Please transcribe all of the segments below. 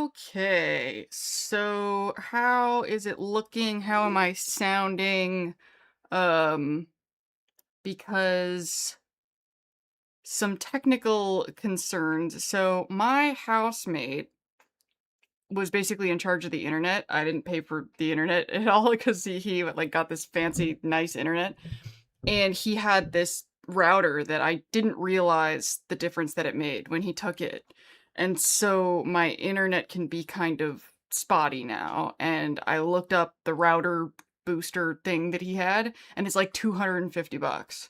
Okay, so how is it looking? How am I sounding? Um, because some technical concerns. So my housemate was basically in charge of the internet. I didn't pay for the internet at all because he like got this fancy, nice internet, and he had this router that I didn't realize the difference that it made when he took it. And so my internet can be kind of spotty now. And I looked up the router booster thing that he had, and it's like $250.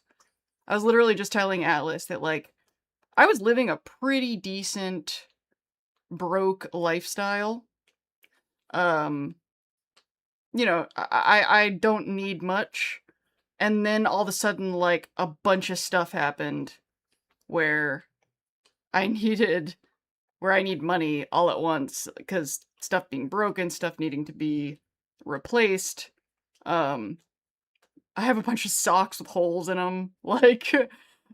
I was literally just telling Atlas that like I was living a pretty decent broke lifestyle. Um, I don't need much. And then all of a sudden, like, a bunch of stuff happened where I needed, where I need money all at once, because stuff being broken, stuff needing to be replaced. Um, I have a bunch of socks with holes in them, like,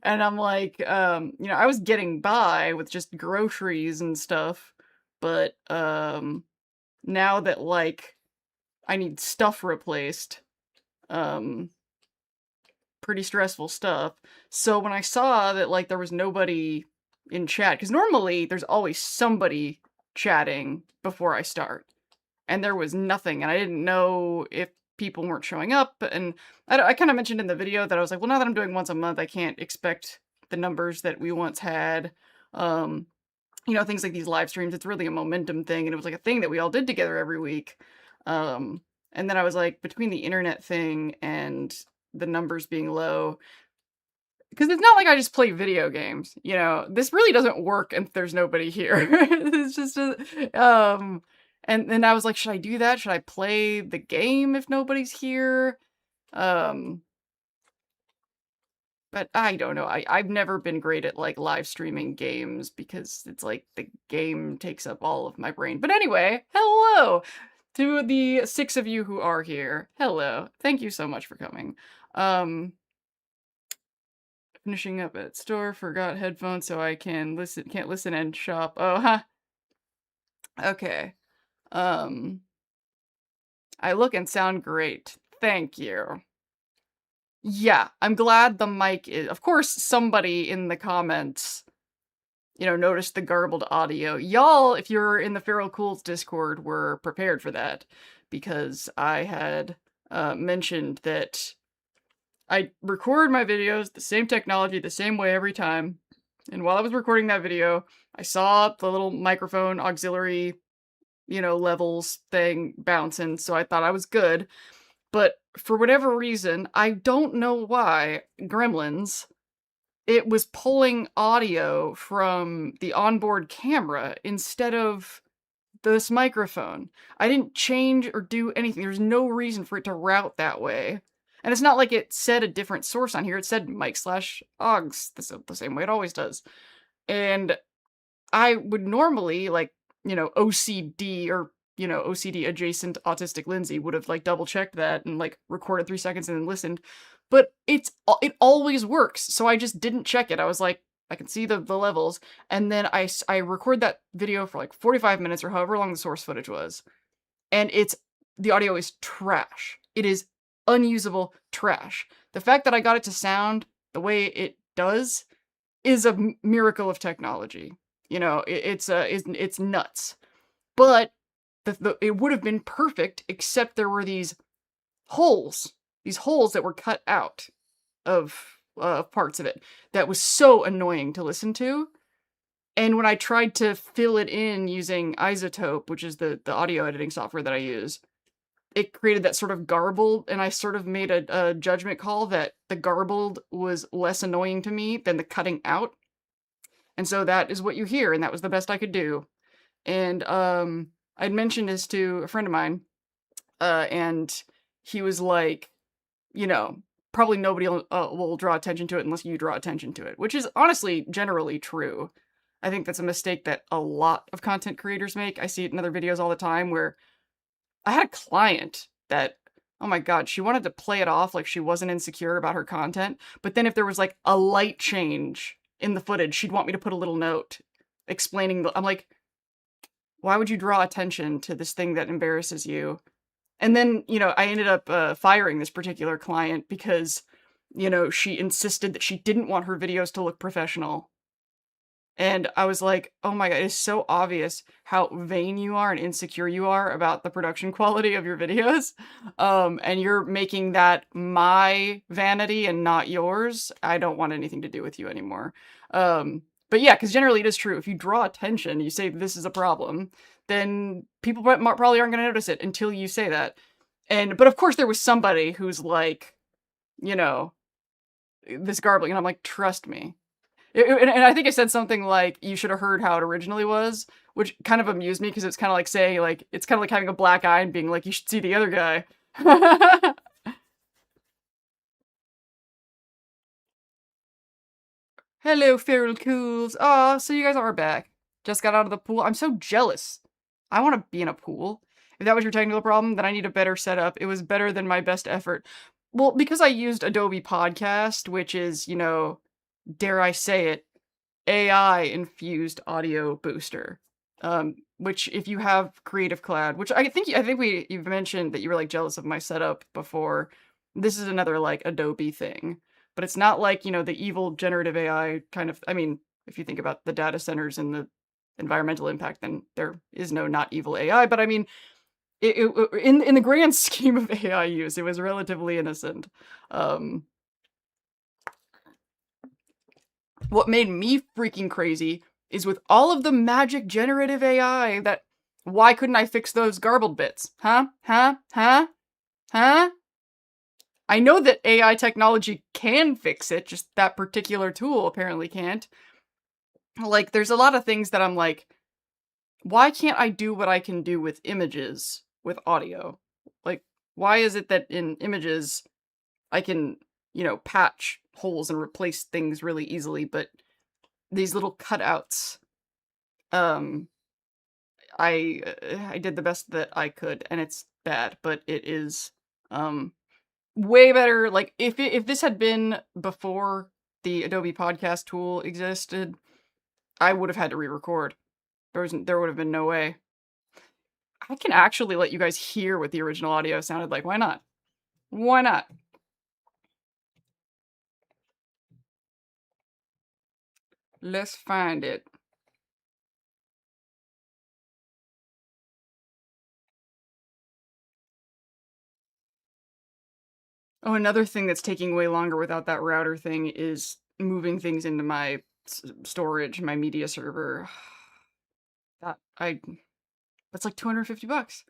and I'm like, I was getting by with just groceries and stuff, but, now that, like, I need stuff replaced, um, pretty stressful stuff. So when I saw that like there was nobody in chat, because normally there's always somebody chatting before I start, and there was nothing, and I didn't know if people weren't showing up. And I kind of mentioned in the video that I was like, well, now that I'm doing once a month, I can't expect the numbers that we once had. Um, things like these live streams, it's really a momentum thing, and it was like a thing that we all did together every week. Um, and then I was like, between the internet thing and the numbers being low, because it's not like I just play video games, this really doesn't work if there's nobody here. It's just and then I was like, should I do that? Should I play the game if nobody's here? Um, but I don't know. I've never been great at like live streaming games because it's like the game takes up all of my brain. But anyway, hello to the 6 of you who are here. Hello. Thank you so much for coming. Finishing up at store, forgot headphones so I can't listen and shop. Oh, huh. Okay. Um, I look and sound great. Thank you. Yeah, I'm glad the mic is, of course, somebody in the comments, noticed the garbled audio. Y'all, if you're in the Feral Cools Discord, were prepared for that, because I had, mentioned that I record my videos the same technology, the same way every time. And while I was recording that video, I saw the little microphone auxiliary, levels thing bouncing, so I thought I was good. But for whatever reason, I don't know why, Gremlins, it was pulling audio from the onboard camera instead of this microphone. I didn't change or do anything. There's no reason for it to route that way. And it's not like it said a different source on here. It said mic/augs, the same way it always does. And I would normally, like, OCD or, OCD adjacent autistic Lindsay would have, like, double checked that and, like, recorded 3 seconds and then listened. But it always works. So I just didn't check it. I was like, I can see the levels. And then I record that video for like 45 minutes or however long the source footage was. And the audio is trash. It is unusable trash. The fact that I got it to sound the way it does is a miracle of technology. It's nuts. But it would have been perfect, except there were these holes that were cut out of parts of it that was so annoying to listen to. And when I tried to fill it in using Isotope, which is the audio editing software that I use, it created that sort of garbled, and I sort of made a judgment call that the garbled was less annoying to me than the cutting out. And so that is what you hear, and that was the best I could do. And I'd mentioned this to a friend of mine, and he was like, probably nobody will draw attention to it unless you draw attention to it, which is honestly generally true. I think that's a mistake that a lot of content creators make. I see it in other videos all the time where I had a client that, oh my god, she wanted to play it off like she wasn't insecure about her content, but then if there was like a light change in the footage, she'd want me to put a little note explaining I'm like, Why would you draw attention to this thing that embarrasses you? And then, I ended up firing this particular client because, she insisted that she didn't want her videos to look professional. And I was like, "Oh my god, it's so obvious how vain you are and insecure you are about the production quality of your videos. And you're making that my vanity and not yours. I don't want anything to do with you anymore." But yeah, because generally it is true. If you draw attention, you say this is a problem, then people probably aren't going to notice it until you say that. But of course, there was somebody who's like, you know, this garbling, and I'm like, trust me. And I think I said something like, "You should have heard how it originally was," which kind of amused me because it's kind of like saying, like, it's kind of like having a black eye and being like, "You should see the other guy." Hello, feral cools. Aw, so you guys are back. Just got out of the pool. I'm so jealous. I want to be in a pool. If that was your technical problem, then I need a better setup. It was better than my best effort. Well, because I used Adobe Podcast, which is, dare I say it, AI infused audio booster. Which if you have Creative Cloud, which I think you've mentioned that you were like jealous of my setup before. This is another like Adobe thing. But it's not like, the evil generative AI kind of, I mean, if you think about the data centers and the environmental impact, then there is no not evil AI. But I mean, in the grand scheme of AI use, it was relatively innocent. What made me freaking crazy is with all of the magic generative AI that, why couldn't I fix those garbled bits? Huh? Huh? Huh? Huh? I know that AI technology can fix it, just that particular tool apparently can't. Like, there's a lot of things that I'm like, why can't I do what I can do with images with audio? Like, why is it that in images I can, patch holes and replace things really easily, but these little cutouts, um, I did the best that I could, and it's bad, but it is, way better. Like, if this had been before the Adobe Podcast tool existed, I would have had to re-record. There would have been no way. I can actually let you guys hear what the original audio sounded like. Why not? Why not? Let's find it. Oh, another thing that's taking way longer without that router thing is moving things into my storage, my media server. That's like $250.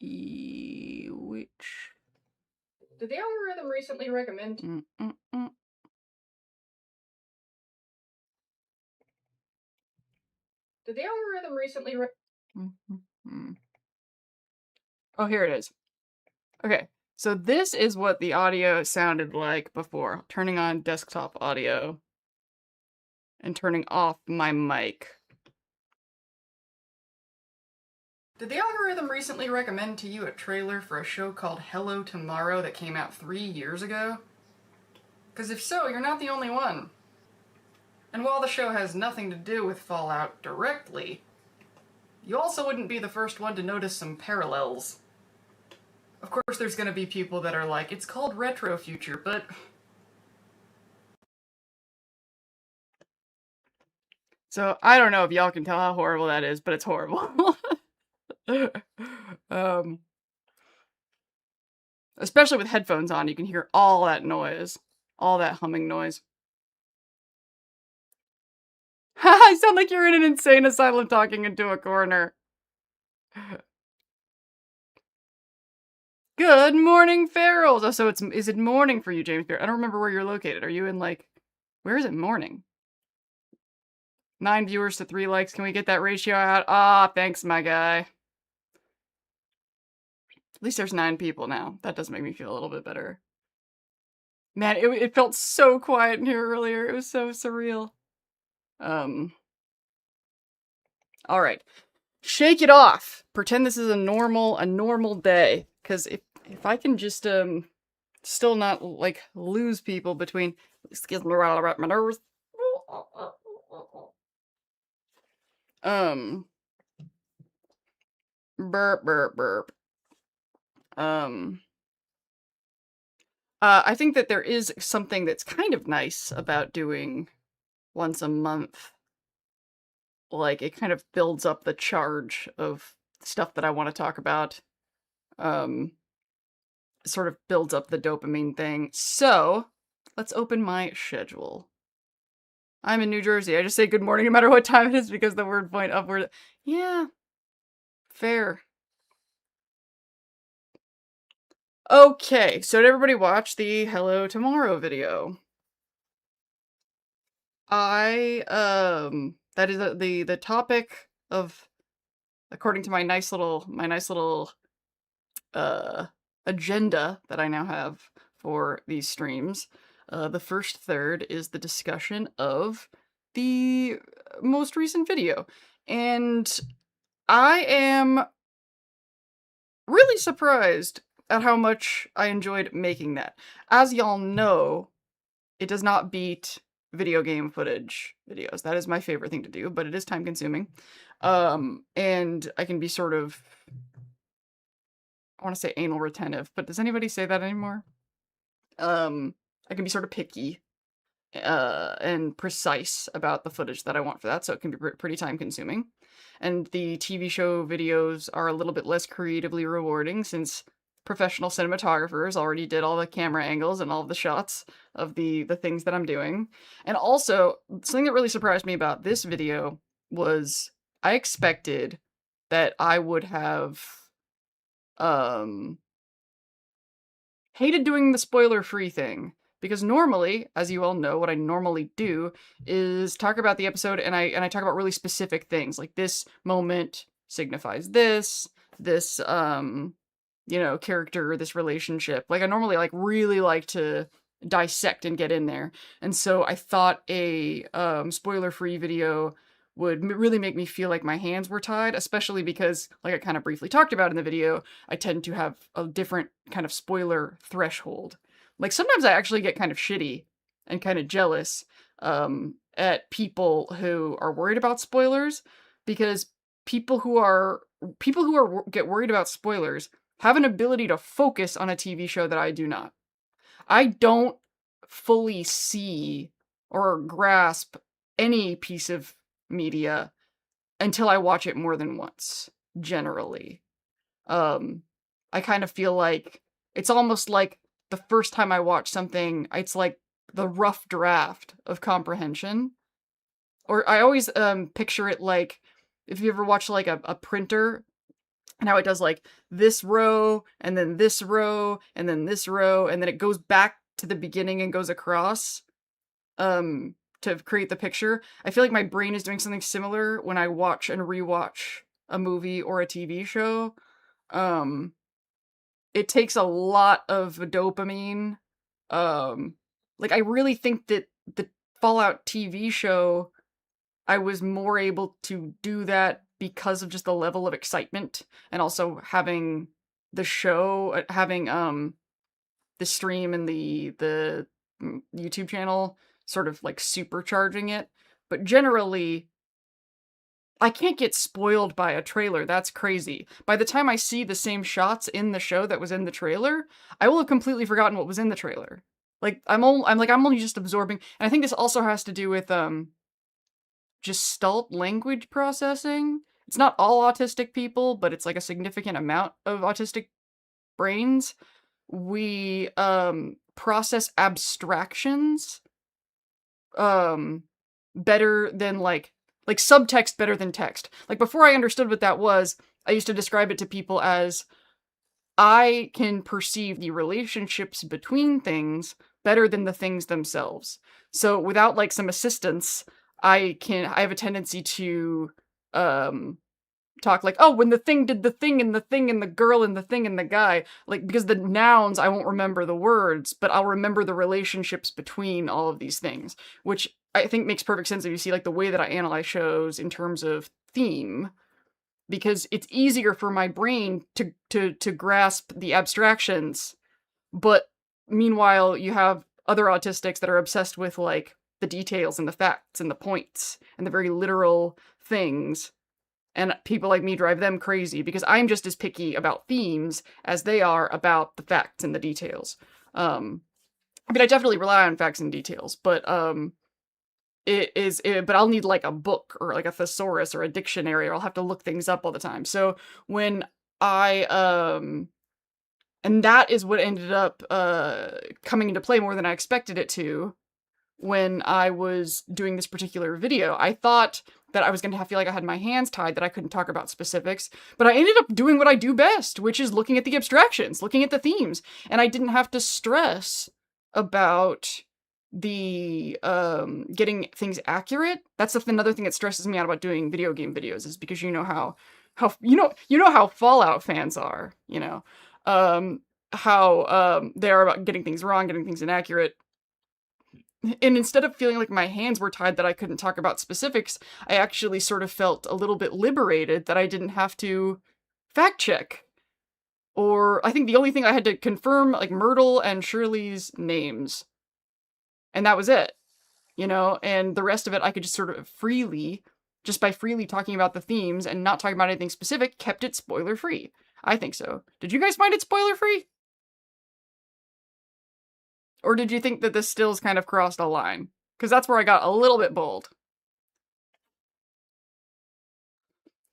Which did the algorithm recently recommend? Did the algorithm recently Oh, here it is. Okay, so this is what the audio sounded like before. Turning on desktop audio and turning off my mic. Did the algorithm recently recommend to you a trailer for a show called Hello Tomorrow that came out 3 years ago? Because if so, you're not the only one. And while the show has nothing to do with Fallout directly, you also wouldn't be the first one to notice some parallels. Of course, there's gonna be people that are like, it's called Retro Future, but... So, I don't know if y'all can tell how horrible that is, but it's horrible. Especially with headphones on, you can hear all that noise. All that humming noise. I sound like you're in an insane asylum talking into a corner. Good morning, ferals! Oh, so is it morning for you, James Beard? I don't remember where you're located. Are you in, like... Where is it morning? 9 viewers to 3 likes. Can we get that ratio out? Ah, thanks, my guy. least there's 9 people now. That does make me feel a little bit better. Man, it felt so quiet in here earlier. It was so surreal. All right. Shake it off. Pretend this is a normal day. Because if I can just still not like lose people between, excuse me, while I wrap my nose. Burp burp burp. I think that there is something that's kind of nice about doing once a month. Like, it kind of builds up the charge of stuff that I want to talk about. Sort of builds up the dopamine thing. So, let's open my schedule. I'm in New Jersey. I just say good morning no matter what time it is because the word point upward. Yeah. Fair. Okay, so did everybody watch the Hello Tomorrow video? That is the topic of, according to my nice little agenda that I now have for these streams. The first third is the discussion of the most recent video. And I am really surprised at how much I enjoyed making that. As y'all know, it does not beat video game footage videos. That is my favorite thing to do, but it is time consuming. And I can be sort of, I want to say anal retentive, but does anybody say that anymore? I can be sort of picky and precise about the footage that I want for that, so it can be pretty time consuming. And the TV show videos are a little bit less creatively rewarding since professional cinematographers already did all the camera angles and all of the shots of the things that I'm doing. And also, something that really surprised me about this video was I expected that I would have hated doing the spoiler-free thing. Because normally, as you all know, what I normally do is talk about the episode and I talk about really specific things. Like, this moment signifies this, character, this relationship. Like, I normally really like to dissect and get in there. And so I thought a spoiler-free video would really make me feel like my hands were tied, especially because, like I kind of briefly talked about in the video, I tend to have a different kind of spoiler threshold. Like, sometimes I actually get kind of shitty and kind of jealous at people who are worried about spoilers, because people who get worried about spoilers have an ability to focus on a TV show that I do not. I don't fully see or grasp any piece of media until I watch it more than once, generally. I kind of feel like it's almost like the first time I watch something, it's like the rough draft of comprehension. Or I always picture it like, if you ever watch like a printer, and how it does like this row, and then this row, and then this row, and then it goes back to the beginning and goes across to create the picture. I feel like my brain is doing something similar when I watch and rewatch a movie or a TV show. It takes a lot of dopamine. Like, I really think that the Fallout TV show, I was more able to do that because of just the level of excitement, and also having the show, having the stream and the YouTube channel sort of like supercharging it. But generally, I can't get spoiled by a trailer. That's crazy. By the time I see the same shots in the show that was in the trailer, I will have completely forgotten what was in the trailer. Like, I'm only just absorbing. And I think this also has to do with gestalt language processing. It's not all autistic people, but it's like a significant amount of autistic brains. We process abstractions better than like subtext better than text. Like, before I understood what that was, I used to describe it to people as, I can perceive the relationships between things better than the things themselves. So without like some assistance, I have a tendency to talk like, oh, when the thing did the thing and the thing and the girl and the thing and the guy, like, because the nouns, I won't remember the words, but I'll remember the relationships between all of these things, which I think makes perfect sense if you see like the way that I analyze shows in terms of theme, because it's easier for my brain to grasp the abstractions. But meanwhile, you have other autistics that are obsessed with like the details and the facts and the points and the very literal things. And people like me drive them crazy because I'm just as picky about themes as they are about the facts and the details. I mean, I definitely rely on facts and details, but but I'll need like a book or like a thesaurus or a dictionary, or I'll have to look things up all the time. So when I and that is what ended up coming into play more than I expected it to when I was doing this particular video. I thought that I was going to feel like I had my hands tied, that I couldn't talk about specifics, but I ended up doing what I do best, which is looking at the abstractions, looking at the themes, and I didn't have to stress about the getting things accurate. That's another thing that stresses me out about doing video game videos, is because you know how how Fallout fans are, how they are about getting things wrong, getting things inaccurate. And instead of feeling like my hands were tied that I couldn't talk about specifics, I actually sort of felt a little bit liberated that I didn't have to fact check. Or I think the only thing I had to confirm, like, Myrtle and Shirley's names. And that was it, and the rest of it I could just sort of freely, just by freely talking about the themes and not talking about anything specific, kept it spoiler free. I think so. Did you guys find it spoiler free? Or did you think that this stills kind of crossed a line? Because that's where I got a little bit bold.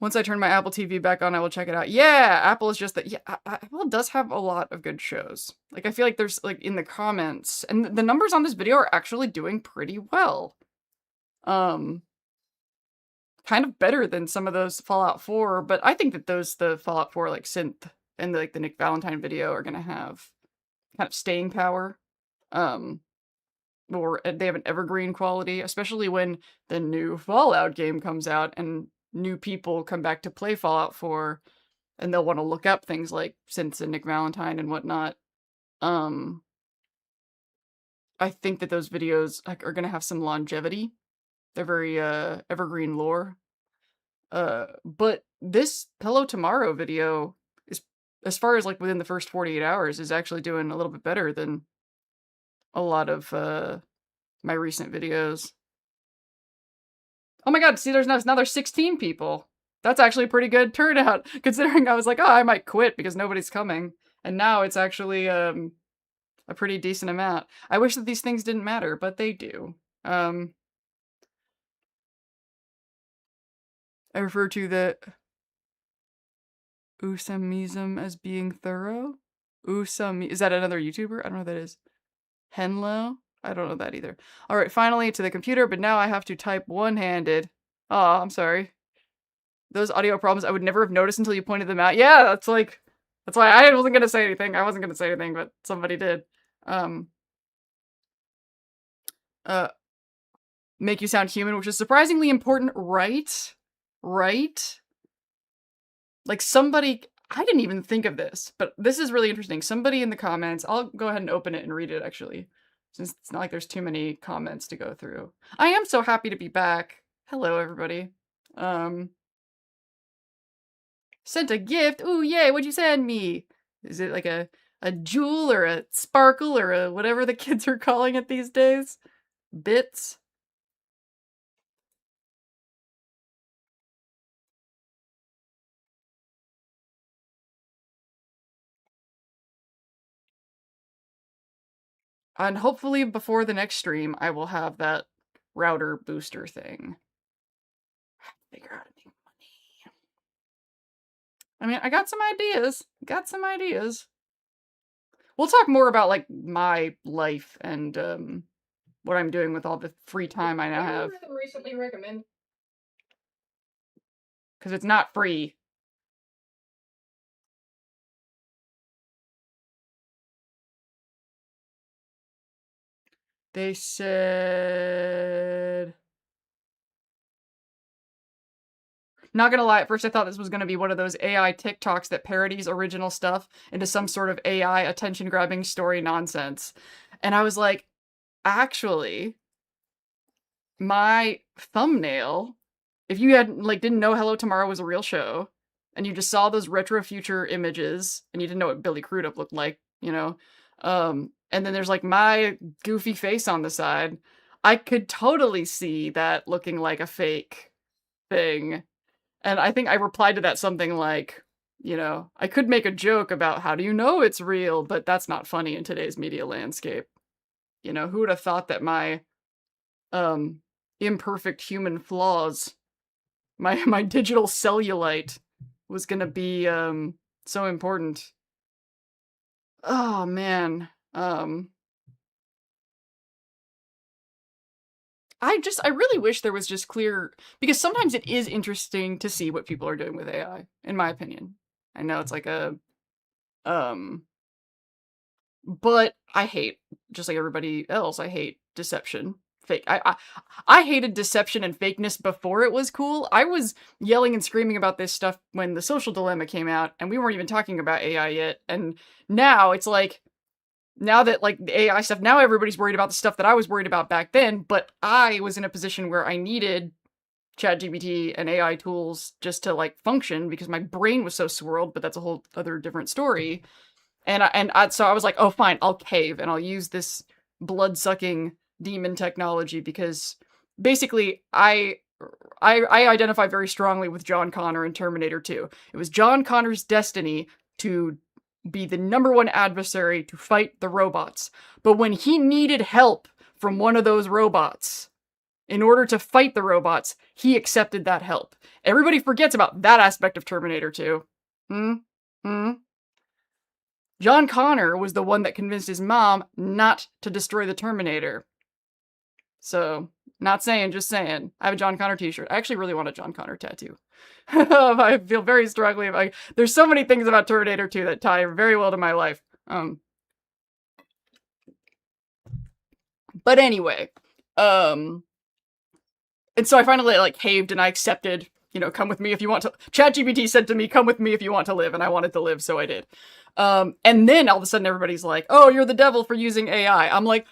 Once I turn my Apple TV back on, I will check it out. Yeah, Apple is just that. Yeah, Apple does have a lot of good shows. Like, I feel like there's, like, in the comments, and the numbers on this video are actually doing pretty well. Kind of better than some of those Fallout 4, but I think that the Fallout 4, like, synth and, like, the Nick Valentine video are gonna have kind of staying power. Or they have an evergreen quality, especially when the new Fallout game comes out and new people come back to play Fallout 4, and they'll want to look up things like synths and Nick Valentine and whatnot. I think that those videos are gonna have some longevity. They're very evergreen lore. But this Hello Tomorrow video is, as far as like within the first 48 hours, is actually doing a little bit better than a lot of my recent videos. Oh my god, see, there's now there's 16 people. That's actually a pretty good turnout, considering I was like, oh, I might quit because nobody's coming. And now it's actually a pretty decent amount. I wish that these things didn't matter, but they do. I refer to the Usamizum as being thorough. Is that another YouTuber? I don't know who that is. Henlo? I don't know that either. Alright, finally to the computer, but now I have to type one-handed. Aw, I'm sorry. Those audio problems I would never have noticed until you pointed them out. Yeah, that's why I wasn't gonna say anything. I wasn't gonna say anything, but somebody did. Make you sound human, which is surprisingly important, right? Right? Like, somebody, I didn't even think of this, but this is really interesting. Somebody in the comments, I'll go ahead and open it and read it, actually, since it's not like there's too many comments to go through. I am so happy to be back. Hello, everybody. Sent a gift. Ooh, yay, what'd you send me? Is it like a jewel or a sparkle or a whatever the kids are calling it these days? Bits? And hopefully before the next stream, I will have that router booster thing. Figure out how to make money. I mean, I got some ideas. We'll talk more about, like, my life and, what I'm doing with all the free time I now have. Recently recommend. Because it's not free. They said... Not gonna lie, at first I thought this was gonna be one of those AI TikToks that parodies original stuff into some sort of AI attention-grabbing story nonsense. And I was like, actually, my thumbnail, if you had like didn't know Hello Tomorrow was a real show, and you just saw those retro future images, and you didn't know what Billy Crudup looked like, and then there's like my goofy face on the side, I could totally see that looking like a fake thing. And I think I replied to that something like, I could make a joke about how do you know it's real, but that's not funny in today's media landscape. Who would have thought that my um imperfect human flaws, my digital cellulite was gonna be so important. Oh man. I really wish there was just clear, because sometimes it is interesting to see what people are doing with AI, in my opinion. I know it's like um but I hate, just like everybody else, I hate deception. Fake. I hated deception and fakeness before it was cool. I was yelling and screaming about this stuff when The Social Dilemma came out, and we weren't even talking about AI yet. And now it's like, now that like the AI stuff, now everybody's worried about the stuff that I was worried about back then, but I was in a position where I needed ChatGPT and AI tools just to like function because my brain was so swirled, but that's a whole other different story. So I was like, oh fine, I'll cave and I'll use this blood-sucking demon technology, because basically I identify very strongly with John Connor in Terminator 2. It was John Connor's destiny to be the number one adversary to fight the robots. But when he needed help from one of those robots in order to fight the robots, he accepted that help. Everybody forgets about that aspect of Terminator 2. John Connor was the one that convinced his mom not to destroy the Terminator. So, not saying, just saying. I have a John Connor t-shirt. I actually really want a John Connor tattoo. I feel very strongly there's so many things about Terminator 2 that tie very well to my life. But anyway, and so I finally like caved and I accepted, come with me if you want to. ChatGPT said to me, come with me if you want to live, and I wanted to live, so I did. And then all of a sudden everybody's like, oh, you're the devil for using AI. I'm like,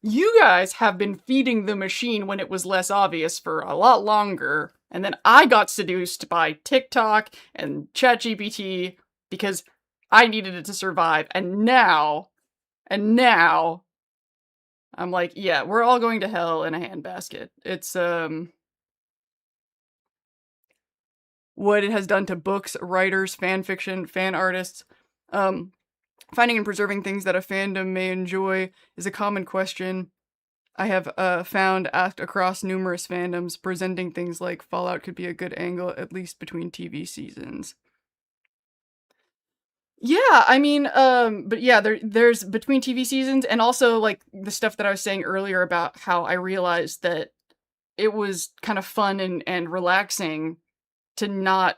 you guys have been feeding the machine when it was less obvious for a lot longer. And then I got seduced by TikTok and ChatGPT because I needed it to survive. And now, I'm like, yeah, we're all going to hell in a handbasket. It's, what it has done to books, writers, fan fiction, fan artists. Finding and preserving things that a fandom may enjoy is a common question I have found asked across numerous fandoms. Presenting things like Fallout could be a good angle, at least between TV seasons. Yeah, I mean, but yeah, there's between TV seasons, and also like the stuff that I was saying earlier about how I realized that it was kind of fun and relaxing to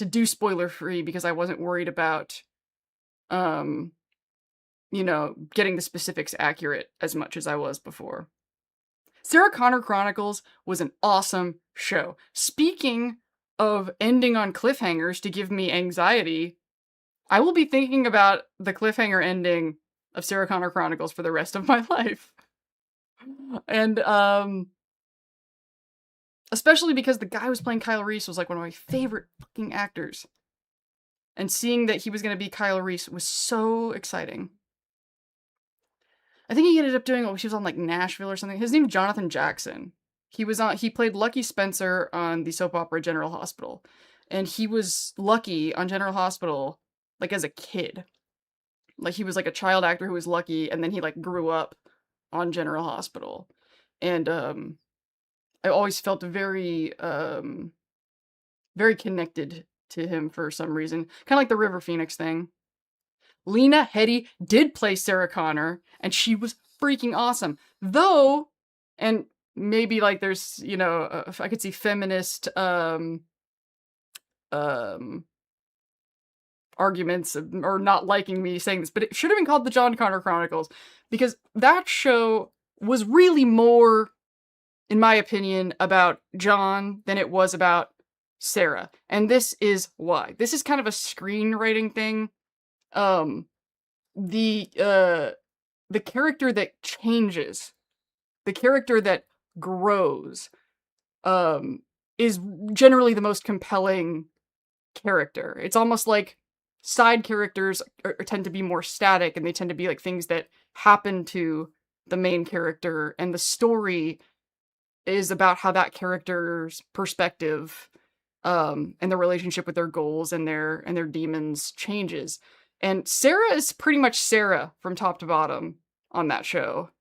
do spoiler free, because I wasn't worried about getting the specifics accurate as much as I was before. Sarah Connor Chronicles was an awesome show. Speaking of ending on cliffhangers to give me anxiety, I will be thinking about the cliffhanger ending of Sarah Connor Chronicles for the rest of my life. And, especially because the guy who was playing Kyle Reese was like one of my favorite fucking actors. And seeing that he was going to be Kyle Reese was so exciting. I think he ended up doing, she was on like Nashville or something. His name's Jonathan Jackson. He played Lucky Spencer on the soap opera General Hospital. And he was Lucky on General Hospital, like as a kid. Like he was like a child actor who was Lucky, and then he like grew up on General Hospital. And I always felt very, very connected to him for some reason. Kind of like the River Phoenix thing. Lena Headey did play Sarah Connor, and she was freaking awesome. Though, and maybe like there's, I could see feminist arguments or not liking me saying this, but it should have been called the John Connor Chronicles, because that show was really more, in my opinion, about John than it was about Sarah. And this is why. This is kind of a screenwriting thing. Um, the character that changes, the character that grows, um, is generally the most compelling character. It's almost like side characters tend to be more static, and they tend to be like things that happen to the main character, and the story is about how that character's perspective, and the relationship with their goals and their demons changes. And Sarah is pretty much Sarah from top to bottom on that show.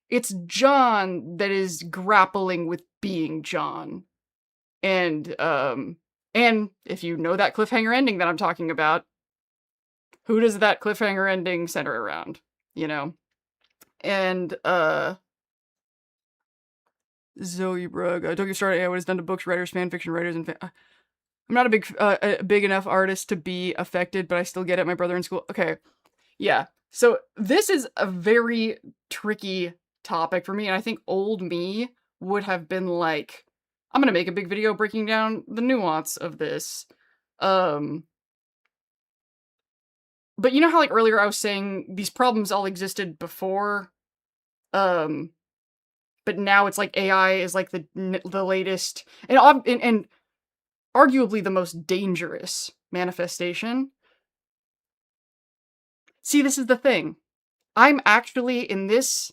It's John that is grappling with being John. And if you know that cliffhanger ending that I'm talking about, who does that cliffhanger ending center around? You know? And Zoe Brugg, Tokyo Star AI, what is done to books, writers, fan fiction writers, and I'm not a big enough artist to be affected, but I still get it. My brother in school. Okay, yeah. So this is a very tricky topic for me, and I think old me would have been like, I'm gonna make a big video breaking down the nuance of this. But you know how like earlier I was saying these problems all existed before, but now it's like AI is like the latest and arguably the most dangerous manifestation. See, this is the thing. I'm actually in this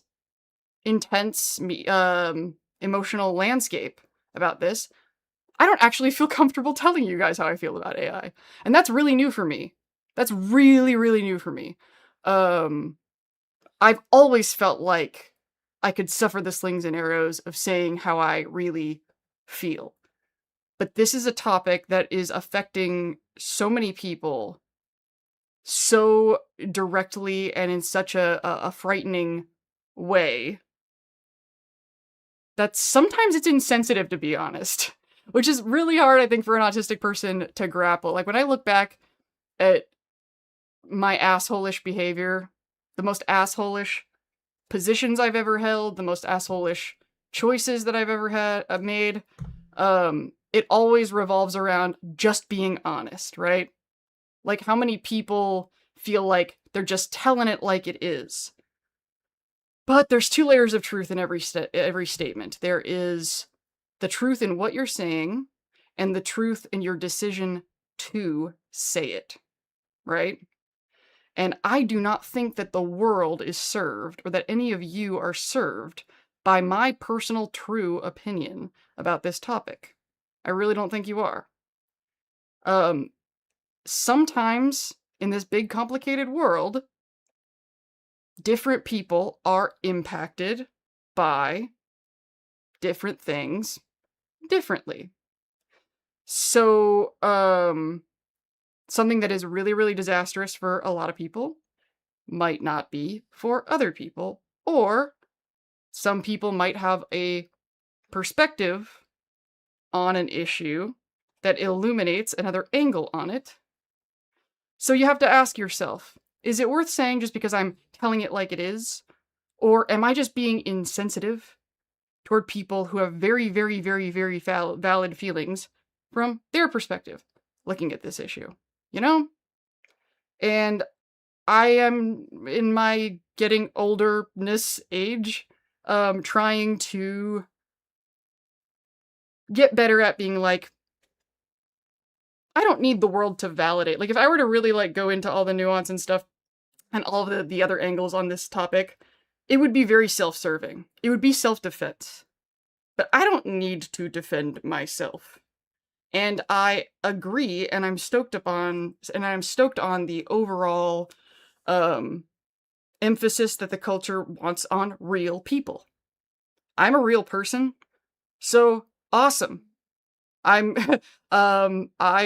intense emotional landscape about this. I don't actually feel comfortable telling you guys how I feel about AI. And that's really new for me. That's really, really new for me. I've always felt like I could suffer the slings and arrows of saying how I really feel. But this is a topic that is affecting so many people so directly and in such a frightening way that sometimes it's insensitive, to be honest. Which is really hard, I think, for an autistic person to grapple. Like, when I look back at my asshole-ish behavior, the most asshole-ish positions I've ever held, the most asshole-ish choices that I've ever made, it always revolves around just being honest, right? Like, how many people feel like they're just telling it like it is? But there's two layers of truth in every statement. There is the truth in what you're saying, and the truth in your decision to say it, right? And I do not think that the world is served, or that any of you are served, by my personal true opinion about this topic. I really don't think you are. Sometimes in this big complicated world, different people are impacted by different things differently. So, something that is really, really disastrous for a lot of people might not be for other people. Or some people might have a perspective on an issue that illuminates another angle on it. So you have to ask yourself, is it worth saying just because I'm telling it like it is? Or am I just being insensitive toward people who have very, very, very, very valid feelings from their perspective looking at this issue? You know? And I am, in my getting olderness age, trying to get better at being like, I don't need the world to validate. Like, if I were to really, like, go into all the nuance and stuff, and all of the other angles on this topic, it would be very self-serving. It would be self-defense. But I don't need to defend myself. And I agree, and I'm stoked on the overall, emphasis that the culture wants on real people. I'm a real person, so awesome. I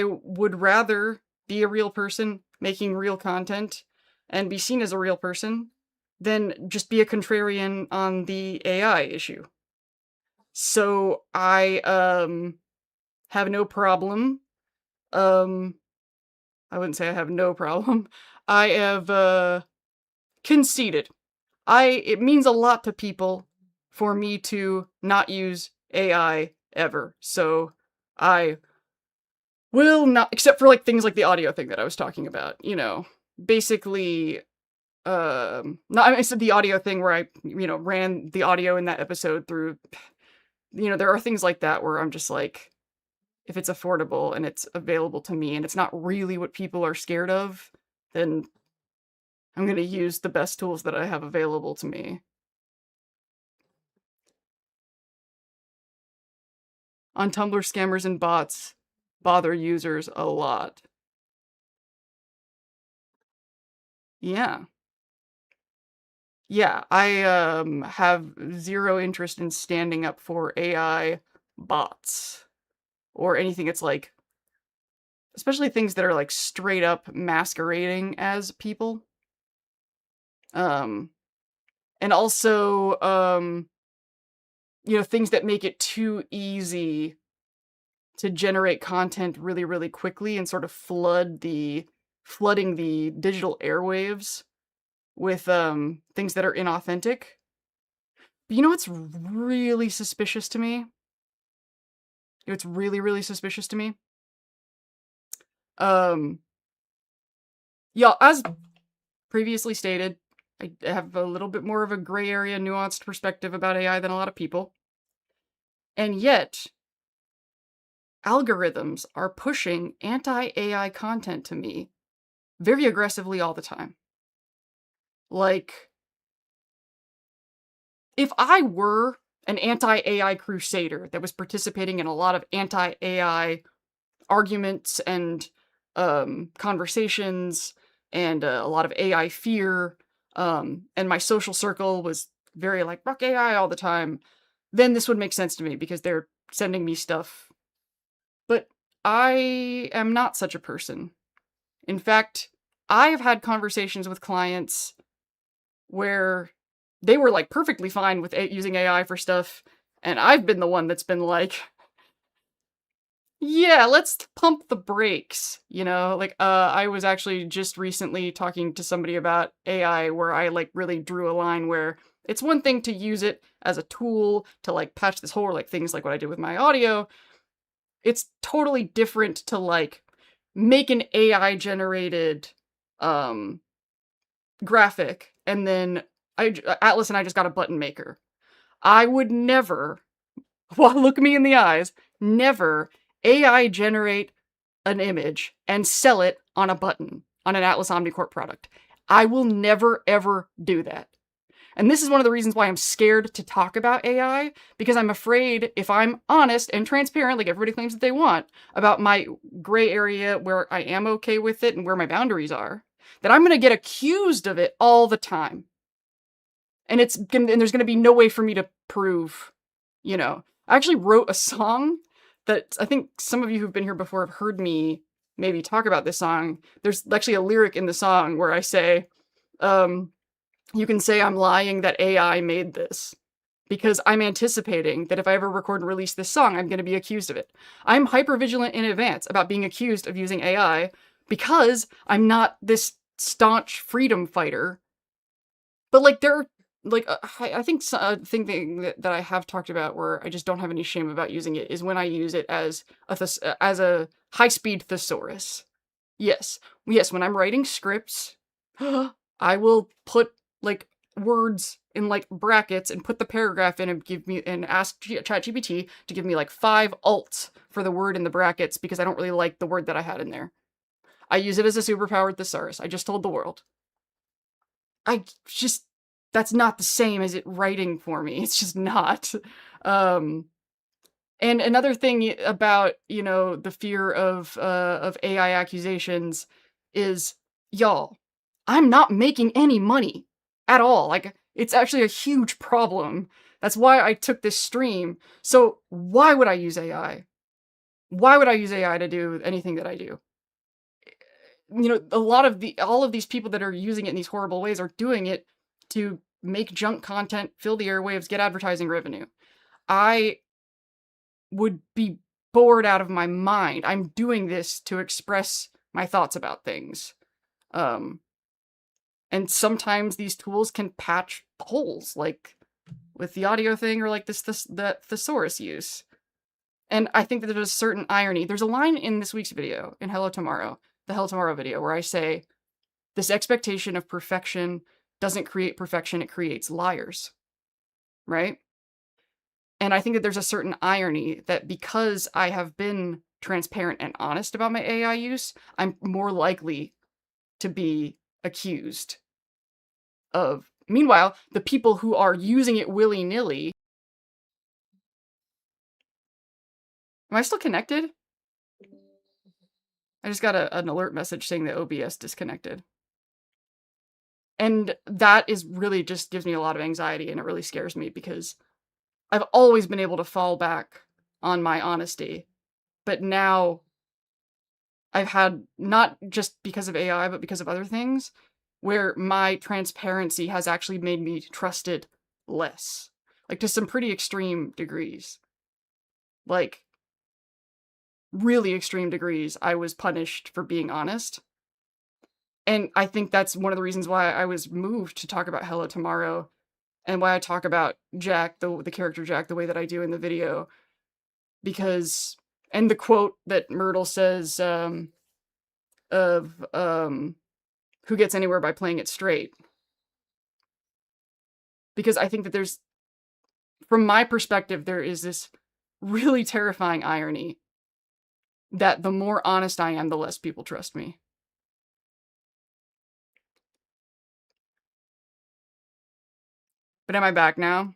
would rather be a real person making real content and be seen as a real person than just be a contrarian on the AI issue. So I, have no problem. I wouldn't say I have no problem. I have, conceded. It means a lot to people for me to not use AI ever. So I will not, except for like things like the audio thing that I was talking about, you know, basically, no, I said the audio thing where I, you know, ran the audio in that episode through, you know, there are things like that where I'm just like, if it's affordable and it's available to me and it's not really what people are scared of, then I'm going to use the best tools that I have available to me. On Tumblr, scammers and bots bother users a lot. Yeah. Yeah, I have zero interest in standing up for AI bots or anything that's like, especially things that are like straight up masquerading as people. Um and also you know, things that make it too easy to generate content really really quickly and sort of flooding the digital airwaves with things that are inauthentic. But you know what's really suspicious to me? You know what's really really suspicious to me? Um yeah, as previously stated, I have a little bit more of a gray area nuanced perspective about AI than a lot of people. And yet, algorithms are pushing anti-AI content to me very aggressively all the time. Like, if I were an anti-AI crusader that was participating in a lot of anti-AI arguments and conversations and a lot of AI fear, and my social circle was very like, fuck AI all the time, then this would make sense to me because they're sending me stuff. But I am not such a person. In fact, I have had conversations with clients where they were like perfectly fine with using AI for stuff, and I've been the one that's been like, yeah, let's pump the brakes, you know? Like, I was actually just recently talking to somebody about AI where I, like, really drew a line where it's one thing to use it as a tool to, like, patch this hole or, like, things like what I did with my audio. It's totally different to, like, make an AI-generated, graphic, and then Atlas and I just got a button maker. I would never, well, look me in the eyes, never AI generate an image and sell it on a button on an Atlas Omnicorp product. I will never ever do that. And this is one of the reasons why I'm scared to talk about AI, because I'm afraid if I'm honest and transparent, like everybody claims that they want, about my gray area where I am okay with it and where my boundaries are, that I'm going to get accused of it all the time. And there's going to be no way for me to prove, you know. I actually wrote a song that I think some of you who've been here before have heard me maybe talk about this song. There's actually a lyric in the song where I say, you can say I'm lying that AI made this, because I'm anticipating that if I ever record and release this song, I'm going to be accused of it. I'm hypervigilant in advance about being accused of using AI because I'm not this staunch freedom fighter. But like I think a thing that I have talked about where I just don't have any shame about using it is when I use it as a high-speed thesaurus. Yes. Yes, when I'm writing scripts, I will put like words in like brackets and put the paragraph in and ask ChatGPT to give me like 5 alts for the word in the brackets because I don't really like the word that I had in there. I use it as a superpowered thesaurus. I just told the world. That's not the same as it writing for me. It's just not. And another thing about, you know, the fear of AI accusations is, y'all, I'm not making any money at all. Like, it's actually a huge problem. That's why I took this stream. So why would I use AI? Why would I use AI to do anything that I do? You know, all of these people that are using it in these horrible ways are doing it to make junk content, fill the airwaves, get advertising revenue. I would be bored out of my mind. I'm doing this to express my thoughts about things. And sometimes these tools can patch holes, like with the audio thing or like that thesaurus use. And I think that there's a certain irony. There's a line in this week's video, in Hello Tomorrow, the Hello Tomorrow video, where I say, this expectation of perfection doesn't create perfection, it creates liars, right? And I think that there's a certain irony that because I have been transparent and honest about my AI use, I'm more likely to be accused of. Meanwhile, the people who are using it willy-nilly. Am I still connected? I just got an alert message saying that OBS disconnected. And that is really just gives me a lot of anxiety, and it really scares me because I've always been able to fall back on my honesty. But now I've had, not just because of AI, but because of other things, where my transparency has actually made me trusted less. Like, to some pretty extreme degrees. Like, really extreme degrees, I was punished for being honest. And I think that's one of the reasons why I was moved to talk about Hello Tomorrow, and why I talk about Jack, the character Jack, the way that I do in the video. Because, and the quote that Myrtle says, who gets anywhere by playing it straight. Because I think that there's, from my perspective, there is this really terrifying irony that the more honest I am, the less people trust me. But am I back now?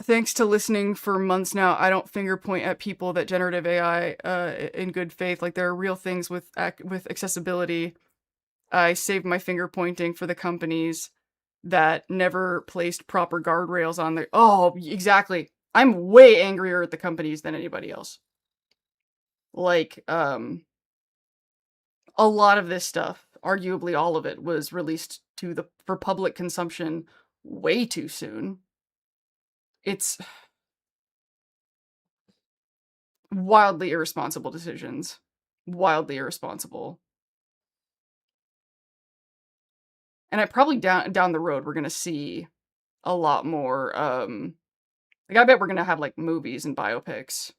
Thanks to listening for months now, I don't finger point at people that generative AI in good faith. Like, there are real things with accessibility. I saved my finger pointing for the companies that never placed proper guardrails on their. Oh, exactly. I'm way angrier at the companies than anybody else. Like, a lot of this stuff, arguably all of it, was released for public consumption way too soon. It's wildly irresponsible decisions. Wildly irresponsible. And I probably down the road, we're gonna see a lot more, like, I bet we're gonna have, like, movies and biopics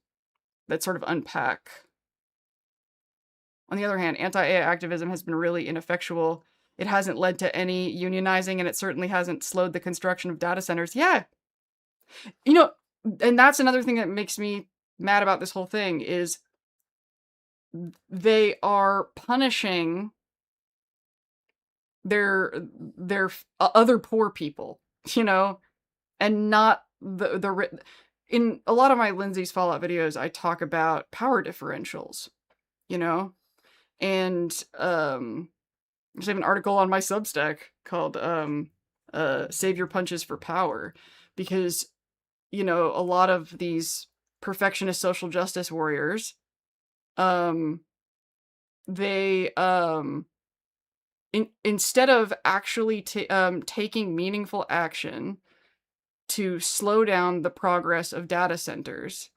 that sort of unpack. On the other hand, anti-AI activism has been really ineffectual. It hasn't led to any unionizing, and it certainly hasn't slowed the construction of data centers. Yeah! You know, and that's another thing that makes me mad about this whole thing, is they are punishing their other poor people, you know, and not in a lot of my Lindsay's Fallout videos, I talk about power differentials, you know, and there's even an article on my Substack called Save Your Punches for Power, because, you know, a lot of these perfectionist social justice warriors, they instead of actually taking meaningful action to slow down the progress of data centers,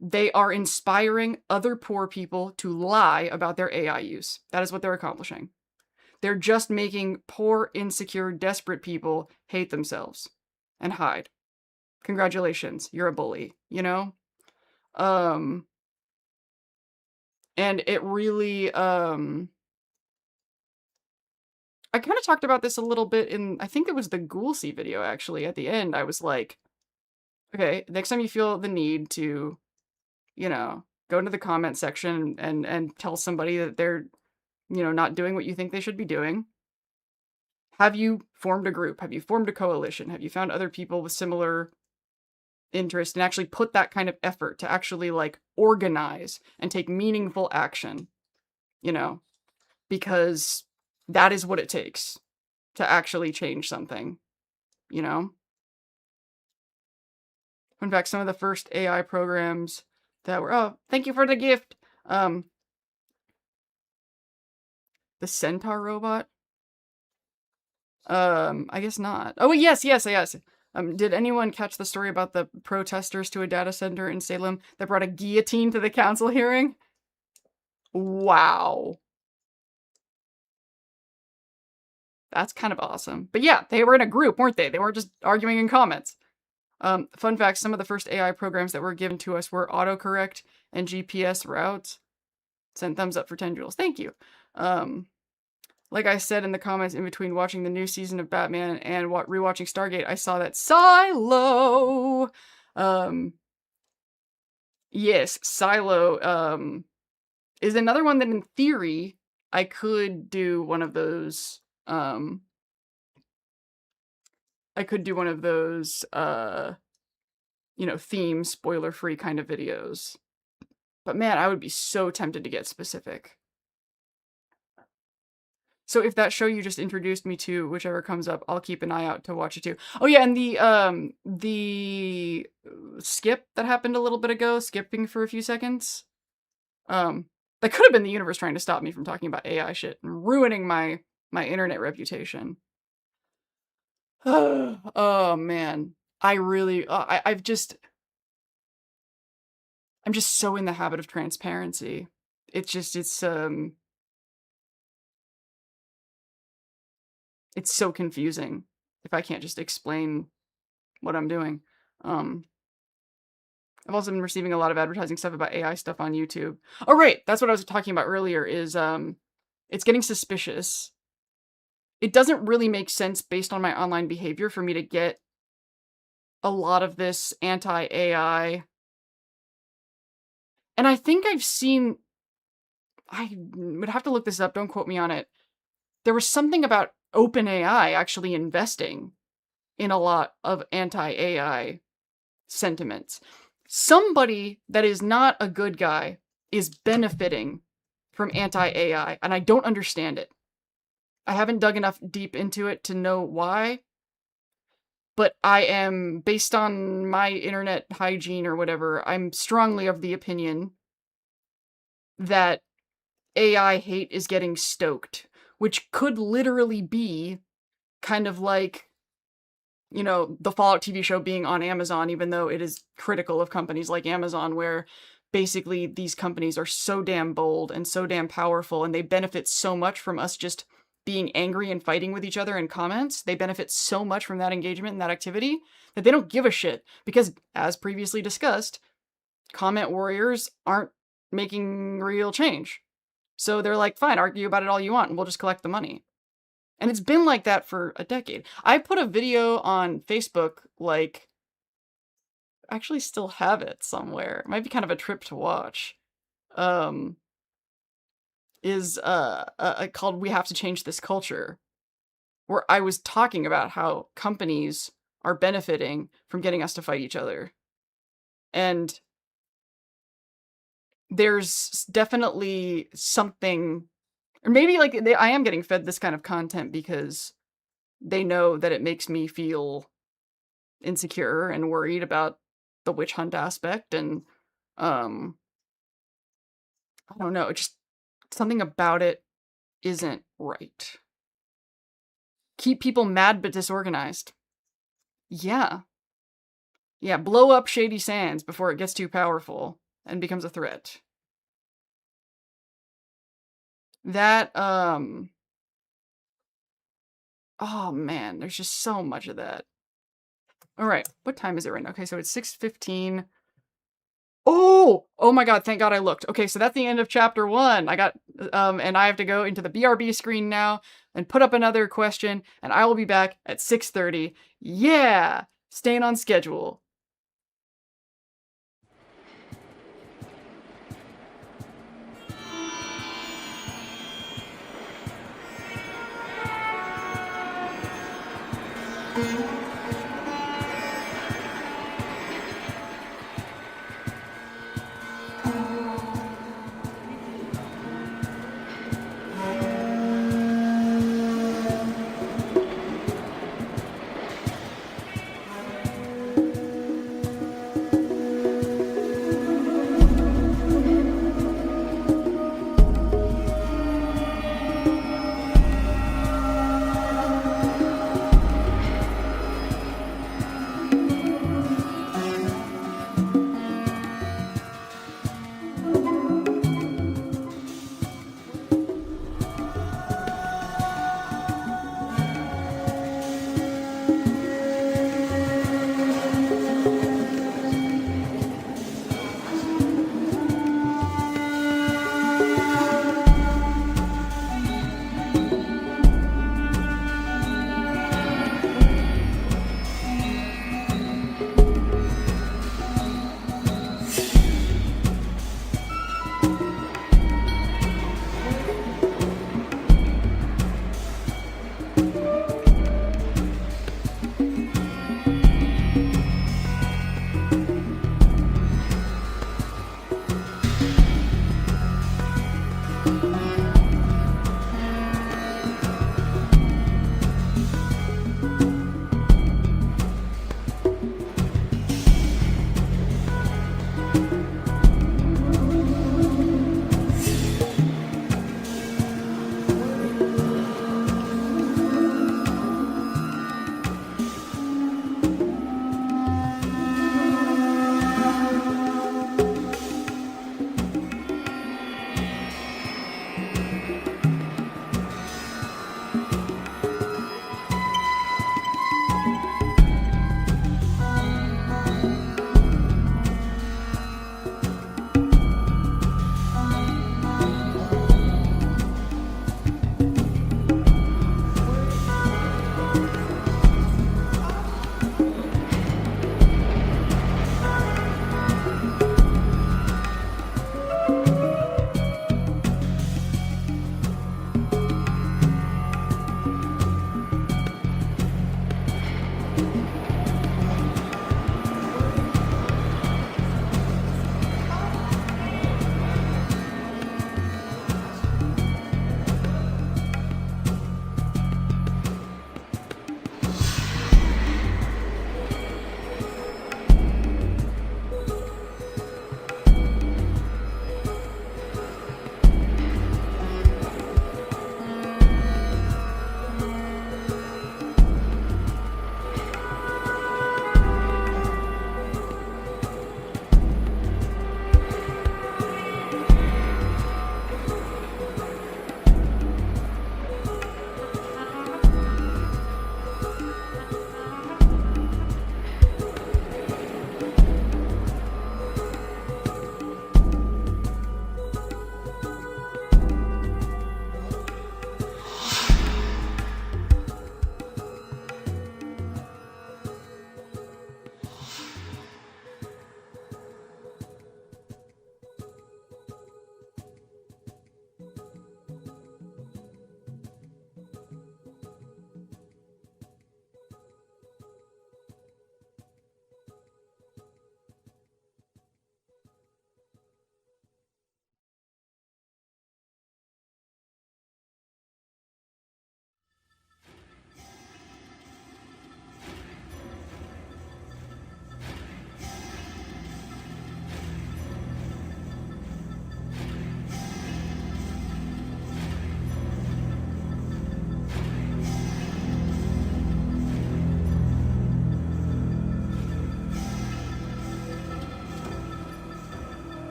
they are inspiring other poor people to lie about their AI use. That is what they're accomplishing. They're just making poor, insecure, desperate people hate themselves and hide. Congratulations, you're a bully, you know? And it really, I kind of talked about this a little bit in, I think it was the Ghoulsy video, actually. At the end, I was like, okay, next time you feel the need to, you know, go into the comment section and tell somebody that they're, you know, not doing what you think they should be doing, have you formed a group? Have you formed a coalition? Have you found other people with similar interest, and actually put that kind of effort to actually, like, organize and take meaningful action, you know? Because that is what it takes to actually change something, you know? In fact, some of the first AI programs that were, oh, thank you for the gift. The Centaur robot? I guess not. Oh, yes. Did anyone catch the story about the protesters to a data center in Salem that brought a guillotine to the council hearing? Wow. That's kind of awesome. But yeah, they were in a group, weren't they? They weren't just arguing in comments. Fun fact, some of the first AI programs that were given to us were autocorrect and GPS routes. Send thumbs up for 10 joules. Thank you. Like I said in the comments, in between watching the new season of Batman and rewatching Stargate, I saw that Silo. Yes, Silo is another one that in theory I could do one of those. I could do one of those, theme spoiler-free kind of videos. But man, I would be so tempted to get specific. So if that show you just introduced me to, whichever comes up, I'll keep an eye out to watch it too. Oh yeah, and the skip that happened a little bit ago, skipping for a few seconds, that could have been the universe trying to stop me from talking about AI shit and ruining my internet reputation. Oh man, I really, I'm just so in the habit of transparency. It's so confusing if I can't just explain what I'm doing. I've also been receiving a lot of advertising stuff about AI stuff on YouTube. Oh, right. That's what I was talking about earlier is, it's getting suspicious. It doesn't really make sense based on my online behavior for me to get a lot of this anti-AI. And I think I've seen, I would have to look this up, don't quote me on it. There was something about OpenAI actually investing in a lot of anti-AI sentiments. Somebody that is not a good guy is benefiting from anti-AI, and I don't understand it. I haven't dug enough deep into it to know why, but I am, based on my internet hygiene or whatever, I'm strongly of the opinion that AI hate is getting stoked, which could literally be kind of like, the Fallout TV show being on Amazon, even though it is critical of companies like Amazon, where basically these companies are so damn bold and so damn powerful, and they benefit so much from us just being angry and fighting with each other in comments. They benefit so much from that engagement and that activity that they don't give a shit, because, as previously discussed, comment warriors aren't making real change. So they're like, fine, argue about it all you want, and we'll just collect the money. And it's been like that for a decade. I put a video on Facebook, I actually still have it somewhere. It might be kind of a trip to watch. Is called We Have to Change This Culture, where I was talking about how companies are benefiting from getting us to fight each other. And there's definitely something, or maybe I am getting fed this kind of content because they know that it makes me feel insecure and worried about the witch hunt aspect, and I don't know, just something about it isn't right. Keep people mad but disorganized. Yeah, blow up Shady Sands before it gets too powerful and becomes a threat. That, oh man, there's just so much of that. All right, what time is it right now? Okay, so it's 6:15. Oh my god, thank god I looked. Okay, so that's the end of chapter 1. I got, and I have to go into the BRB screen now and put up another question, and I will be back at 6:30. Yeah! Staying on schedule.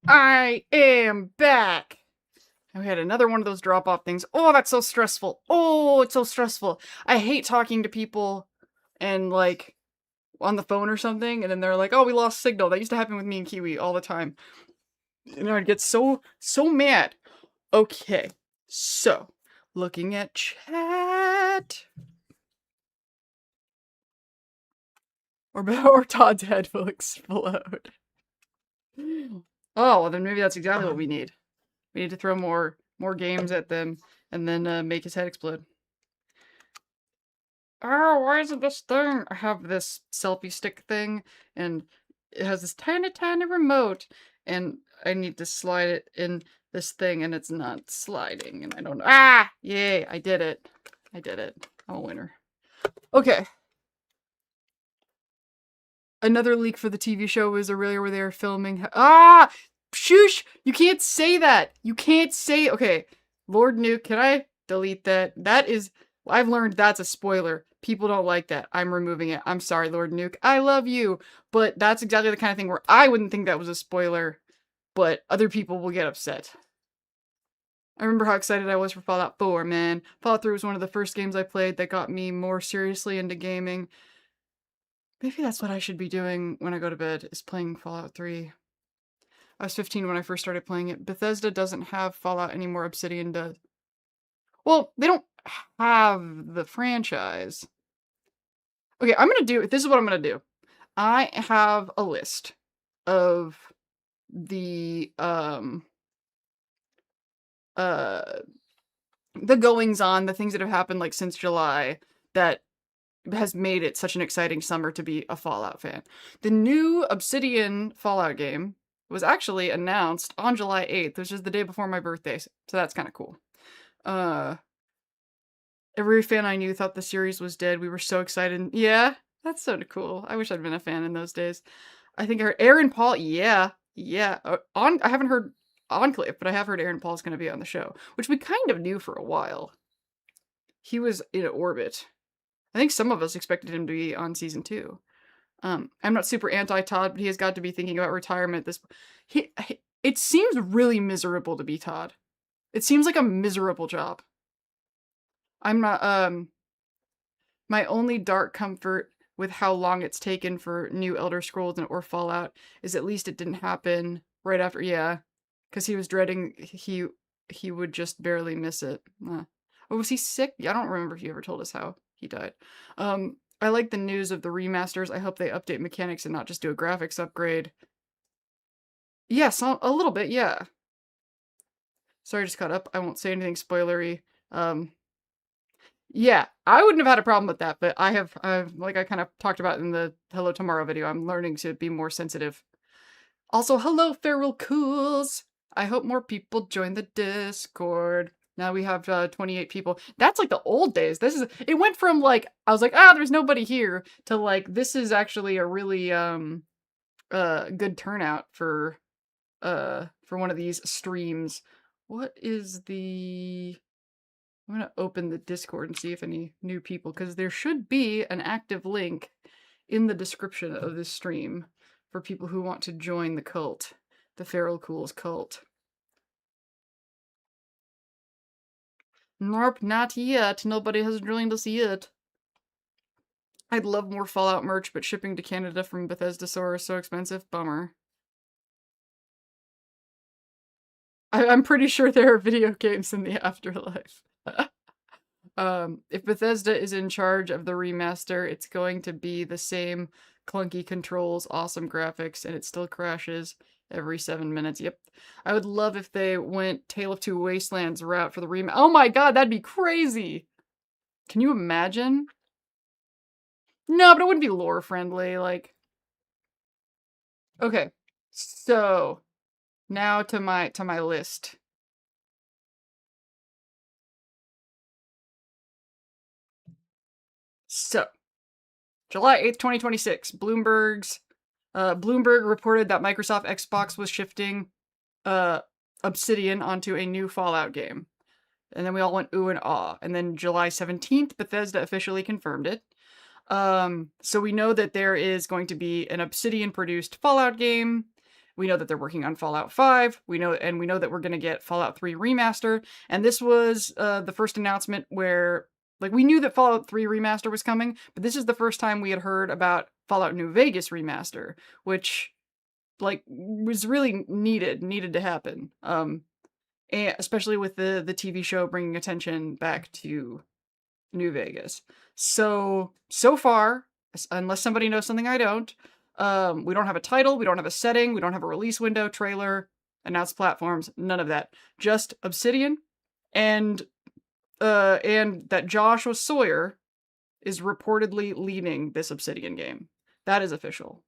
I am back. And we had another one of those drop-off things. Oh, that's so stressful. Oh, it's so stressful. I hate talking to people and, like, on the phone or something, and then they're like, oh, we lost signal. That used to happen with me and Kiwi all the time. And I'd get so mad. Okay, so, looking at chat. Or Todd's head will explode. Oh, well then maybe that's exactly what we need. We need to throw more games at them and then make his head explode. Oh, why isn't this thing? I have this selfie stick thing, and it has this tiny remote, and I need to slide it in this thing, and it's not sliding, and I don't know. Ah! Yay, I did it. I did it. I'm a winner. Okay. Another leak for the TV show was earlier where they were filming. Ah! Shush! You can't say that! You can't say. Okay. Lord Nuke, can I delete that? That is. I've learned that's a spoiler. People don't like that. I'm removing it. I'm sorry, Lord Nuke. I love you. But that's exactly the kind of thing where I wouldn't think that was a spoiler, but other people will get upset. I remember how excited I was for Fallout 4, man. Fallout 3 was one of the first games I played that got me more seriously into gaming. Maybe that's what I should be doing when I go to bed, is playing Fallout 3. I was 15 when I first started playing it. Bethesda doesn't have Fallout anymore, Obsidian does. Well, they don't have the franchise. Okay, this is what I'm gonna do. I have a list of the goings on, the things that have happened like since July that has made it such an exciting summer to be a Fallout fan. The new Obsidian Fallout game was actually announced on July 8th, which is the day before my birthday, so that's kind of cool. Every fan I knew thought the series was dead. We were so excited. Yeah, that's so cool. I wish I'd been a fan in those days. I think I heard Aaron Paul. Yeah. I haven't heard Enclave, but I have heard Aaron Paul's going to be on the show, which we kind of knew for a while. He was in orbit. I think some of us expected him to be on season 2. I'm not super anti-Todd, but he has got to be thinking about retirement at this point. It seems really miserable to be Todd. It seems like a miserable job. I'm not, my only dark comfort with how long it's taken for new Elder Scrolls or Fallout is at least it didn't happen right after, yeah. Because he was dreading he would just barely miss it. Oh, was he sick? I don't remember if he ever told us how he died. I like the news of the remasters. I hope they update mechanics and not just do a graphics upgrade. Yes, a little bit, yeah. Sorry, I just caught up. I won't say anything spoilery. Yeah, I wouldn't have had a problem with that, but I've like I kind of talked about in the Hello Tomorrow video, I'm learning to be more sensitive. Also, hello, Feral Cools! I hope more people join the Discord. Now we have 28 people. That's like the old days. It went from like, I was like, there's nobody here, to like, this is actually a really good turnout for one of these streams. What is the... I'm gonna open the Discord and see if any new people, because there should be an active link in the description of this stream for people who want to join the cult, the Feral Cools cult. Nope, not yet. Nobody has joined us yet. I'd love more Fallout merch, but shipping to Canada from Bethesda store is so expensive. Bummer. I'm pretty sure there are video games in the afterlife. If Bethesda is in charge of the remaster, it's going to be the same clunky controls, awesome graphics, and it still crashes every 7 minutes. Yep. I would love if they went Tale of Two Wastelands route for the remaster. Oh my god, that'd be crazy! Can you imagine? No, but it wouldn't be lore friendly, like... Okay, so... Now to my list. So, July 8th, 2026, Bloomberg reported that Microsoft Xbox was shifting Obsidian onto a new Fallout game. And then we all went ooh and ah. And then July 17th, Bethesda officially confirmed it. So we know that there is going to be an Obsidian-produced Fallout game. We know that they're working on Fallout 5. We know that we're going to get Fallout 3 Remaster. And this was the first announcement where, like, we knew that Fallout 3 Remaster was coming, but this is the first time we had heard about Fallout New Vegas Remaster, which, like, was really needed to happen. And especially with the TV show bringing attention back to New Vegas. So far, unless somebody knows something I don't, we don't have a title, we don't have a setting, we don't have a release window, trailer, announced platforms, none of that. Just Obsidian, and that Joshua Sawyer is reportedly leading this Obsidian game. That is official.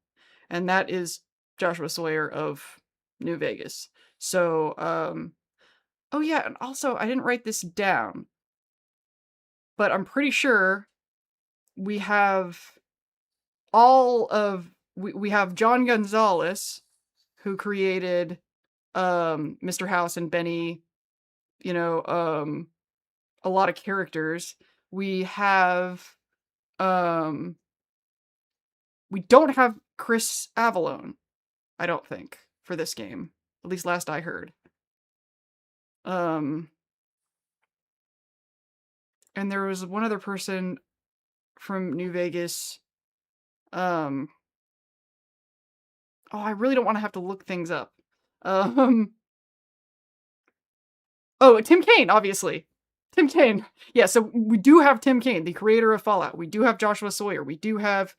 And that is Joshua Sawyer of New Vegas. So, oh yeah, and also, I didn't write this down, but I'm pretty sure we have all of we have John Gonzalez, who created Mr. House and Benny, you know, a lot of characters. We have we don't have Chris Avallone, I don't think, for this game. At least last I heard. And there was one other person from New Vegas. Oh, I really don't want to have to look things up. Oh, Tim Kaine, obviously. Tim Kaine. Yeah, so we do have Tim Kaine, the creator of Fallout. We do have Joshua Sawyer. We do have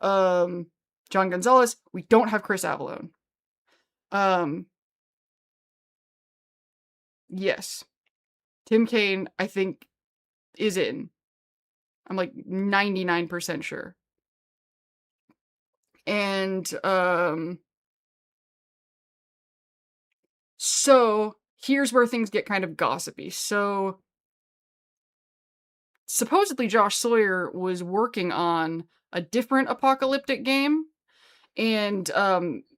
John Gonzalez. We don't have Chris Avallone. Yes. Tim Kaine, I think, is in. I'm like 99% sure. And so here's where things get kind of gossipy. So supposedly Josh Sawyer was working on a different apocalyptic game, and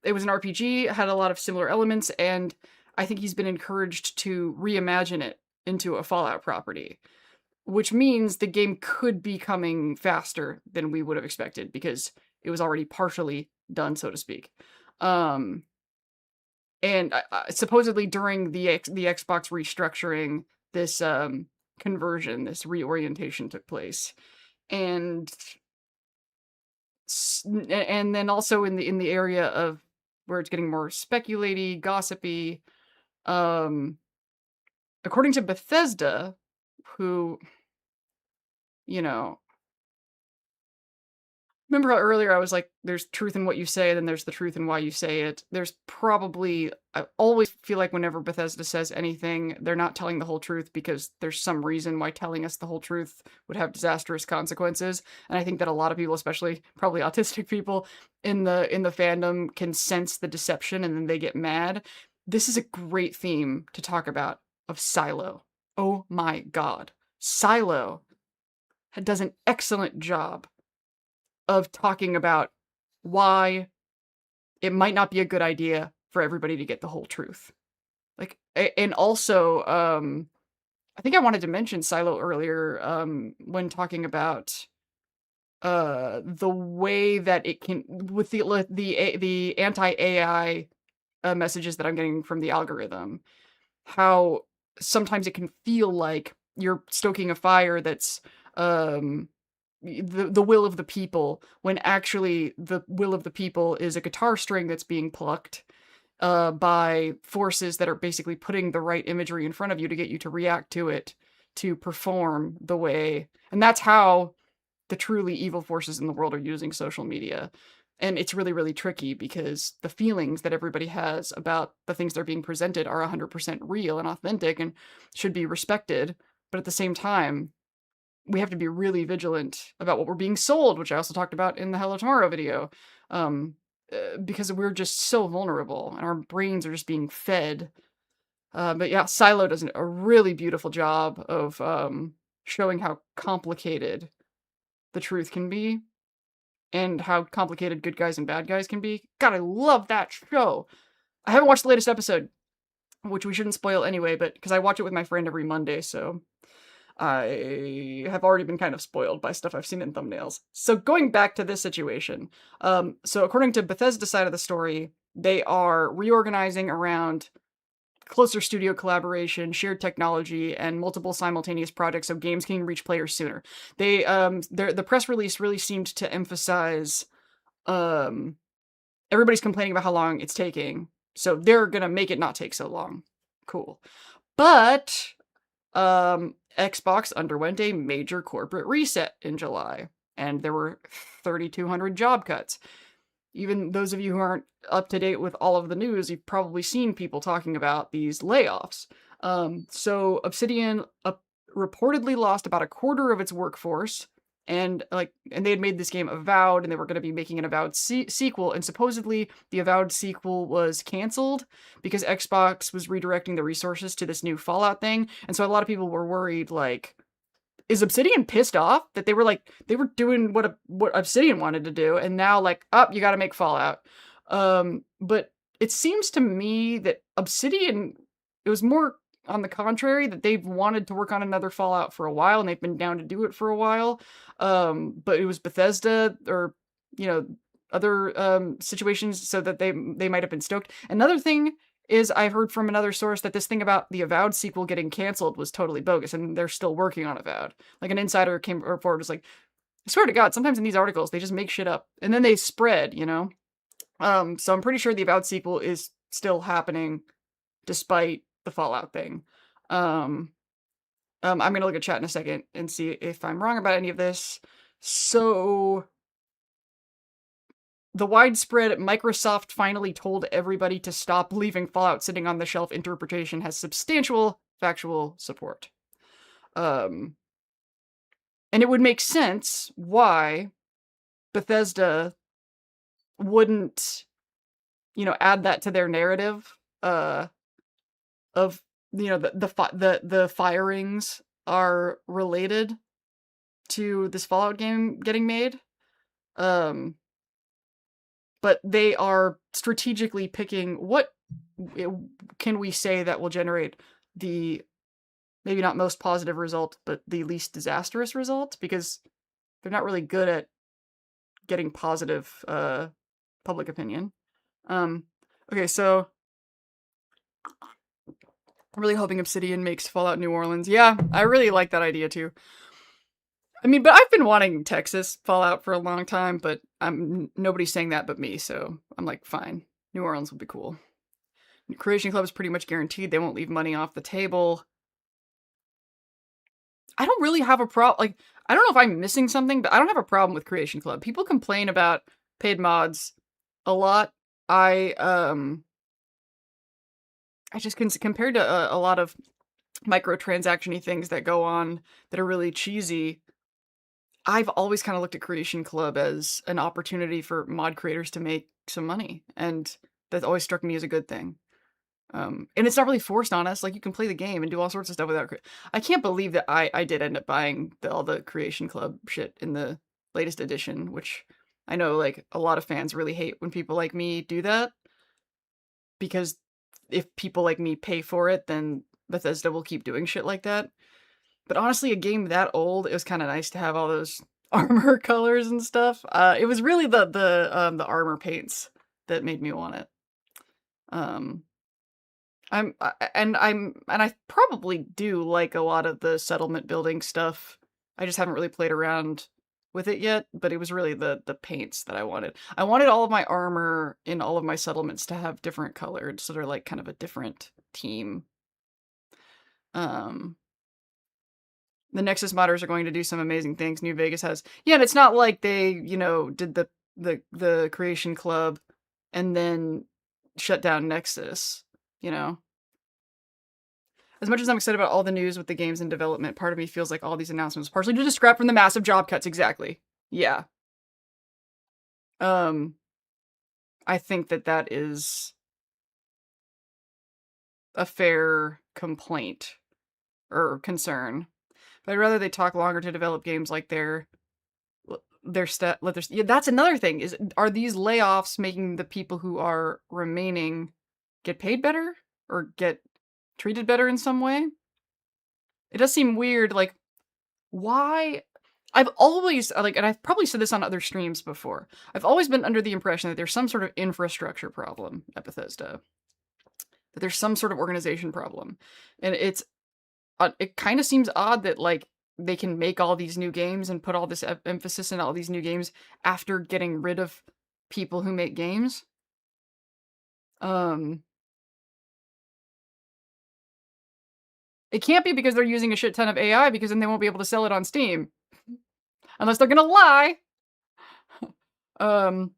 it was an RPG, had a lot of similar elements, and I think he's been encouraged to reimagine it into a Fallout property, which means the game could be coming faster than we would have expected because it was already partially done, so to speak. And supposedly during the Xbox restructuring, this conversion, this reorientation took place, and then also in the area of where it's getting more speculaty, gossipy. According to Bethesda, who, you know, remember how earlier I was like, there's truth in what you say, then there's the truth in why you say it. There's probably, I always feel like whenever Bethesda says anything, they're not telling the whole truth because there's some reason why telling us the whole truth would have disastrous consequences. And I think that a lot of people, especially probably autistic people in the fandom, can sense the deception and then they get mad. This is a great theme to talk about of Silo. Oh my god. Silo does an excellent job of talking about why it might not be a good idea for everybody to get the whole truth. Like, and also, I think I wanted to mention Silo earlier, when talking about the way that it can, with the anti-AI messages that I'm getting from the algorithm, how sometimes it can feel like you're stoking a fire that's the will of the people, when actually the will of the people is a guitar string that's being plucked by forces that are basically putting the right imagery in front of you to get you to react to it, to perform the way. And that's how the truly evil forces in the world are using social media. And it's really, really tricky because the feelings that everybody has about the things that are being presented are 100% real and authentic and should be respected. But at the same time, we have to be really vigilant about what we're being sold, which I also talked about in the Hello Tomorrow video, because we're just so vulnerable and our brains are just being fed. But yeah, Silo does a really beautiful job of showing how complicated the truth can be and how complicated good guys and bad guys can be. God, I love that show. I haven't watched the latest episode, which we shouldn't spoil anyway, but because I watch it with my friend every Monday, so I have already been kind of spoiled by stuff I've seen in thumbnails. So going back to this situation, so according to Bethesda's side of the story, they are reorganizing around closer studio collaboration, shared technology, and multiple simultaneous projects so games can reach players sooner. They the press release really seemed to emphasize everybody's complaining about how long it's taking, so they're gonna make it not take so long. Cool. But Xbox underwent a major corporate reset in July, and there were 3,200 job cuts. Even those of you who aren't up to date with all of the news, you've probably seen people talking about these layoffs. So Obsidian reportedly lost about a quarter of its workforce, and they had made this game Avowed, and they were going to be making an Avowed sequel, and supposedly the Avowed sequel was canceled because Xbox was redirecting the resources to this new Fallout thing, and so a lot of people were worried, like, is Obsidian pissed off that they were doing what Obsidian wanted to do, and now like, up, you got to make Fallout. But it seems to me that Obsidian, it was more on the contrary, that they've wanted to work on another Fallout for a while, and they've been down to do it for a while. But it was Bethesda or, other situations so that they might have been stoked. Another thing is I heard from another source that this thing about the Avowed sequel getting canceled was totally bogus, and they're still working on Avowed. Like, an insider came forward, was like, I swear to God, sometimes in these articles, they just make shit up, and then they spread, So I'm pretty sure the Avowed sequel is still happening, despite the Fallout thing. I'm gonna look at chat in a second and see if I'm wrong about any of this. So, the widespread Microsoft finally told everybody to stop leaving Fallout sitting on the shelf interpretation has substantial factual support. And it would make sense why Bethesda wouldn't, add that to their narrative, of, the firings are related to this Fallout game getting made. But they are strategically picking what can we say that will generate the maybe not most positive result, but the least disastrous result, because they're not really good at getting positive public opinion. Okay, so I'm really hoping Obsidian makes Fallout New Orleans. Yeah, I really like that idea too. I mean, but I've been wanting Texas Fallout for a long time, but nobody's saying that but me, so I'm like, fine. New Orleans would be cool. Creation Club is pretty much guaranteed. They won't leave money off the table. I don't really have a problem. Like, I don't know if I'm missing something, but I don't have a problem with Creation Club. People complain about paid mods a lot. I just compared to a lot of microtransaction-y things that go on that are really cheesy, I've always kind of looked at Creation Club as an opportunity for mod creators to make some money, and that always struck me as a good thing. And it's not really forced on us. Like, you can play the game and do all sorts of stuff without. I can't believe that I did end up buying all the Creation Club shit in the latest edition, which I know like a lot of fans really hate when people like me do that, because if people like me pay for it, then Bethesda will keep doing shit like that. But honestly, a game that old, it was kind of nice to have all those armor colors and stuff. It was really the armor paints that made me want it. I probably do like a lot of the settlement building stuff. I just haven't really played around with it yet, but it was really the paints that I wanted. I wanted all of my armor in all of my settlements to have different colored, so they're like kind of a different team. The Nexus modders are going to do some amazing things. New Vegas has. Yeah, and it's not like they, did the Creation Club and then shut down Nexus, As much as I'm excited about all the news with the games in development, part of me feels like all these announcements partially to distract from the massive job cuts. Exactly. Yeah. I think that is a fair complaint or concern. But I'd rather they talk longer to develop games like yeah, that's another thing. Are these layoffs making the people who are remaining get paid better or get treated better in some way? It does seem weird, like, why? I've always, and I've probably said this on other streams before, I've always been under the impression that there's some sort of infrastructure problem at Bethesda. That there's some sort of organization problem. And it kind of seems odd that, like, they can make all these new games and put all this emphasis in all these new games after getting rid of people who make games. It can't be because they're using a shit ton of AI, because then they won't be able to sell it on Steam. Unless they're gonna lie. When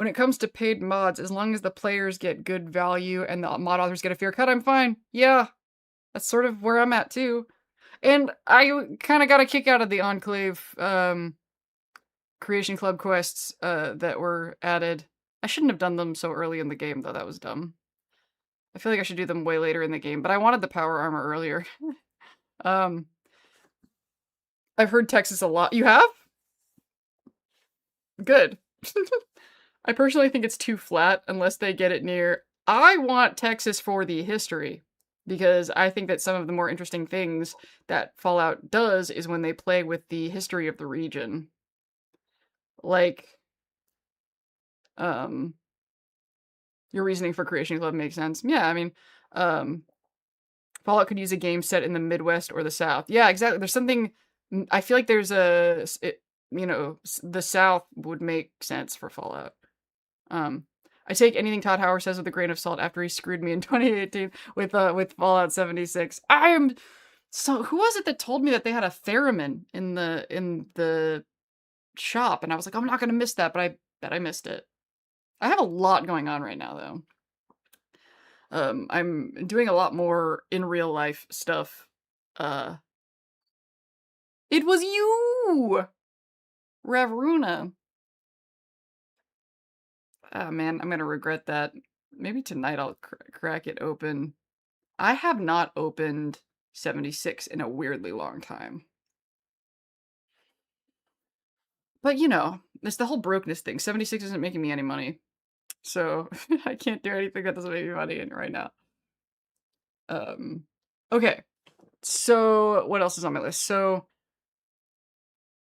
it comes to paid mods, as long as the players get good value and the mod authors get a fair cut, I'm fine. Yeah. That's sort of where I'm at, too. And I kind of got a kick out of the Enclave Creation Club quests that were added. I shouldn't have done them so early in the game, though. That was dumb. I feel like I should do them way later in the game, but I wanted the power armor earlier. I've heard Texas a lot. You have? Good. I personally think it's too flat unless they get it near. I want Texas for the history because I think that some of the more interesting things that Fallout does is when they play with the history of the region. Like, um, your reasoning for Creation Club makes sense. Yeah, I mean, um, Fallout could use a game set in the Midwest or the South. Yeah, exactly. There's something. I feel like there's the South would make sense for Fallout. I take anything Todd Howard says with a grain of salt after he screwed me in 2018 with Fallout 76. I am so who was it that told me that they had a theremin in the shop and I was like, I'm not gonna miss that, but I bet I missed it. I have a lot going on right now though. I'm doing a lot more in real life stuff. Uh it was you, Revruna. Oh man, I'm gonna regret that. Maybe tonight I'll crack it open. I have not opened 76 in a weirdly long time. But you know, it's the whole brokenness thing. 76 isn't making me any money. So I can't do anything that doesn't make me money right now. Okay. So what else is on my list? So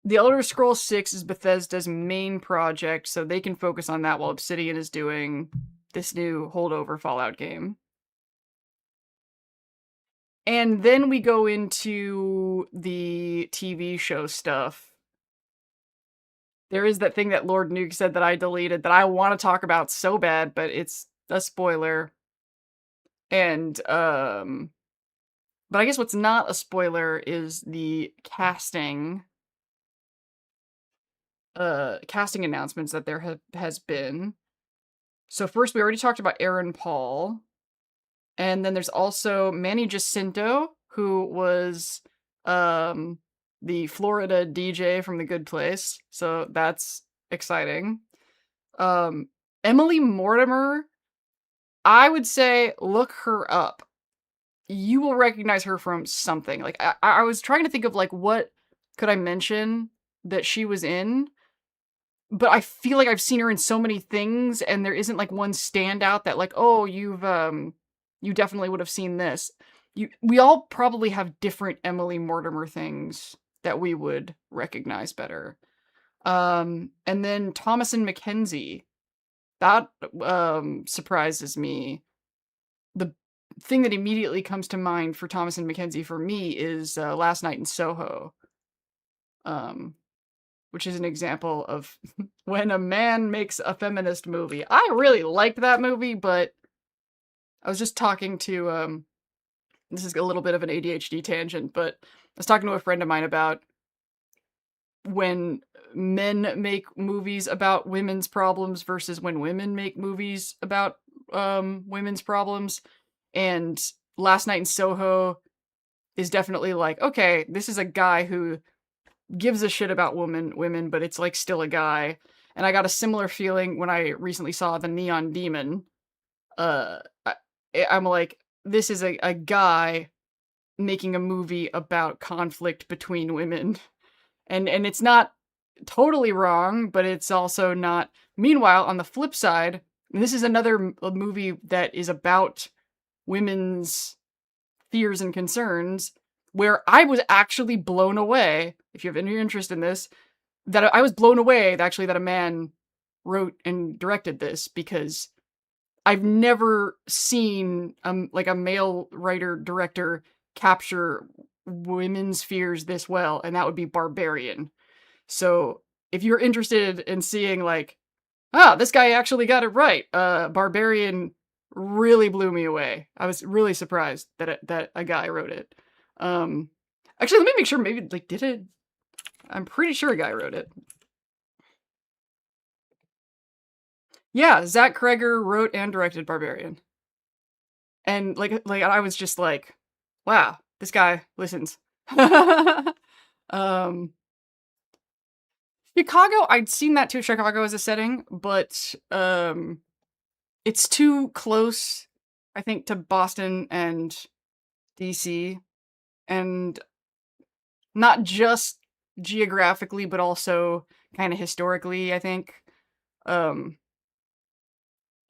The Elder Scrolls 6 is Bethesda's main project, so they can focus on that while Obsidian is doing this new holdover Fallout game. And then we go into the TV show stuff. There is that thing that Lord Nuke said that I deleted that I want to talk about so bad, but it's a spoiler. And but I guess what's not a spoiler is the casting announcements that there has been. So first we already talked about Aaron Paul. And then there's also Manny Jacinto, who was the Florida DJ from The Good Place. So that's exciting. Emily Mortimer, I would say look her up. You will recognize her from something. Like I was trying to think of like what could I mention that she was in, but I feel like I've seen her in so many things and there isn't like one standout that like, oh, you definitely would have seen this. We all probably have different Emily Mortimer things that we would recognize better. And then Thomasin McKenzie. That surprises me. The thing that immediately comes to mind for Thomasin McKenzie for me is Last Night in Soho. Which is an example of when a man makes a feminist movie. I really liked that movie, but I was just talking to, this is a little bit of an ADHD tangent, but I was talking to a friend of mine about when men make movies about women's problems versus when women make movies about women's problems. And Last Night in Soho is definitely like, okay, this is a guy who gives a shit about women, but it's like still a guy. And I got a similar feeling when I recently saw The Neon Demon. I'm like, this is a guy making a movie about conflict between women. And it's not totally wrong, but it's also not. Meanwhile, on the flip side, this is another movie that is about women's fears and concerns, where I was actually blown away, if you have any interest in this, that I was blown away actually that a man wrote and directed this, because I've never seen like a male writer director capture women's fears this well, and that would be Barbarian. So if you're interested in seeing like, this guy actually got it right, Barbarian really blew me away. I was really surprised that a guy wrote it. Actually, let me make sure. Maybe like did it? I'm pretty sure a guy wrote it. Yeah, Zach Kreger wrote and directed Barbarian. And like I was just like, wow, this guy listens. Chicago, I'd seen that too, Chicago as a setting, but it's too close, I think, to Boston and DC. And not just geographically, but also kind of historically, I think. Um,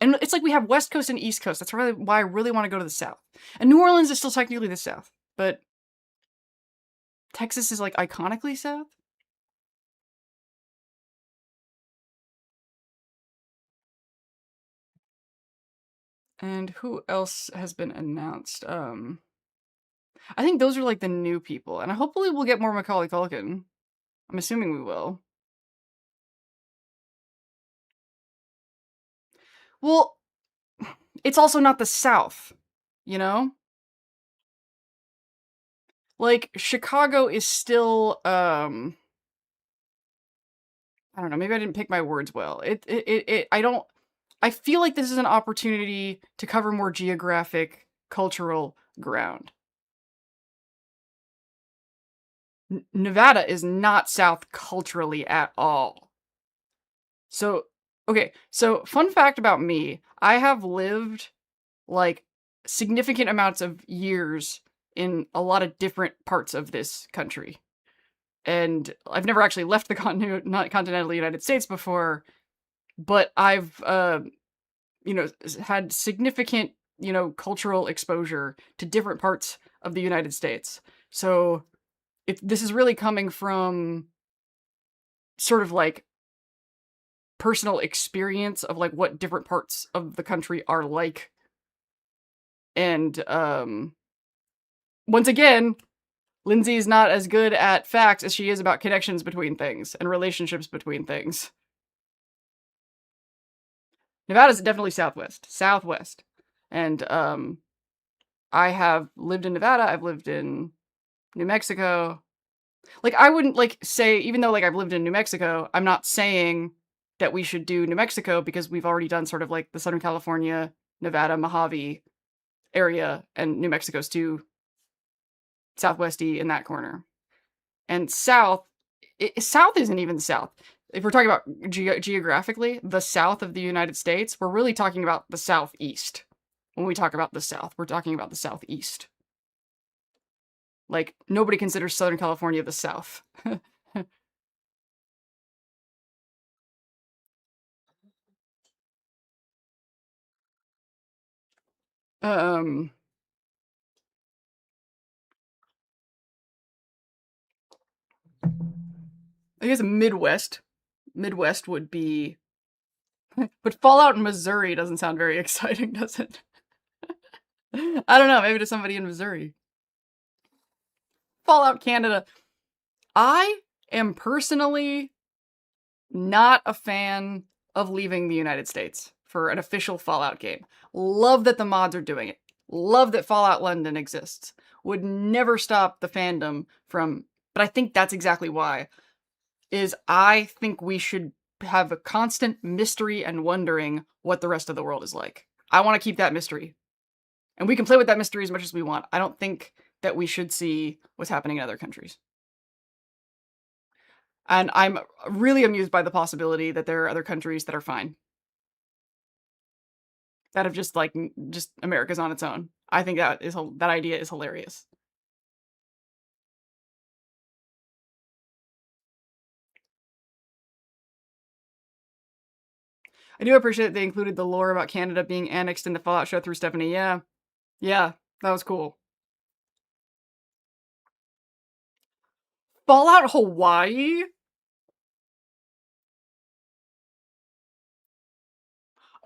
and it's like we have West Coast and East Coast. That's really why I really want to go to the South. And New Orleans is still technically the South, but Texas is like iconically South. And who else has been announced? I think those are like the new people, and hopefully we'll get more Macaulay Culkin. I'm assuming we will. Well, it's also not the South, you know? Like Chicago is still I don't know, maybe I didn't pick my words well. I don't I feel like this is an opportunity to cover more geographic cultural ground. Nevada is not South culturally at all. So, okay, so fun fact about me, I have lived like significant amounts of years in a lot of different parts of this country. And I've never actually left the continental United States before, but I've had significant, cultural exposure to different parts of the United States. So, if this is really coming from sort of like personal experience of like what different parts of the country are like. And once again, Lindsay is not as good at facts as she is about connections between things and relationships between things. Nevada's definitely Southwest. And I have lived in Nevada, I've lived in New Mexico. Like I wouldn't like say, even though like I've lived in New Mexico, I'm not saying that we should do New Mexico because we've already done sort of like the Southern California, Nevada, Mojave area, and New Mexico's too southwesty in that corner. And South isn't even South. If we're talking about geographically, the South of the United States, we're really talking about the Southeast. When we talk about the South, we're talking about the Southeast. Like, nobody considers Southern California the South. um, I guess Midwest. Midwest would be. But Fallout in Missouri doesn't sound very exciting, does it? I don't know, maybe to somebody in Missouri. Fallout Canada. I am personally not a fan of leaving the United States for an official Fallout game. Love that the mods are doing it. Love that Fallout London exists. Would never stop the fandom from, but I think that's exactly why. Is I think we should have a constant mystery and wondering what the rest of the world is like. I want to keep that mystery. And we can play with that mystery as much as we want. I don't think that we should see what's happening in other countries. And I'm really amused by the possibility that there are other countries that are fine. That have just like just America's on its own. I think that idea is hilarious. I do appreciate that they included the lore about Canada being annexed in the Fallout show through Stephanie. Yeah. Yeah, that was cool. Fallout Hawaii?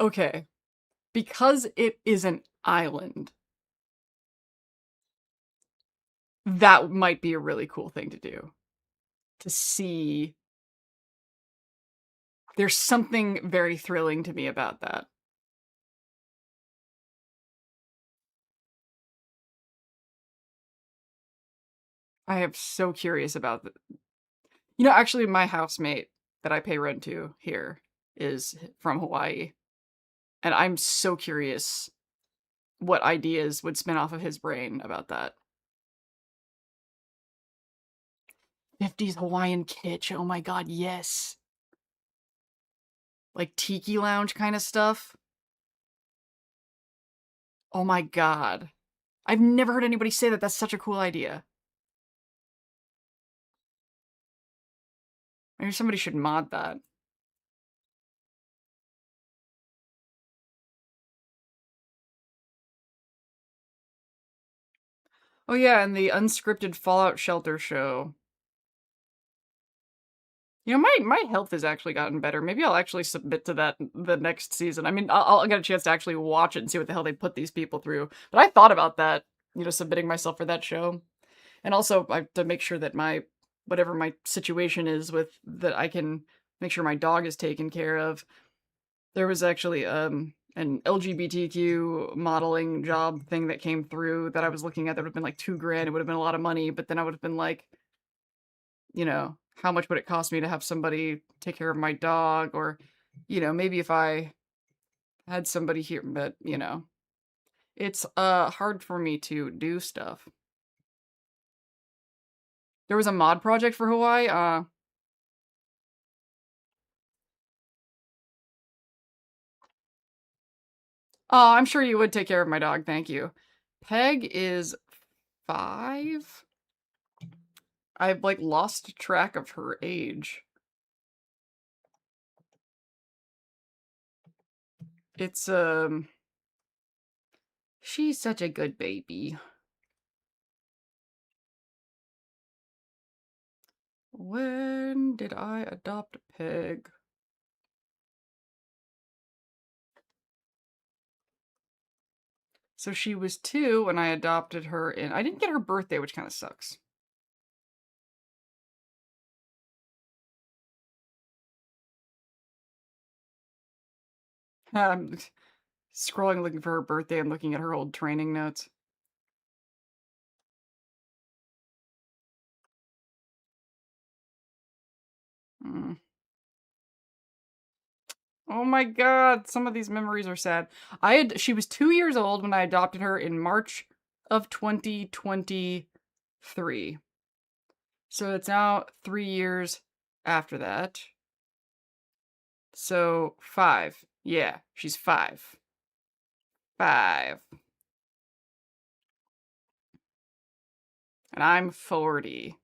Okay. Because it is an island, that might be a really cool thing to do. To see. There's something very thrilling to me about that. I am so curious about the. Actually, my housemate that I pay rent to here is from Hawaii. And I'm so curious what ideas would spin off of his brain about that. 50s Hawaiian kitsch. Oh my god, yes. Like tiki lounge kind of stuff. Oh my god. I've never heard anybody say that. That's such a cool idea. Maybe somebody should mod that. Oh yeah, and the unscripted Fallout Shelter show. You know, my health has actually gotten better. Maybe I'll actually submit to that the next season. I mean, I'll get a chance to actually watch it and see what the hell they put these people through. But I thought about that, submitting myself for that show. And also, I have to make sure that whatever my situation is with, that I can make sure my dog is taken care of. There was actually an LGBTQ modeling job thing that came through that I was looking at that would have been like 2 grand. It would have been a lot of money, but then I would have been like, how much would it cost me to have somebody take care of my dog? Or, maybe if I had somebody here, but, it's hard for me to do stuff. There was a mod project for Hawaii. Oh, I'm sure you would take care of my dog. Thank you. Peg is 5. I've like lost track of her age. It's she's such a good baby. When did I adopt Peg? So she was 2 when I adopted her in. I didn't get her birthday, which kind of sucks. I'm scrolling looking for her birthday and looking at her old training notes. Mm. Oh my god, some of these memories are sad. She was 2 years old when I adopted her in March of 2023. So it's now 3 years after that. So 5. Yeah, she's 5. 5. And I'm 40.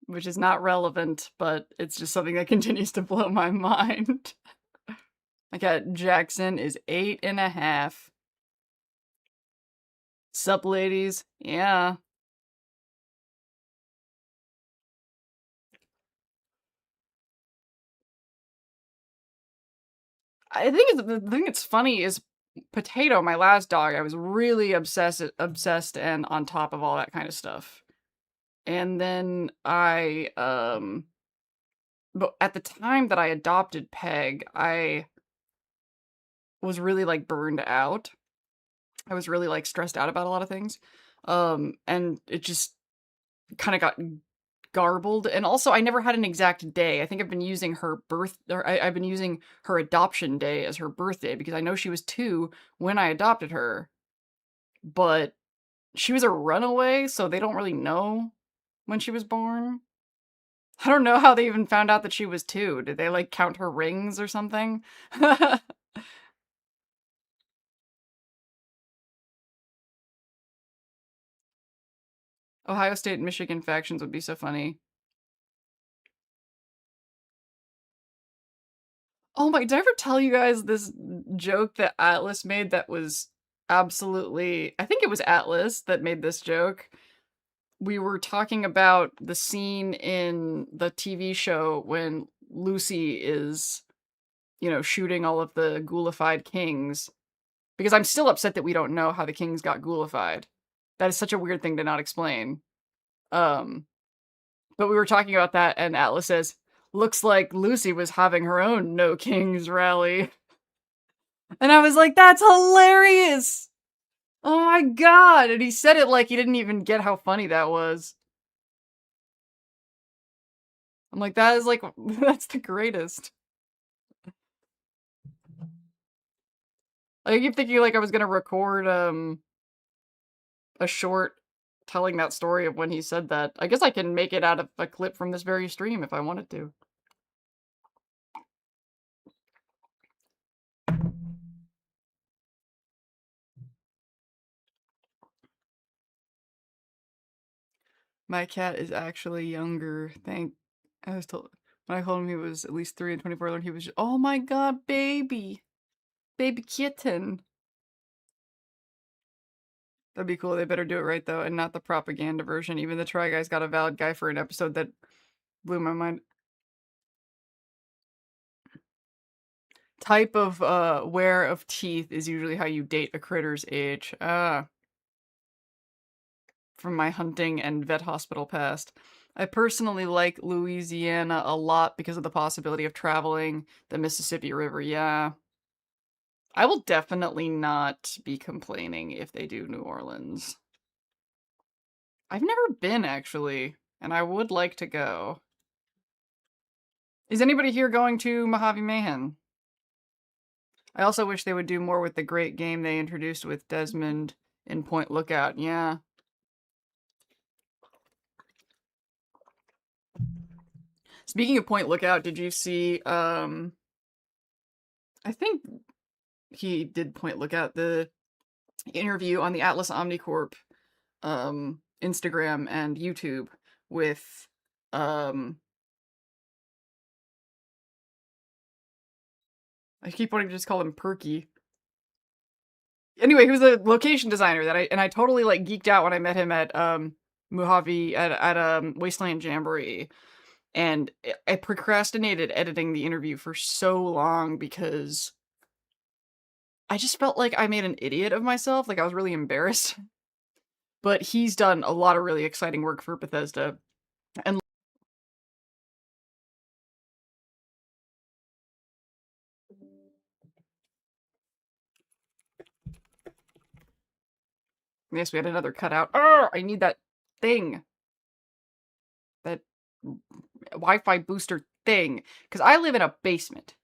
Which is not relevant, but it's just something that continues to blow my mind. I got Jackson is 8.5. Sup, ladies? Yeah. I think the thing that's funny is Potato, my last dog. I was really obsessed, and on top of all that kind of stuff. And then but at the time that I adopted Peg, I was really like burned out. I was really like stressed out about a lot of things. And it just kind of got garbled. And also, I never had an exact day. I think I've been using I've been using her adoption day as her birthday because I know she was 2 when I adopted her, but she was a runaway, so they don't really know when she was born. I don't know how they even found out that she was 2. Did they like count her rings or something? Ohio State and Michigan factions would be so funny. Oh my, did I ever tell you guys this joke that Atlas made that was absolutely, I think it was Atlas that made this joke. We were talking about the scene in the TV show when Lucy is, shooting all of the ghoulified kings. Because I'm still upset that we don't know how the kings got ghoulified. That is such a weird thing to not explain. Um, but we were talking about that, and Atlas says, "Looks like Lucy was having her own No Kings rally." And I was like, "That's hilarious! Oh my god!" And he said it like he didn't even get how funny that was. I'm like, that is like, that's the greatest. Like, I keep thinking like I was gonna record a short telling that story of when he said that. I guess I can make it out of a clip from this very stream if I wanted to. My cat is actually younger. I was told when I told him he was at least 3 and 24, he was just, oh my god, baby. Baby kitten. That'd be cool. They better do it right though, and not the propaganda version. Even the Try Guys got a valid guy for an episode that blew my mind. Type of wear of teeth is usually how you date a critter's age. From my hunting and vet hospital past. I personally like Louisiana a lot because of the possibility of traveling the Mississippi River. Yeah. I will definitely not be complaining if they do New Orleans. I've never been, actually, and I would like to go. Is anybody here going to Mojave Mayhem? I also wish they would do more with the great game they introduced with Desmond in Point Lookout. Yeah. Speaking of Point Lookout, did you see, I think he did Point Lookout, the interview on the Atlas Omnicorp Instagram and YouTube with I keep wanting to just call him Perky. Anyway, he was a location designer that I totally like geeked out when I met him at Mojave at Wasteland Jamboree. And I procrastinated editing the interview for so long because I just felt like I made an idiot of myself. Like I was really embarrassed. But he's done a lot of really exciting work for Bethesda. And yes, we had another cutout. Oh, I need that thing. That Wi-Fi booster thing. Because I live in a basement.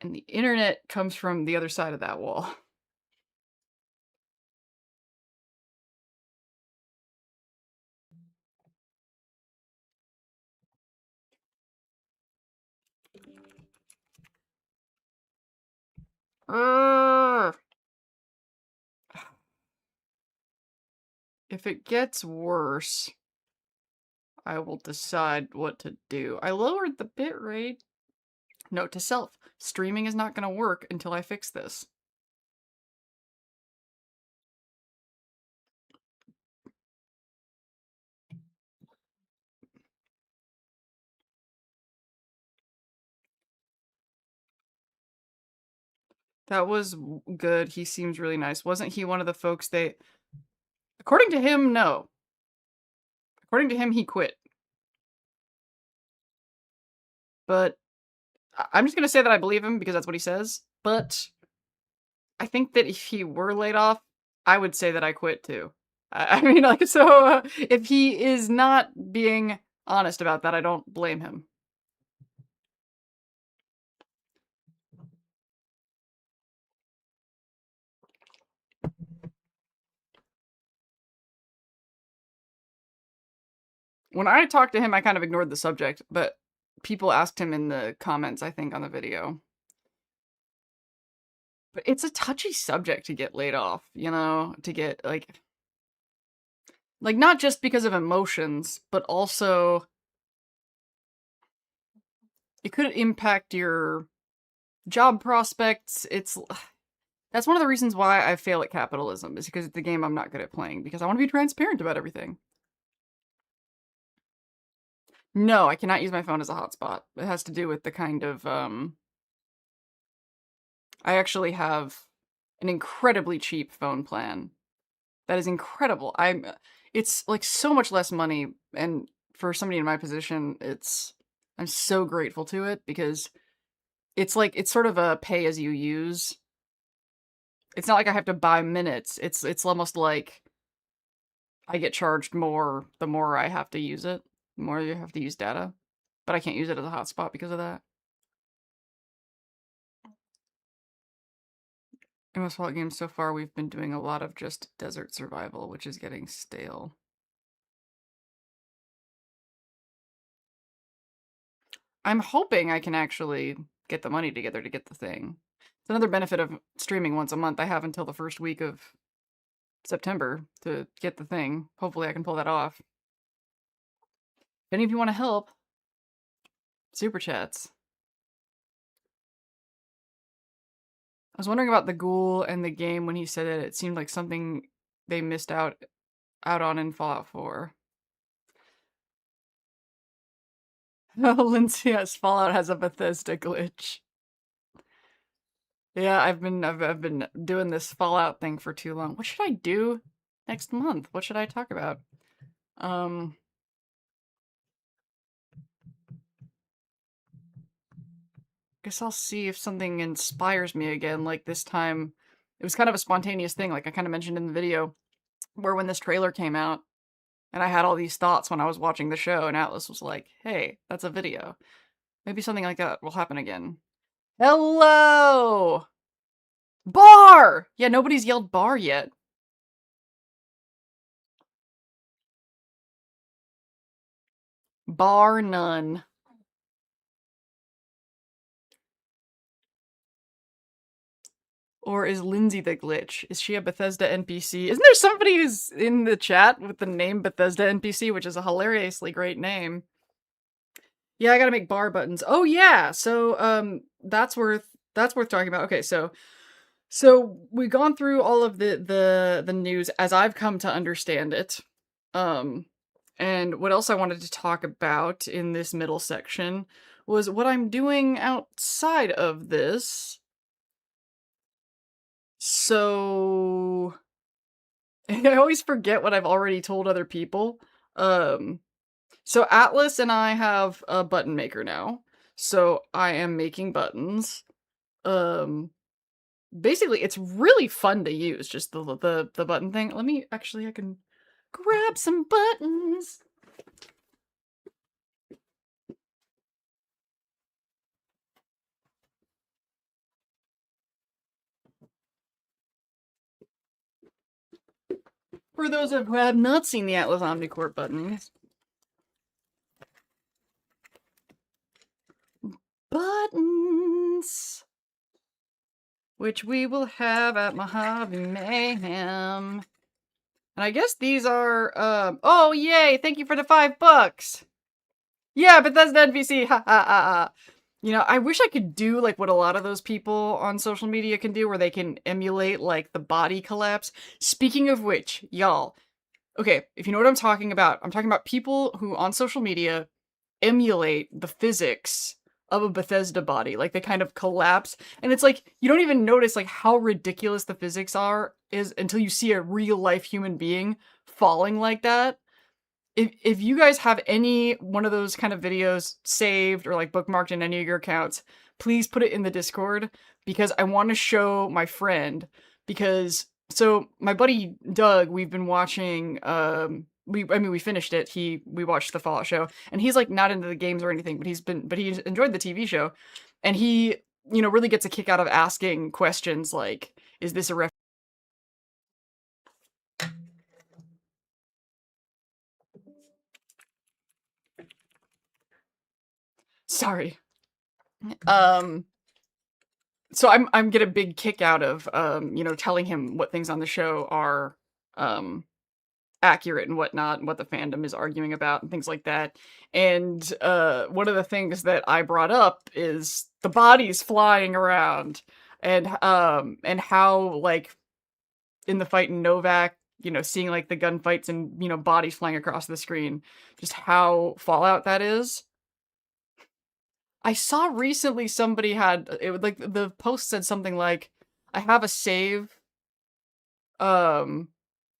And the internet comes from the other side of that wall. If it gets worse, I will decide what to do. I lowered the bitrate. Note to self, streaming is not going to work until I fix this. That was good. He seems really nice. Wasn't he one of the folks they... According to him, no. According to him, he quit. But I'm just going to say that I believe him because that's what he says. But I think that if he were laid off, I would say that I quit too. I mean, like, so if he is not being honest about that, I don't blame him. When I talked to him, I kind of ignored the subject, but people asked him in the comments, I think, on the video. But it's a touchy subject to get laid off, you know, to get, like, not just because of emotions, but also it could impact your job prospects. That's one of the reasons why I fail at capitalism, is because it's a game I'm not good at playing, because I want to be transparent about everything. No, I cannot use my phone as a hotspot. It has to do with the kind of, I actually have an incredibly cheap phone plan. That is incredible. It's like so much less money, and for somebody in my position, I'm so grateful to it because it's sort of a pay as you use. It's not like I have to buy minutes. It's almost like I get charged more the more I have to use it, the more you have to use data. But I can't use it as a hotspot because of that. In most Fallout games so far, we've been doing a lot of just desert survival, which is getting stale. I'm hoping I can actually get the money together to get the thing. It's another benefit of streaming once a month. I have until the first week of September to get the thing. Hopefully I can pull that off. If any of you want to help, super chats. I was wondering about the ghoul and the game when he said it. It seemed like something they missed out on in Fallout 4. Oh, Lindsay, yes, Fallout has a Bethesda glitch. Yeah, I've been doing this Fallout thing for too long. What should I do next month? What should I talk about? Guess I'll see if something inspires me again. Like this time, it was kind of a spontaneous thing. Like I kind of mentioned in the video, where when this trailer came out, and I had all these thoughts when I was watching the show, and Atlas was like, "Hey, that's a video." Maybe something like that will happen again. Hello! Bar! Yeah, nobody's yelled bar yet. Bar none. Or is Lindsay the glitch? Is she a Bethesda NPC? Isn't there somebody who's in the chat with the name Bethesda NPC, which is a hilariously great name? Yeah, I gotta make bar buttons. Oh yeah, so that's worth talking about. Okay, so we've gone through all of the news as I've come to understand it. And what else I wanted to talk about in this middle section was what I'm doing outside of this. So I always forget what I've already told other people. So Atlas and I have a button maker now. So I am making buttons. Basically it's really fun to use, just the button thing. Let me I can grab some buttons. For those who have not seen the Atlas Omnicorp buttons. Buttons! Which we will have at Mojave Mayhem. And I guess these are, oh yay, thank you for the $5! Yeah, Bethesda NPC, ha ha ha ha. You know, I wish I could do like what a lot of those people on social media can do, where they can emulate like the body collapse. Speaking of which, y'all, okay, if you know what I'm talking about people who on social media emulate the physics of a Bethesda body. Like they kind of collapse, and it's like you don't even notice like how ridiculous the physics is until you see a real life human being falling like that. If you guys have any one of those kind of videos saved or like bookmarked in any of your accounts, please put it in the Discord, because I want to show my friend. Because so my buddy Doug, we've been watching we finished it. We watched the Fallout show, and he's like not into the games or anything, but he's enjoyed the TV show, and he, you know, really gets a kick out of asking questions like, is this a sorry. So I'm get a big kick out of you know, telling him what things on the show are accurate and whatnot, and what the fandom is arguing about and things like that. And one of the things that I brought up is the bodies flying around, and how like in the fight in Novak, you know, seeing like the gunfights and, you know, bodies flying across the screen, just how Fallout that is. I saw recently somebody had it would like the post said something like, I have a save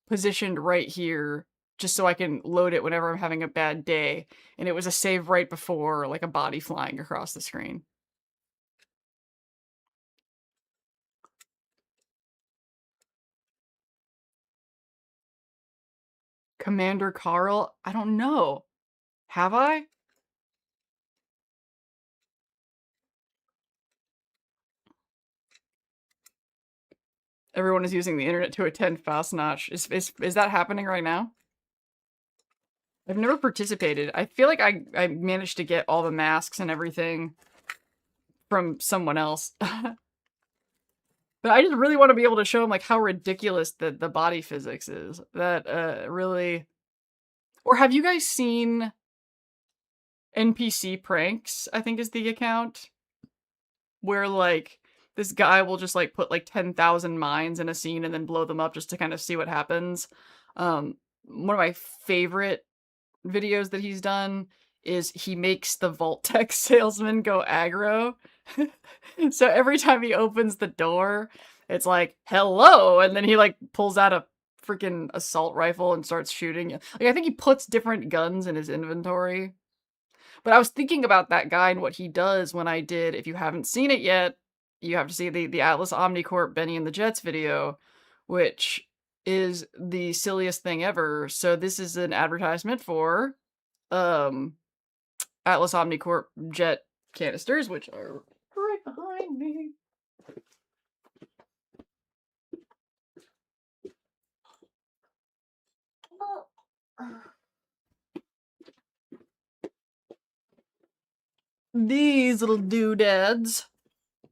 positioned right here just so I can load it whenever I'm having a bad day, and it was a save right before like a body flying across the screen. Commander Carl? I don't know. Have I? Everyone is using the internet to attend Fast Notch. Is that happening right now? I've never participated. I feel like I managed to get all the masks and everything from someone else. But I just really want to be able to show them like how ridiculous the body physics is. That really. Or have you guys seen NPC Pranks, I think is the account, where, like, this guy will just, like, put, like, 10,000 mines in a scene and then blow them up just to kind of see what happens. One of my favorite videos that he's done is he makes the Vault-Tec salesman go aggro. So every time he opens the door, it's like, "Hello," and then he, like, pulls out a freaking assault rifle and starts shooting. Like, I think he puts different guns in his inventory. But I was thinking about that guy and what he does when I did, if you haven't seen it yet, you have to see the Atlas Omnicorp Benny and the Jets video, which is the silliest thing ever. So this is an advertisement for um Atlas Omnicorp jet canisters, which are right behind me. These little doodads.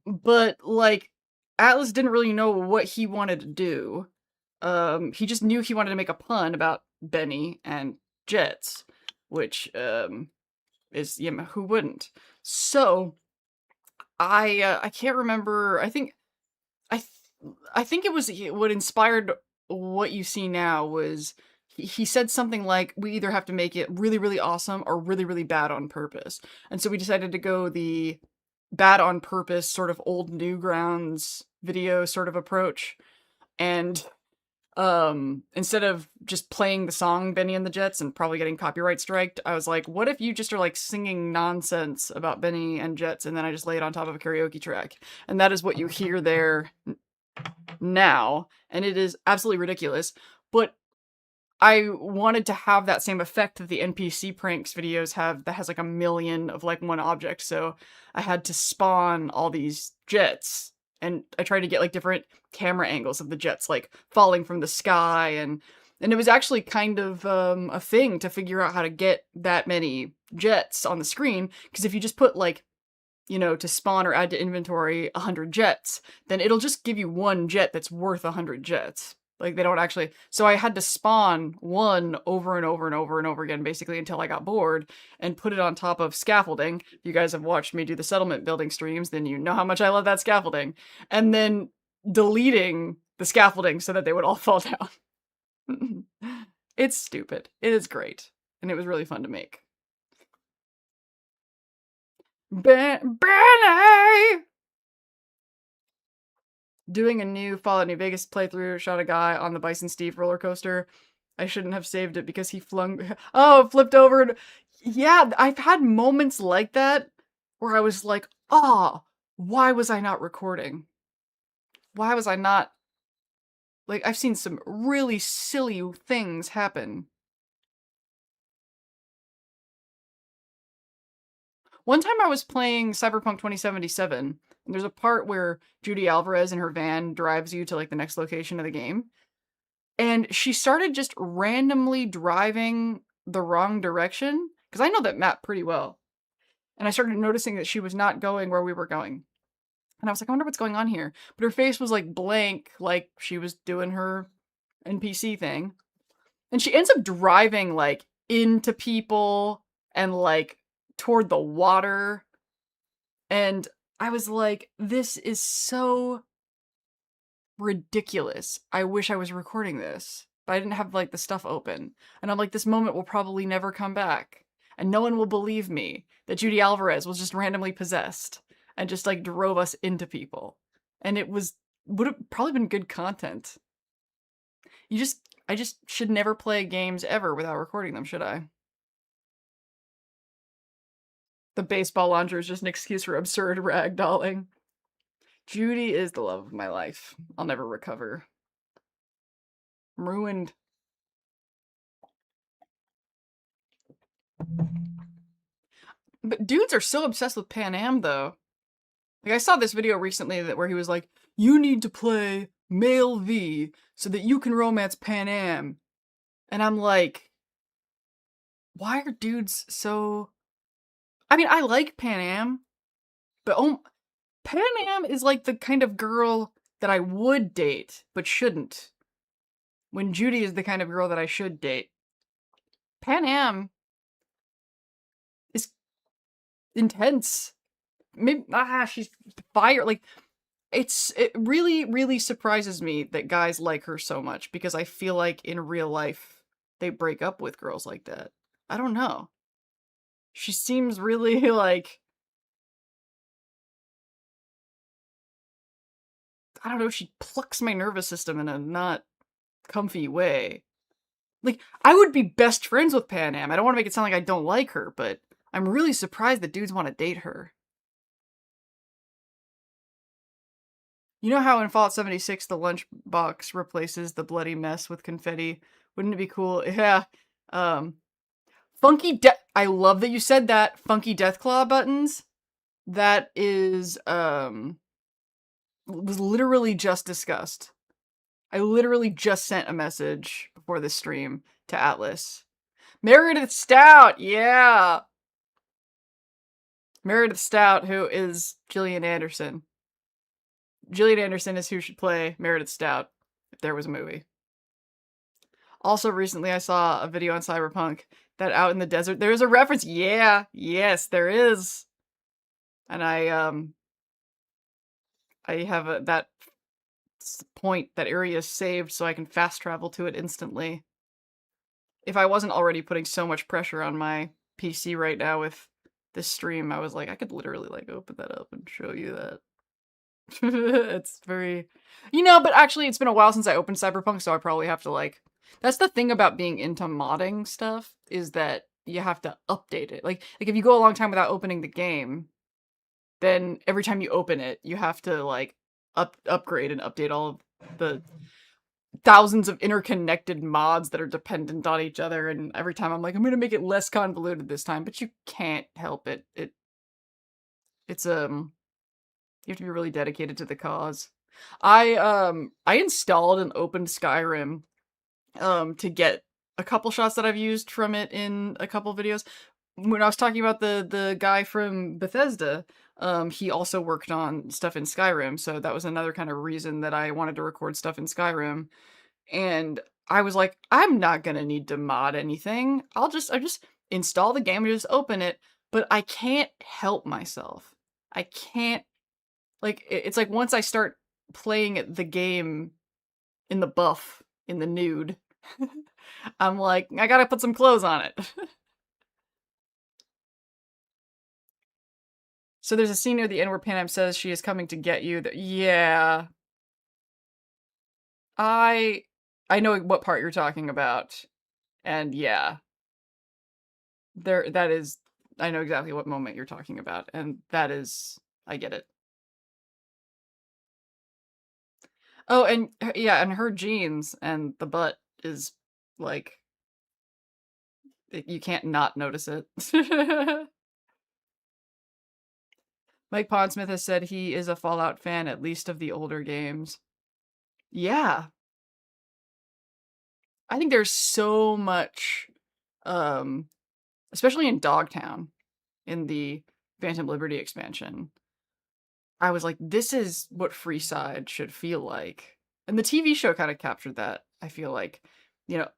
But, like, Atlas didn't really know what he wanted to do. He just knew he wanted to make a pun about Benny and jets, which, is, you know, who wouldn't? So, I can't remember, I I think it was what inspired what you see now was he said something like, "We either have to make it really, really awesome or really, really bad on purpose." And so we decided to go the bad on purpose sort of old Newgrounds video sort of approach. And instead of just playing the song Benny and the Jets and probably getting copyright striked, I was like, what if you just are like singing nonsense about Benny and Jets and then I just lay it on top of a karaoke track? And that is what you hear there now, and it is absolutely ridiculous. But I wanted to have that same effect that the NPC pranks videos have that has like a million of like one object. So I had to spawn all these jets and I tried to get like different camera angles of the jets like falling from the sky, and it was actually kind of a thing to figure out how to get that many jets on the screen, because if you just put like, you know, to spawn or add to inventory 100 jets, then it'll just give you one jet that's worth 100 jets. Like, they don't actually... So I had to spawn one over and over and over and over again, basically, until I got bored, and put it on top of scaffolding. If you guys have watched me do the settlement building streams, then you know how much I love that scaffolding. And then deleting the scaffolding so that they would all fall down. It's stupid. It is great. And it was really fun to make. Benny! Doing a new Fallout New Vegas playthrough, shot a guy on the Bison Steve roller coaster. I shouldn't have saved it because he flipped over. And... Yeah, I've had moments like that where I was like, oh, why was I not recording? Why was I not... Like, I've seen some really silly things happen. One time I was playing Cyberpunk 2077, and there's a part where Judy Alvarez in her van drives you to, like, the next location of the game. And she started just randomly driving the wrong direction, because I know that map pretty well. And I started noticing that she was not going where we were going. And I was like, I wonder what's going on here. But her face was, like, blank, like she was doing her NPC thing. And she ends up driving, like, into people and, like, toward the water. And I was like, this is so ridiculous. I wish I was recording this, but I didn't have like the stuff open. And I'm like, this moment will probably never come back. And no one will believe me that Judy Alvarez was just randomly possessed and just like drove us into people. And it would have probably been good content. I just should never play games ever without recording them, should I? The baseball launcher is just an excuse for absurd ragdolling. Judy is the love of my life. I'll never recover. I'm ruined. But dudes are so obsessed with Pan Am, though. Like, I saw this video recently where he was like, you need to play male V so that you can romance Pan Am. And I'm like, why are dudes so... I mean, I like Pan Am, but Pan Am is like the kind of girl that I would date, but shouldn't. When Judy is the kind of girl that I should date. Pan Am is intense. Maybe she's fire. Like it really really surprises me that guys like her so much because I feel like in real life they break up with girls like that. I don't know. She seems really like I don't know, she plucks my nervous system in a not comfy way. Like, I would be best friends with Pan Am. I don't want to make it sound like I don't like her, but I'm really surprised that dudes want to date her. You know how in Fallout 76 the lunchbox replaces the bloody mess with confetti? Wouldn't it be cool? Yeah. Um, I love that you said that. Funky Deathclaw buttons. That is, was literally just discussed. I literally just sent a message before this stream to Atlas. Meredith Stout, yeah! Meredith Stout, who is Gillian Anderson. Gillian Anderson is who should play Meredith Stout if there was a movie. Also, recently I saw a video on Cyberpunk that out in the desert, there is a reference. Yeah, yes, there is. And I have that point, that area is saved so I can fast travel to it instantly. If I wasn't already putting so much pressure on my PC right now with this stream, I was like, I could literally like open that up and show you that. It's very, but actually it's been a while since I opened Cyberpunk, so I probably have to like, that's the thing about being into modding stuff, is that you have to update it. Like if you go a long time without opening the game, then every time you open it, you have to like upgrade and update all of the thousands of interconnected mods that are dependent on each other, and every time I'm like, I'm gonna make it less convoluted this time, but you can't help it. It's you have to be really dedicated to the cause. I installed and opened Skyrim to get a couple shots that I've used from it in a couple videos. When I was talking about the guy from Bethesda, he also worked on stuff in Skyrim, so that was another kind of reason that I wanted to record stuff in Skyrim. And I was like, I'm not gonna need to mod anything. I just install the game and just open it. But I can't help myself. I can't, like, it's like once I start playing the game in the buff, in the nude, I'm like, I gotta put some clothes on it. So there's a scene near the end where Panam says she is coming to get you. Yeah. I know what part you're talking about. And yeah. That is, I know exactly what moment you're talking about, and that is, I get it. Oh, and yeah, and her jeans and the butt is like, you can't not notice it. Mike Pondsmith has said he is a Fallout fan, at least of the older games. Yeah. I think there's so much, especially in Dogtown, in the Phantom Liberty expansion. I was like, this is what Freeside should feel like. And the TV show kind of captured that, I feel like,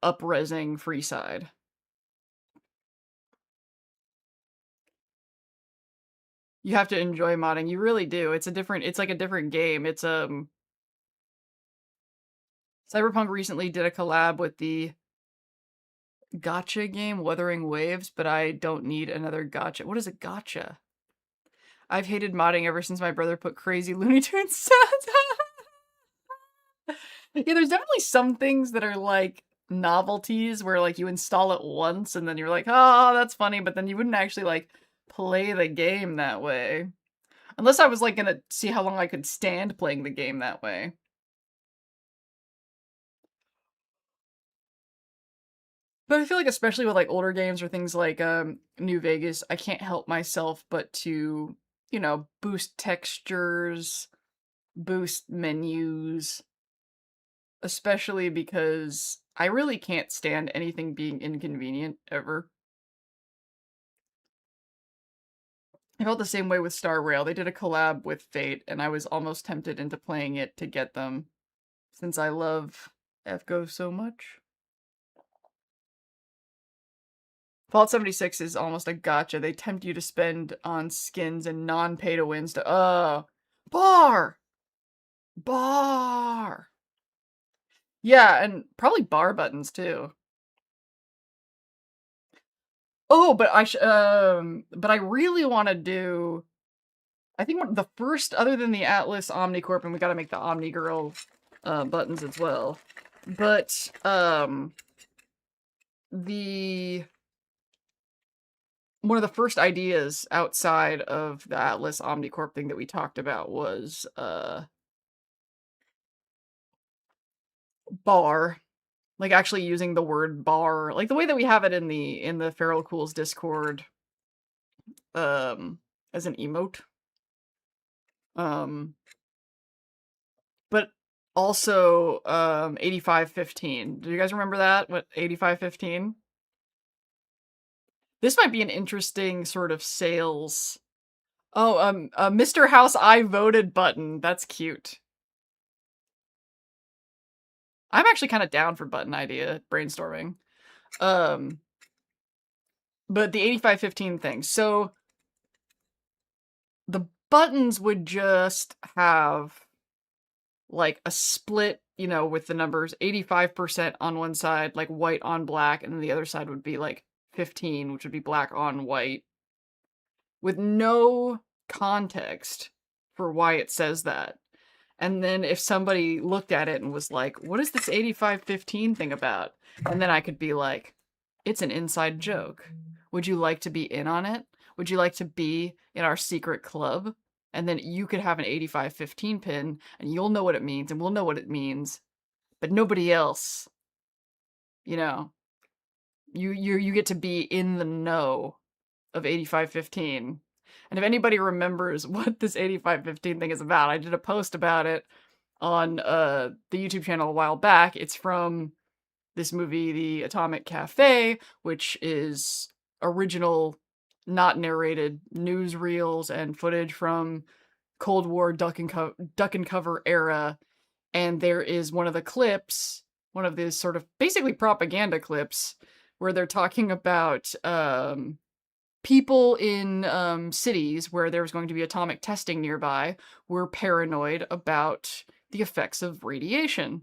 up-resing Freeside. You have to enjoy modding. You really do. It's like a different game. It's Cyberpunk recently did a collab with the gacha game Wuthering Waves, but I don't need another gacha. What is a gacha? I've hated modding ever since my brother put crazy Looney Tunes sounds. Yeah, there's definitely some things that are like novelties where like you install it once and then you're like, oh, that's funny, but then you wouldn't actually like play the game that way. Unless I was like gonna see how long I could stand playing the game that way. But I feel like especially with like older games or things like New Vegas, I can't help myself but to, boost textures, boost menus, especially because I really can't stand anything being inconvenient ever. I felt the same way with Star Rail. They did a collab with Fate, and I was almost tempted into playing it to get them, since I love FGO so much. Fallout 76 is almost a gotcha. They tempt you to spend on skins and non-pay-to-win stuff. Bar! Bar! Yeah, and probably bar buttons, too. Oh, but I really wanna do I think the first, other than the Atlas Omnicorp, and we gotta make the Omni Girl, buttons as well. But, one of the first ideas outside of the Atlas Omnicorp thing that we talked about was, bar. Like, actually using the word bar, like the way that we have it in the Feral Cools Discord, um, as an emote. Um, but also, 8515. Do you guys remember that? What, 8515? This might be an interesting sort of sales. Oh, Mr. House I voted button. That's cute. I'm actually kind of down for button idea brainstorming. But the 8515 thing. So the buttons would just have like a split, you know, with the numbers 85% on one side, like white on black, and then the other side would be like 15, which would be black on white, with no context for why it says that. And then if somebody looked at it and was like, what is this 8515 thing about? And then I could be like, it's an inside joke. Would you like to be in on it? Would you like to be in our secret club? And then you could have an 8515 pin, and you'll know what it means, and we'll know what it means, but nobody else. You know, you get to be in the know of 8515. And if anybody remembers what this 8515 thing is about, I did a post about it on the YouTube channel a while back. It's from this movie, The Atomic Cafe, which is original, not narrated newsreels and footage from Cold War duck and cover era. And there is one of the clips, one of these sort of basically propaganda clips, where they're talking about people in cities where there was going to be atomic testing nearby were paranoid about the effects of radiation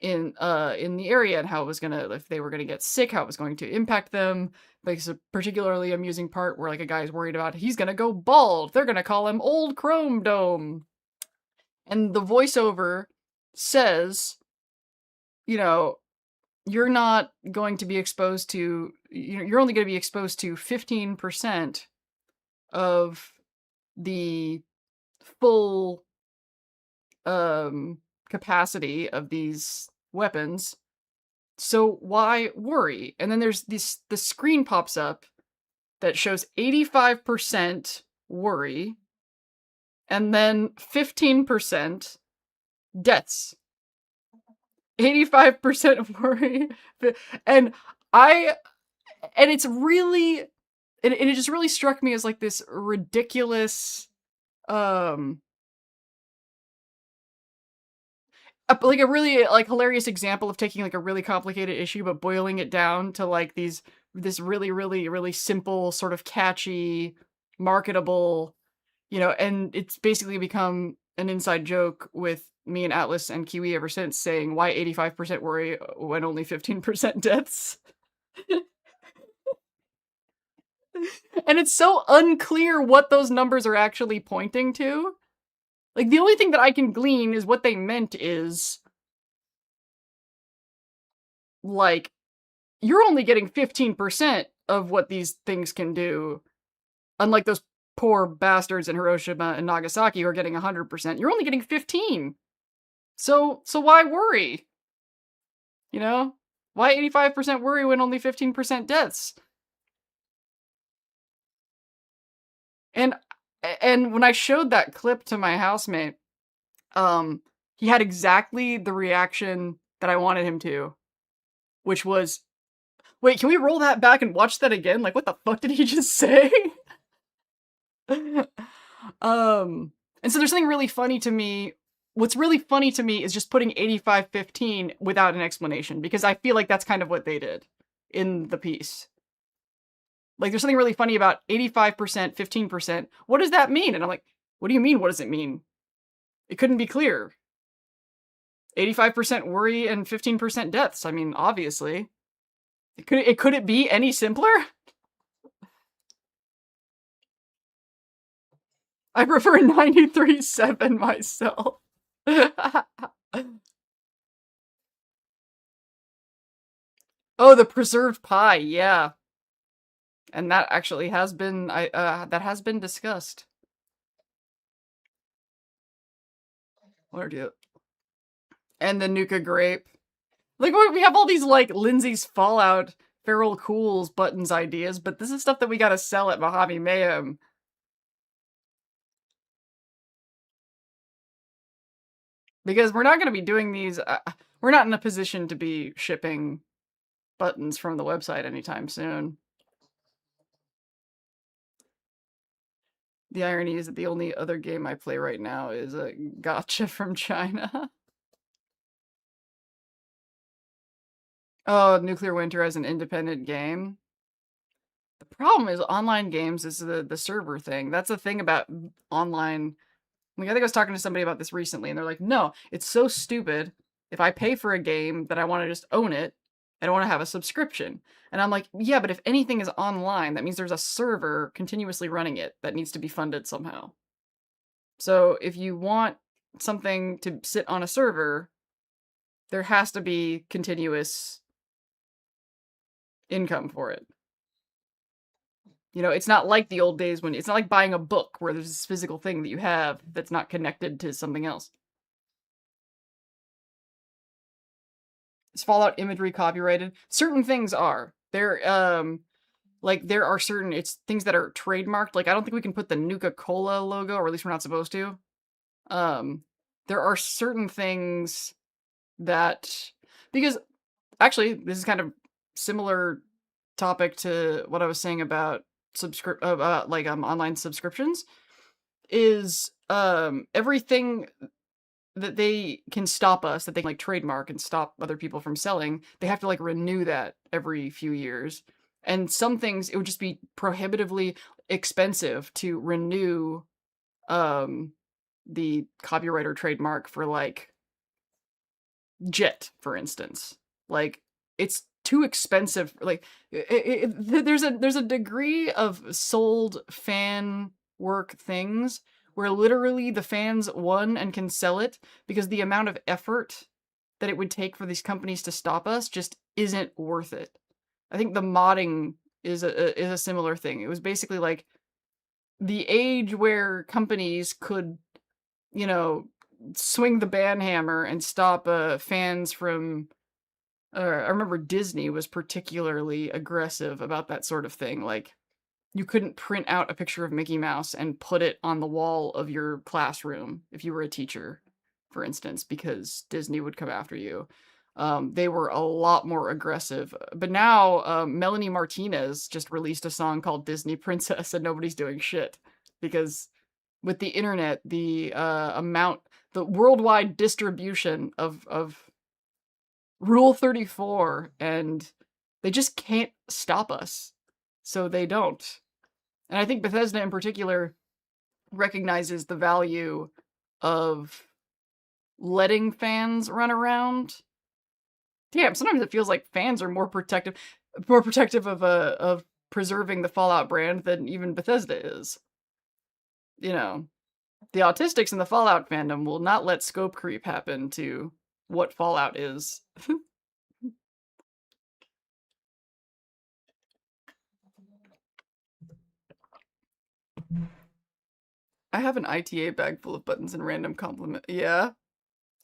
in the area, and how it was gonna, if they were gonna get sick, how it was going to impact them. Like, it's a particularly amusing part where like a guy's worried about he's gonna go bald. They're gonna call him Old Chrome Dome. And the voiceover says, you know, you're not going to be exposed to, you're only going to be exposed to 15% of the full capacity of these weapons. So why worry? And then there's the screen pops up that shows 85% worry, and then 15% deaths. 85% worry. And it's really, and it just really struck me as like this ridiculous, like a really like hilarious example of taking like a really complicated issue but boiling it down to like this really, really, really simple, sort of catchy, marketable, you know, and it's basically become an inside joke with me and Atlas and Kiwi ever since, saying why 85% worry when only 15% deaths. And it's so unclear what those numbers are actually pointing to. Like, the only thing that I can glean is what they meant is, like, you're only getting 15% of what these things can do. Unlike those poor bastards in Hiroshima and Nagasaki who are getting 100%. You're only getting 15. So why worry? You know? Why 85% worry when only 15% deaths? And when I showed that clip to my housemate, he had exactly the reaction that I wanted him to, which was, wait, can we roll that back and watch that again? Like, what the fuck did he just say? And so there's something really funny to me. What's really funny to me is just putting 8515 without an explanation, because I feel like that's kind of what they did in the piece. Like, there's something really funny about 85%, 15%. What does that mean? And I'm like, what do you mean, what does it mean? It couldn't be clearer. 85% worry and 15% deaths. I mean, obviously. Could it be any simpler? I prefer 93.7 myself. Oh, the preserved pie, yeah. And that actually has been that has been discussed. Where do you? And the Nuka grape. Like, we have all these, like, Lindsay's Fallout, Feral Cools buttons ideas, but this is stuff that we gotta sell at Mojave Mayhem. Because we're not gonna be doing these, we're not in a position to be shipping buttons from the website anytime soon. The irony is that the only other game I play right now is a Gotcha from China. Oh, Nuclear Winter as an independent game. The problem is online games is the server thing. That's the thing about online. Like, I think I was talking to somebody about this recently, and they're like, no, it's so stupid. If I pay for a game that I want to just own it, I don't want to have a subscription. And I'm like, yeah, but if anything is online, that means there's a server continuously running it that needs to be funded somehow. So if you want something to sit on a server, there has to be continuous income for it. You know, it's not like the old days when it's not like buying a book where there's this physical thing that you have that's not connected to something else. Is Fallout imagery copyrighted? Certain things are. There are certain things that are trademarked. Like, I don't think we can put the Nuka-Cola logo, or at least we're not supposed to. There are certain things that, because actually this is kind of similar topic to what I was saying about online subscriptions, is everything that they can stop us, that they can like trademark and stop other people from selling, they have to like renew that every few years. And some things, it would just be prohibitively expensive to renew the copyright or trademark for like JIT, for instance. Like, it's too expensive. Like, there's a degree of sold fan work things where literally the fans won and can sell it because the amount of effort that it would take for these companies to stop us just isn't worth it. I think the modding is a similar thing. It was basically like the age where companies could, you know, swing the ban hammer and stop fans from. I remember Disney was particularly aggressive about that sort of thing. Like, you couldn't print out a picture of Mickey Mouse and put it on the wall of your classroom if you were a teacher, for instance, because Disney would come after you. They were a lot more aggressive. But now, Melanie Martinez just released a song called Disney Princess, and nobody's doing shit. Because with the internet, the worldwide distribution of Rule 34, and they just can't stop us. So they don't. And I think Bethesda in particular recognizes the value of letting fans run around. Damn, sometimes it feels like fans are more protective of preserving the Fallout brand than even Bethesda is. You know, the autistics in the Fallout fandom will not let scope creep happen to what Fallout is. I have an ITA bag full of buttons and random compliment. Yeah.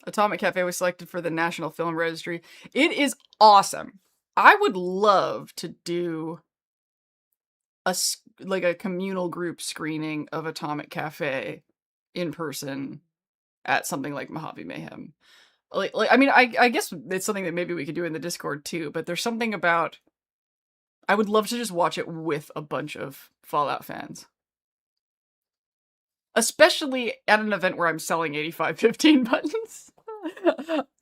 Atomic Cafe was selected for the National Film Registry. It is awesome. I would love to do a communal group screening of Atomic Cafe in person at something like Mojave Mayhem. I mean, I guess it's something that maybe we could do in the Discord too, but there's something about, I would love to just watch it with a bunch of Fallout fans. Especially at an event where I'm selling 8515 buttons.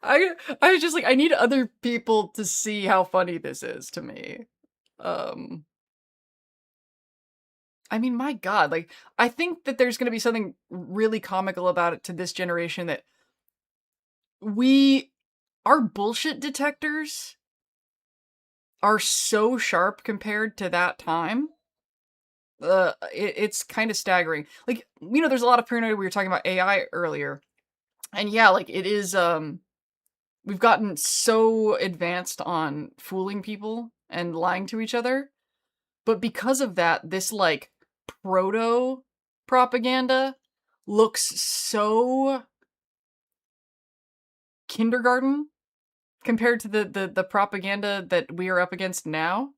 I was just like, I need other people to see how funny this is to me. I mean, my God, like, I think that there's gonna be something really comical about it to this generation that our bullshit detectors are so sharp compared to that time. It's kind of staggering. Like, there's a lot of paranoia. We were talking about AI earlier. And yeah, like it is, we've gotten so advanced on fooling people and lying to each other. But because of that, this like proto propaganda looks so kindergarten compared to the propaganda that we are up against now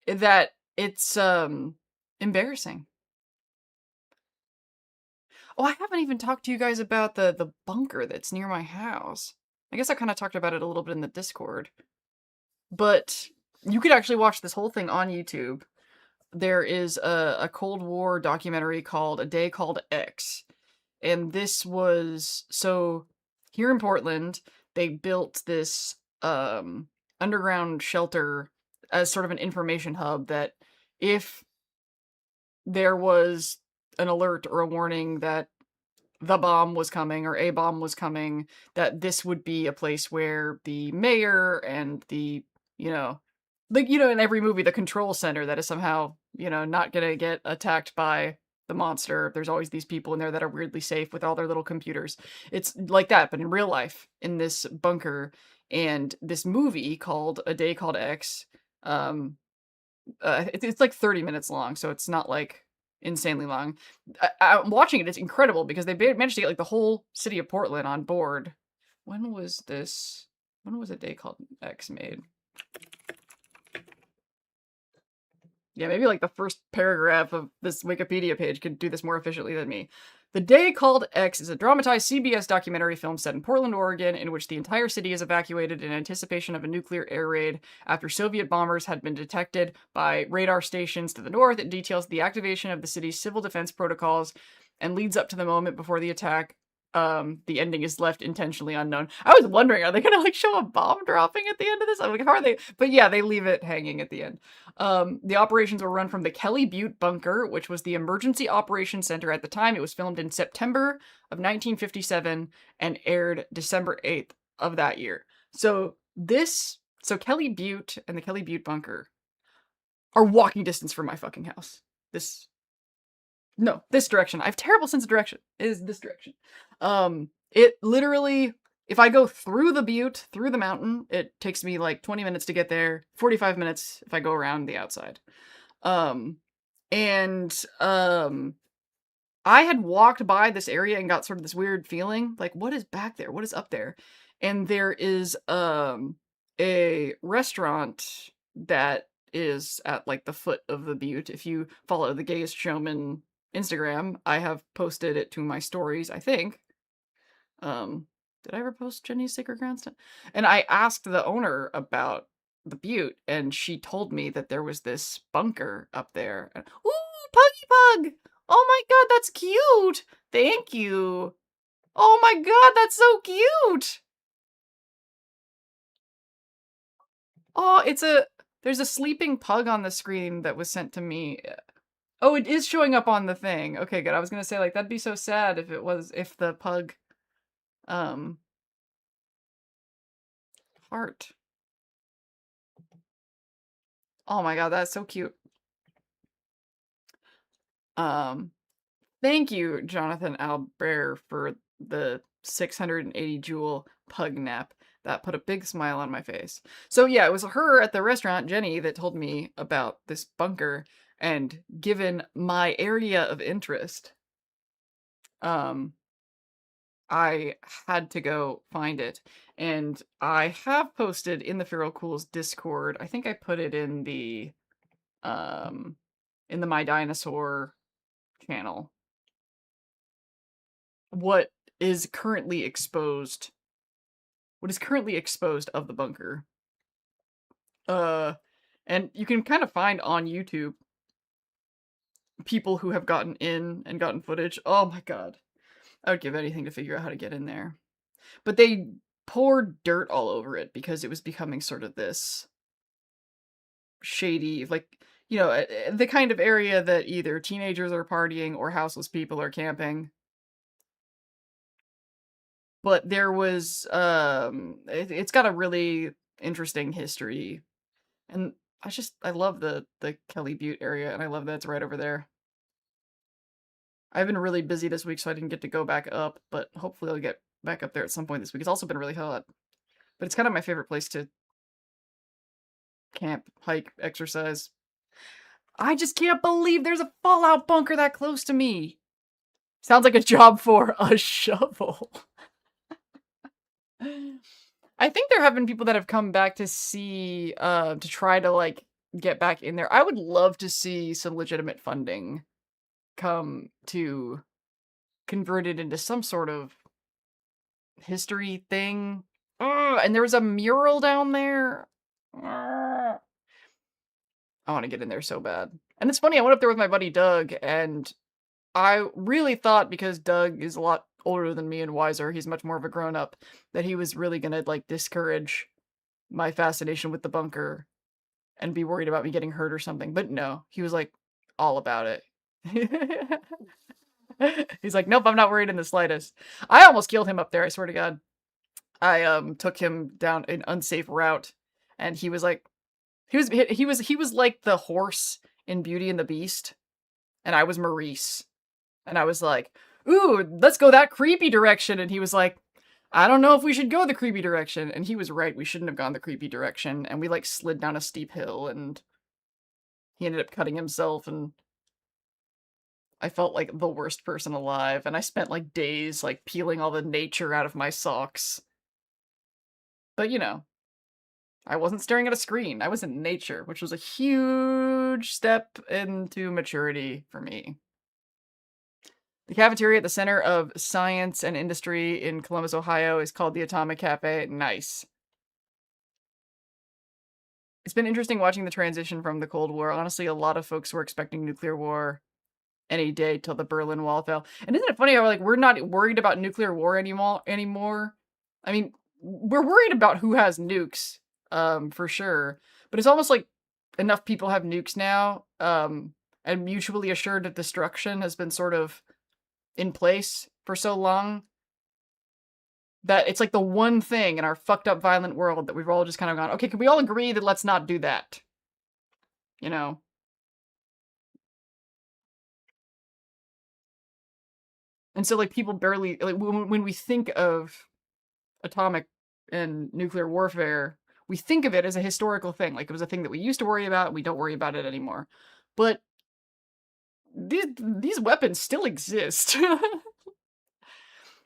that it's embarrassing. Oh, I haven't even talked to you guys about the bunker that's near my house. I guess I kind of talked about it a little bit in the Discord. But you could actually watch this whole thing on YouTube. There is a Cold War documentary called A Day Called X. And this was so here in Portland, they built this underground shelter as sort of an information hub that if there was an alert or a warning that the bomb was coming or a bomb was coming, that this would be a place where the mayor and the, you know, like, in every movie, the control center that is somehow, not gonna get attacked by the monster. There's always these people in there that are weirdly safe with all their little computers. It's like that, but in real life, in this bunker. And this movie called A Day Called X, um, it's like 30 minutes long, so it's not like insanely long. I'm watching it, it's incredible because they managed to get like the whole city of Portland on board. When was A Day Called X made? Yeah, maybe like the first paragraph of this Wikipedia page could do this more efficiently than me. The Day Called X is a dramatized CBS documentary film set in Portland, Oregon, in which the entire city is evacuated in anticipation of a nuclear air raid after Soviet bombers had been detected by radar stations to the north. It details the activation of the city's civil defense protocols and leads up to the moment before the attack. The ending is left intentionally unknown. I was wondering, are they gonna like show a bomb dropping at the end of this? I'm like, how are they? But yeah, they leave it hanging at the end. The operations were run from the Kelly Butte bunker, which was the emergency operations center at the time. It was filmed in September of 1957 and aired December 8th of that year. So Kelly Butte and the Kelly Butte bunker are walking distance from my fucking house. This direction. I have terrible sense of direction. It is this direction. It literally, if I go through the butte, through the mountain, it takes me like 20 minutes to get there, 45 minutes if I go around the outside. I had walked by this area and got sort of this weird feeling, like, what is back there? What is up there? And there is a restaurant that is at like the foot of the butte. If you follow the Gayest Showman Instagram, I have posted it to my stories, I think. Did I ever post Jenny's Sacred Ground stuff? And I asked the owner about the butte, and she told me that there was this bunker up there. And, ooh, Puggy Pug! Oh my god, that's cute! Thank you! Oh my god, that's so cute! Oh, there's a sleeping pug on the screen that was sent to me. Oh, it is showing up on the thing. Okay, good. I was gonna say, like, that'd be so sad if the pug, heart. Oh my god, that's so cute. Thank you, Jonathan Albert, for the 680 jewel pug nap. That put a big smile on my face. So yeah, it was her at the restaurant, Jenny, that told me about this bunker, and given my area of interest, I had to go find it. And I have posted in the Feral Cools Discord. I think I put it in the My Dinosaur channel. What is currently exposed of the bunker. And you can kind of find on YouTube people who have gotten in and gotten footage. Oh my god. I would give anything to figure out how to get in there. But they poured dirt all over it because it was becoming sort of this shady, like, you know, the kind of area that either teenagers are partying or houseless people are camping. But there was, it's got a really interesting history, and I love the Kelly Butte area, and I love that it's right over there. I've been really busy this week, so I didn't get to go back up, but hopefully I'll get back up there at some point this week. It's also been really hot, but it's kind of my favorite place to camp, hike, exercise. I just can't believe there's a fallout bunker that close to me. Sounds like a job for a shovel. I think there have been people that have come back to see, to try to, like, get back in there. I would love to see some legitimate funding come to convert it into some sort of history thing. Ugh, and there was a mural down there. Ugh. I want to get in there so bad. And it's funny, I went up there with my buddy Doug, and I really thought, because Doug is a lot older than me and wiser, he's much more of a grown-up, that he was really gonna, like, discourage my fascination with the bunker and be worried about me getting hurt or something, but no, he was, like, all about it. He's like, "Nope, I'm not worried in the slightest." I almost killed him up there, I swear to God. I, took him down an unsafe route, and he was like he was like the horse in Beauty and the Beast, and I was Maurice. And I was like, "Ooh, let's go that creepy direction." And he was like, "I don't know if we should go the creepy direction." And he was right. We shouldn't have gone the creepy direction. And we like slid down a steep hill, and he ended up cutting himself. And I felt like the worst person alive. And I spent like days like peeling all the nature out of my socks. But you know, I wasn't staring at a screen. I was in nature, which was a huge step into maturity for me. The cafeteria at the center of science and industry in Columbus, Ohio is called the Atomic Cafe. Nice. It's been interesting watching the transition from the Cold War. Honestly, a lot of folks were expecting nuclear war any day till the Berlin Wall fell. And isn't it funny how like we're not worried about nuclear war anymore? I mean, we're worried about who has nukes, for sure. But it's almost like enough people have nukes now, and mutually assured destruction has been sort of in place for so long that it's like the one thing in our fucked up violent world that we've all just kind of gone, okay, can we all agree that let's not do that? You know? And so like people barely, like when we think of atomic and nuclear warfare, we think of it as a historical thing. Like it was a thing that we used to worry about, and we don't worry about it anymore. But these weapons still exist.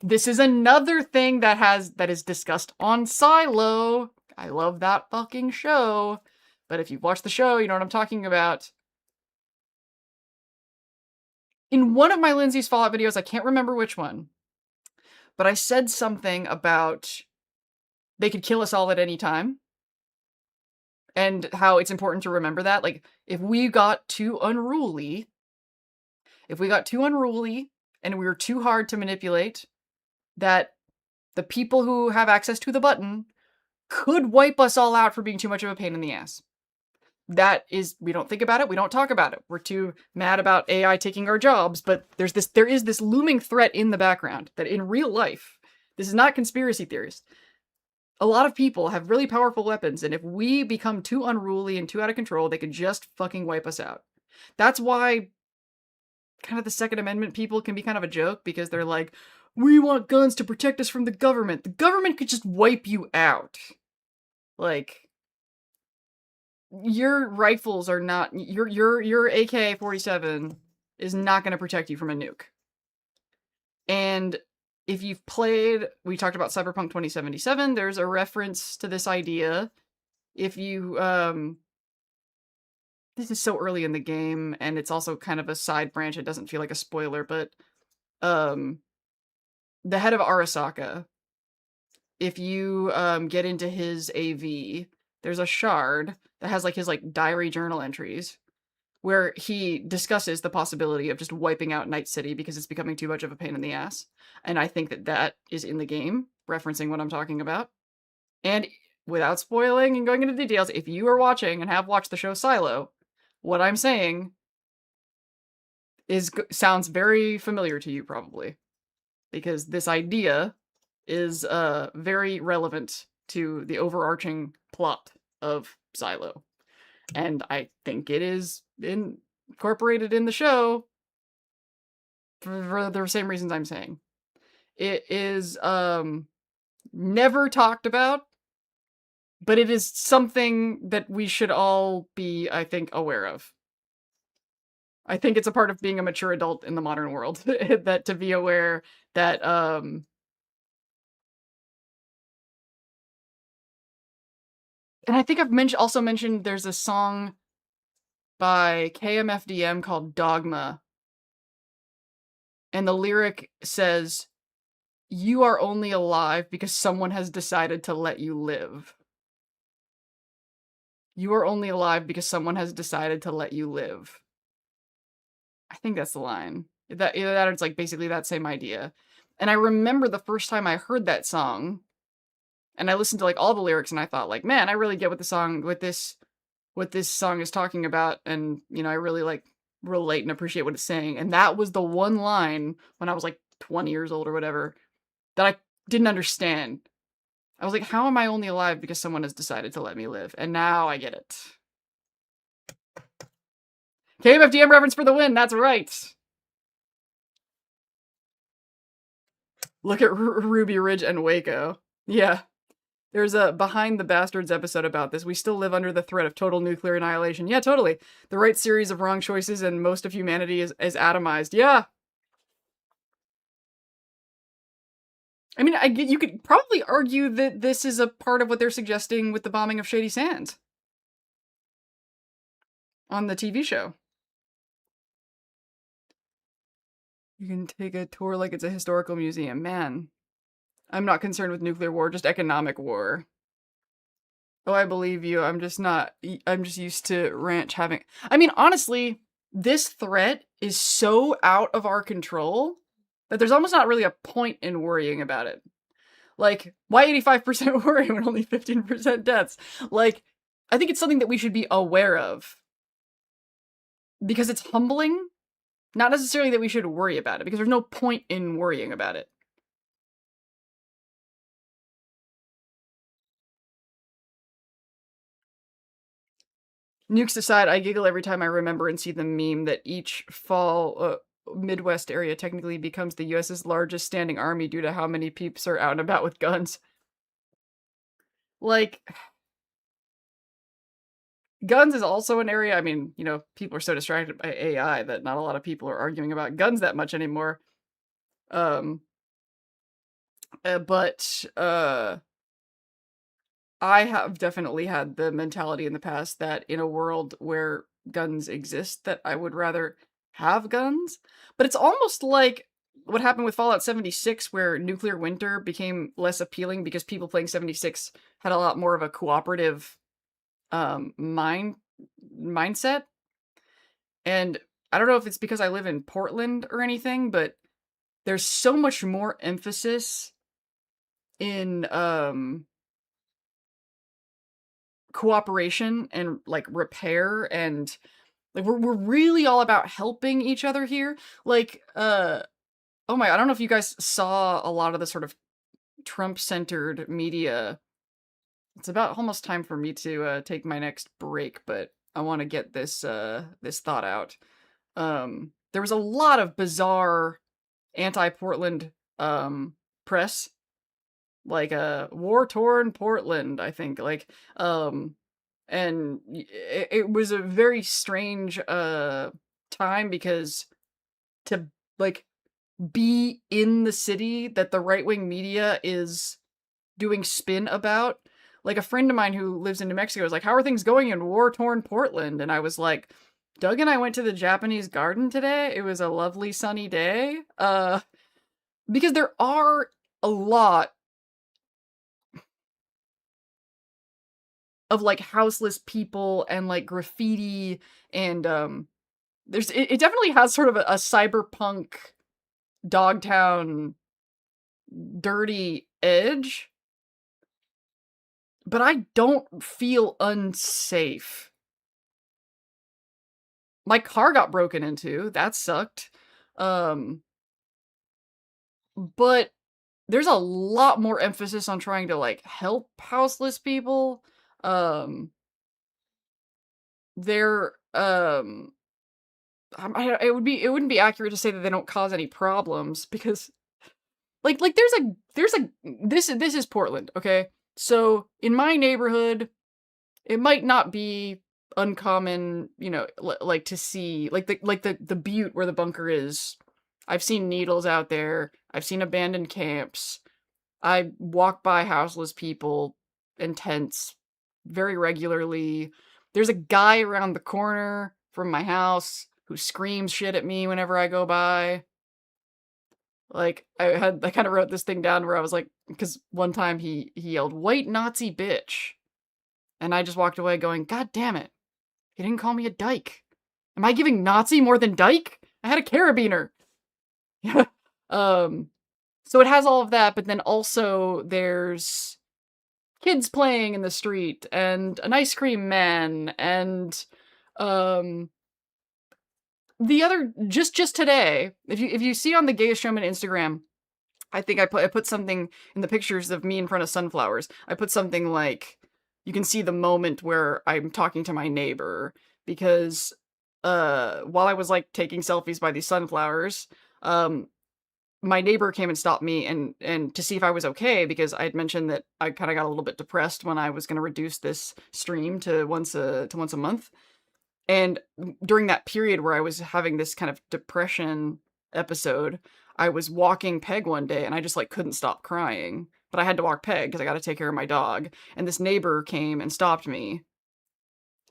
This is another thing that is discussed on Silo. I love that fucking show. But if you've watched the show, you know what I'm talking about. In one of my Lindsay's Fallout videos, I can't remember which one, but I said something about they could kill us all at any time. And how it's important to remember that. Like, if we got too unruly and we were too hard to manipulate, that the people who have access to the button could wipe us all out for being too much of a pain in the ass. That is, we don't think about it, we don't talk about it. We're too mad about AI taking our jobs, but there is this looming threat in the background that in real life, this is not conspiracy theorist. A lot of people have really powerful weapons, and if we become too unruly and too out of control, they can just fucking wipe us out. That's why kind of the Second Amendment people can be kind of a joke, because they're like, we want guns to protect us from the government. The government could just wipe you out. Like, your rifles are not, your AK-47 is not going to protect you from a nuke. And if you've played, we talked about Cyberpunk 2077, there's a reference to this idea. If you, this is so early in the game, and it's also kind of a side branch, it doesn't feel like a spoiler, but, the head of Arasaka, if you, get into his AV, there's a shard that has, like, his, like, diary journal entries, where he discusses the possibility of just wiping out Night City because it's becoming too much of a pain in the ass. And I think that that is in the game, referencing what I'm talking about. And without spoiling and going into details, if you are watching and have watched the show Silo, What I'm saying sounds very familiar to you probably, because this idea is very relevant to the overarching plot of Silo. And I think it is incorporated in the show for the same reasons I'm saying. It is never talked about, but it is something that we should all be, I think, aware of. I think it's a part of being a mature adult in the modern world that to be aware that and I think I've also mentioned there's a song by KMFDM called Dogma, and the lyric says, "You are only alive because someone has decided to let you live. You are only alive because someone has decided to let you live." I think that's the line. That either that or it's like basically that same idea. And I remember the first time I heard that song, and I listened to like all the lyrics, and I thought like, man, I really get what this song is talking about, and I really like relate and appreciate what it's saying. And that was the one line when I was like 20 years old or whatever that I didn't understand. I was like, how am I only alive because someone has decided to let me live? And now I get it. KMFDM reference for the win. That's right. Look at Ruby Ridge and Waco. Yeah. There's a Behind the Bastards episode about this. We still live under the threat of total nuclear annihilation. Yeah, totally. The right series of wrong choices and most of humanity is atomized. Yeah. I mean, you could probably argue that this is a part of what they're suggesting with the bombing of Shady Sands on the TV show. You can take a tour like it's a historical museum. Man, I'm not concerned with nuclear war, just economic war. Oh, I believe you. I'm just used to ranch having. I mean, honestly, this threat is so out of our control that there's almost not really a point in worrying about it. Like, why 85% worry when only 15% deaths? Like, I think it's something that we should be aware of. Because it's humbling. Not necessarily that we should worry about it, because there's no point in worrying about it. Nukes aside, I giggle every time I remember and see the meme that each fall Midwest area technically becomes the US's largest standing army due to how many peeps are out and about with guns. Like, guns is also an area, I mean, people are so distracted by AI that not a lot of people are arguing about guns that much anymore. But I have definitely had the mentality in the past that in a world where guns exist, that I would rather have guns. But it's almost like what happened with Fallout 76, where nuclear winter became less appealing because people playing 76 had a lot more of a cooperative mindset. And I don't know if it's because I live in Portland or anything, but there's so much more emphasis in cooperation and like repair, and like we're really all about helping each other here. Like oh my, I don't know if you guys saw a lot of the sort of Trump centered media. It's about almost time for me to take my next break, but I want to get this thought out. There was a lot of bizarre anti-Portland press, like war-torn Portland, I think, like and it was a very strange time, because to like be in the city that the right-wing media is doing spin about. Like, a friend of mine who lives in New Mexico was like, how are things going in war-torn Portland? And I was like, Doug and I went to the Japanese garden today. It was a lovely sunny day. Because there are a lot of like houseless people and like graffiti, and it definitely has sort of a cyberpunk Dogtown dirty edge, but I don't feel unsafe. My car got broken into, that sucked. Um, but there's a lot more emphasis on trying to, like, help houseless people. Um, they're, it wouldn't be accurate to say that they don't cause any problems because there's a this is Portland, okay? So, in my neighborhood, it might not be uncommon, you know, like to see the butte where the bunker is. I've seen needles out there. I've seen abandoned camps. I walk by houseless people and tents very regularly. There's a guy around the corner from my house who screams shit at me whenever I go by. Like, I kind of wrote this thing down where I was like, because one time he yelled, "White Nazi bitch." And I just walked away going, God damn it. He didn't call me a dyke. Am I giving Nazi more than dyke? I had a carabiner. Yeah. So it has all of that, but then also there's kids playing in the street and an ice cream man and um the other just today, if you see on the Gayest Showman Instagram, I think I put something in the pictures of me in front of sunflowers. I put something like, you can see the moment where I'm talking to my neighbor because while I was like taking selfies by these sunflowers, um my neighbor came and stopped me and to see if I was okay because I had mentioned that I kind of got a little bit depressed when I was going to reduce this stream to once a month. And during that period where I was having this kind of depression episode, I was walking Peg one day and I just like couldn't stop crying. But I had to walk Peg because I got to take care of my dog. And this neighbor came and stopped me.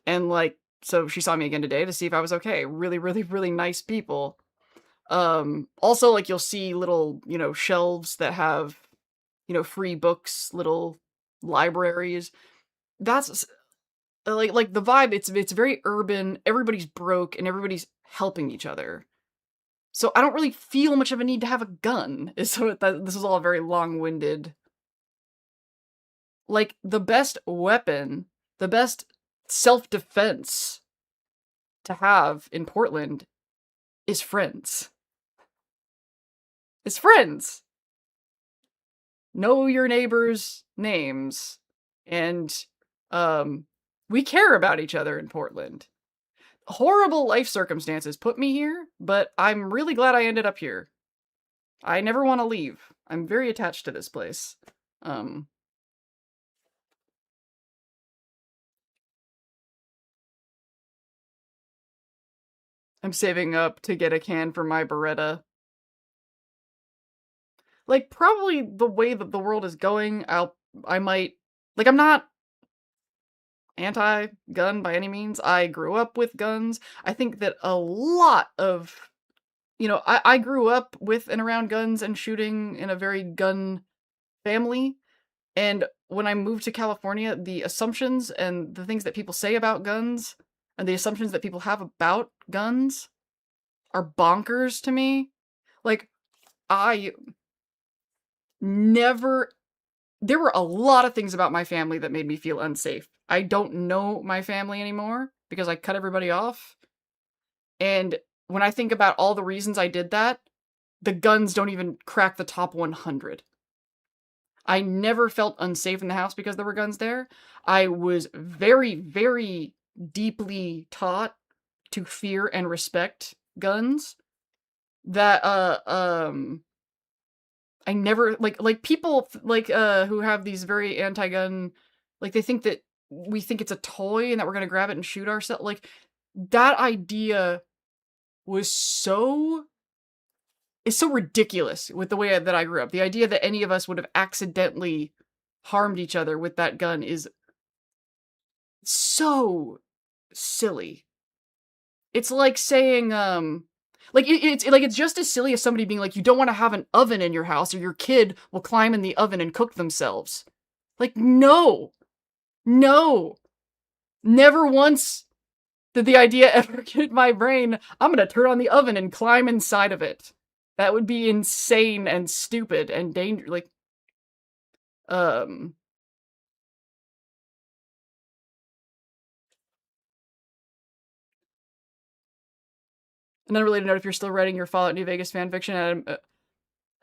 And like, so she saw me again today to see if I was okay. Really, really, really nice people. Also like you'll see little, you know, shelves that have, you know, free books, little libraries. That's like the vibe, it's very urban, everybody's broke and everybody's helping each other. So I don't really feel much of a need to have a gun. So this is all very long-winded. Like the best weapon, the best self-defense to have in Portland is friends. It's friends. Know your neighbors' names and we care about each other in Portland. Horrible life circumstances put me here, but I'm really glad I ended up here. I never want to leave. I'm very attached to this place. Um, I'm saving up to get a can for my Beretta. Like, probably the way that the world is going, I might, like, I'm not anti-gun by any means. I grew up with guns. I think that a lot of, you know, I grew up with and around guns and shooting in a very gun family. And when I moved to California, the assumptions and the things that people say about guns and the assumptions that people have about guns are bonkers to me. Like, I never, there were a lot of things about my family that made me feel unsafe. I don't know my family anymore because I cut everybody off. And when I think about all the reasons I did that, the guns don't even crack the top 100. I never felt unsafe in the house because there were guns there. I was very, very deeply taught to fear and respect guns. That I never like people like who have these very anti-gun, like they think that we think it's a toy and that we're gonna grab it and shoot ourselves. Like that idea was so is so ridiculous with the way that I grew up. The idea that any of us would have accidentally harmed each other with that gun is so silly. It's like saying, like it's like it's just as silly as somebody being like, you don't want to have an oven in your house, or your kid will climb in the oven and cook themselves. Like, no, no, never once did the idea ever hit my brain. I'm gonna turn on the oven and climb inside of it. That would be insane and stupid and dangerous. Like, um, And then related note, if you're still writing your Fallout New Vegas fanfiction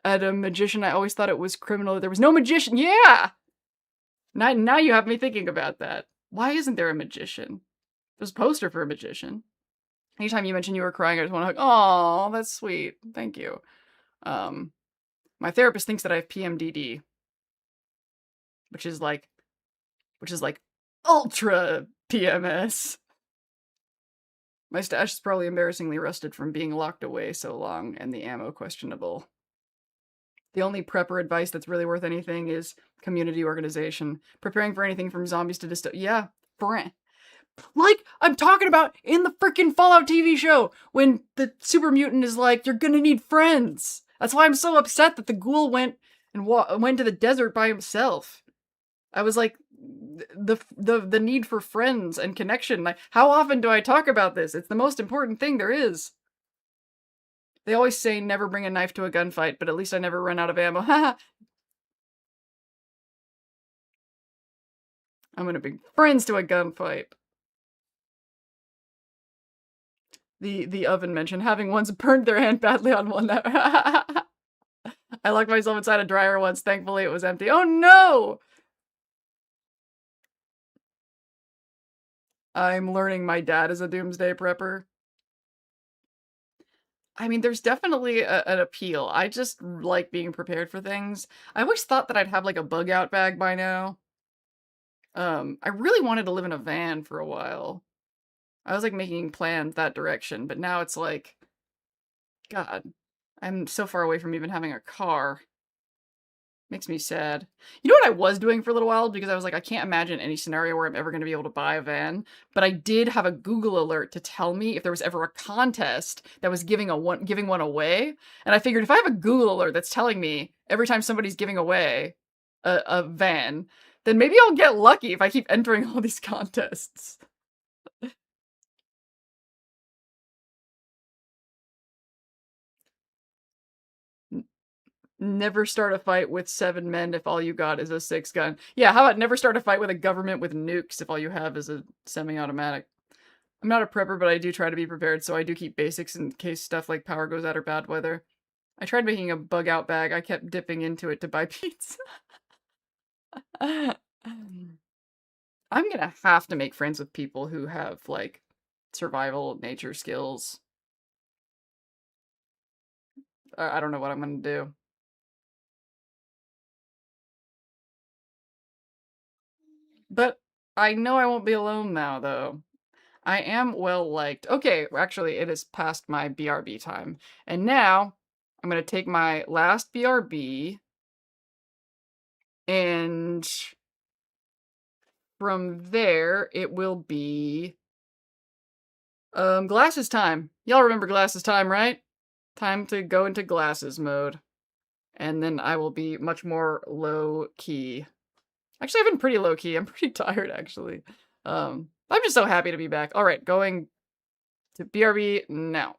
at a magician, I always thought it was criminal that there was no magician. Yeah! Now you have me thinking about that. Why isn't there a magician? There's a poster for a magician. Anytime you mention you were crying, I just want to hug. Oh, that's sweet. Thank you. My therapist thinks that I have PMDD, which is like ultra PMS. My stash is probably embarrassingly rusted from being locked away so long, and the ammo questionable. The only prepper advice that's really worth anything is community organization. Preparing for anything from zombies to dystopia. Yeah, like I'm talking about in the freaking Fallout TV show, when the super mutant is like, you're gonna need friends. That's why I'm so upset that the ghoul went to the desert by himself. I was like, the need for friends and connection. Like, how often do I talk about this? It's the most important thing there is. They always say never bring a knife to a gunfight, but at least I never run out of ammo. Haha. I'm gonna bring friends to a gunfight. The oven mentioned having once burned their hand badly on one. I locked myself inside a dryer once. Thankfully, it was empty. Oh no! I'm learning my dad is a doomsday prepper. I mean, there's definitely an appeal. I just like being prepared for things. I always thought that I'd have like a bug out bag by now. I really wanted to live in a van for a while. I was like making plans that direction, but now it's like, God, I'm so far away from even having a car. Makes me sad. You know what I was doing for a little while? Because I was like, I can't imagine any scenario where I'm ever going to be able to buy a van. But I did have a Google alert to tell me if there was ever a contest that was giving one away. And I figured if I have a Google alert that's telling me every time somebody's giving away a van, then maybe I'll get lucky if I keep entering all these contests. Never start a fight with 7 men if all you got is a 6-gun. Yeah, how about never start a fight with a government with nukes if all you have is a semi-automatic? I'm not a prepper, but I do try to be prepared, so I do keep basics in case stuff like power goes out or bad weather. I tried making a bug out bag. I kept dipping into it to buy pizza. I'm gonna have to make friends with people who have, like, survival nature skills. I don't know what I'm gonna do. But I know I won't be alone now, though. I am well liked. Okay, actually, it is past my BRB time. And now, I'm gonna take my last BRB, and from there, it will be glasses time. Y'all remember glasses time, right? Time to go into glasses mode. And then I will be much more low-key. Actually, I've been pretty low-key. I'm pretty tired, actually. I'm just so happy to be back. All right, going to BRB now.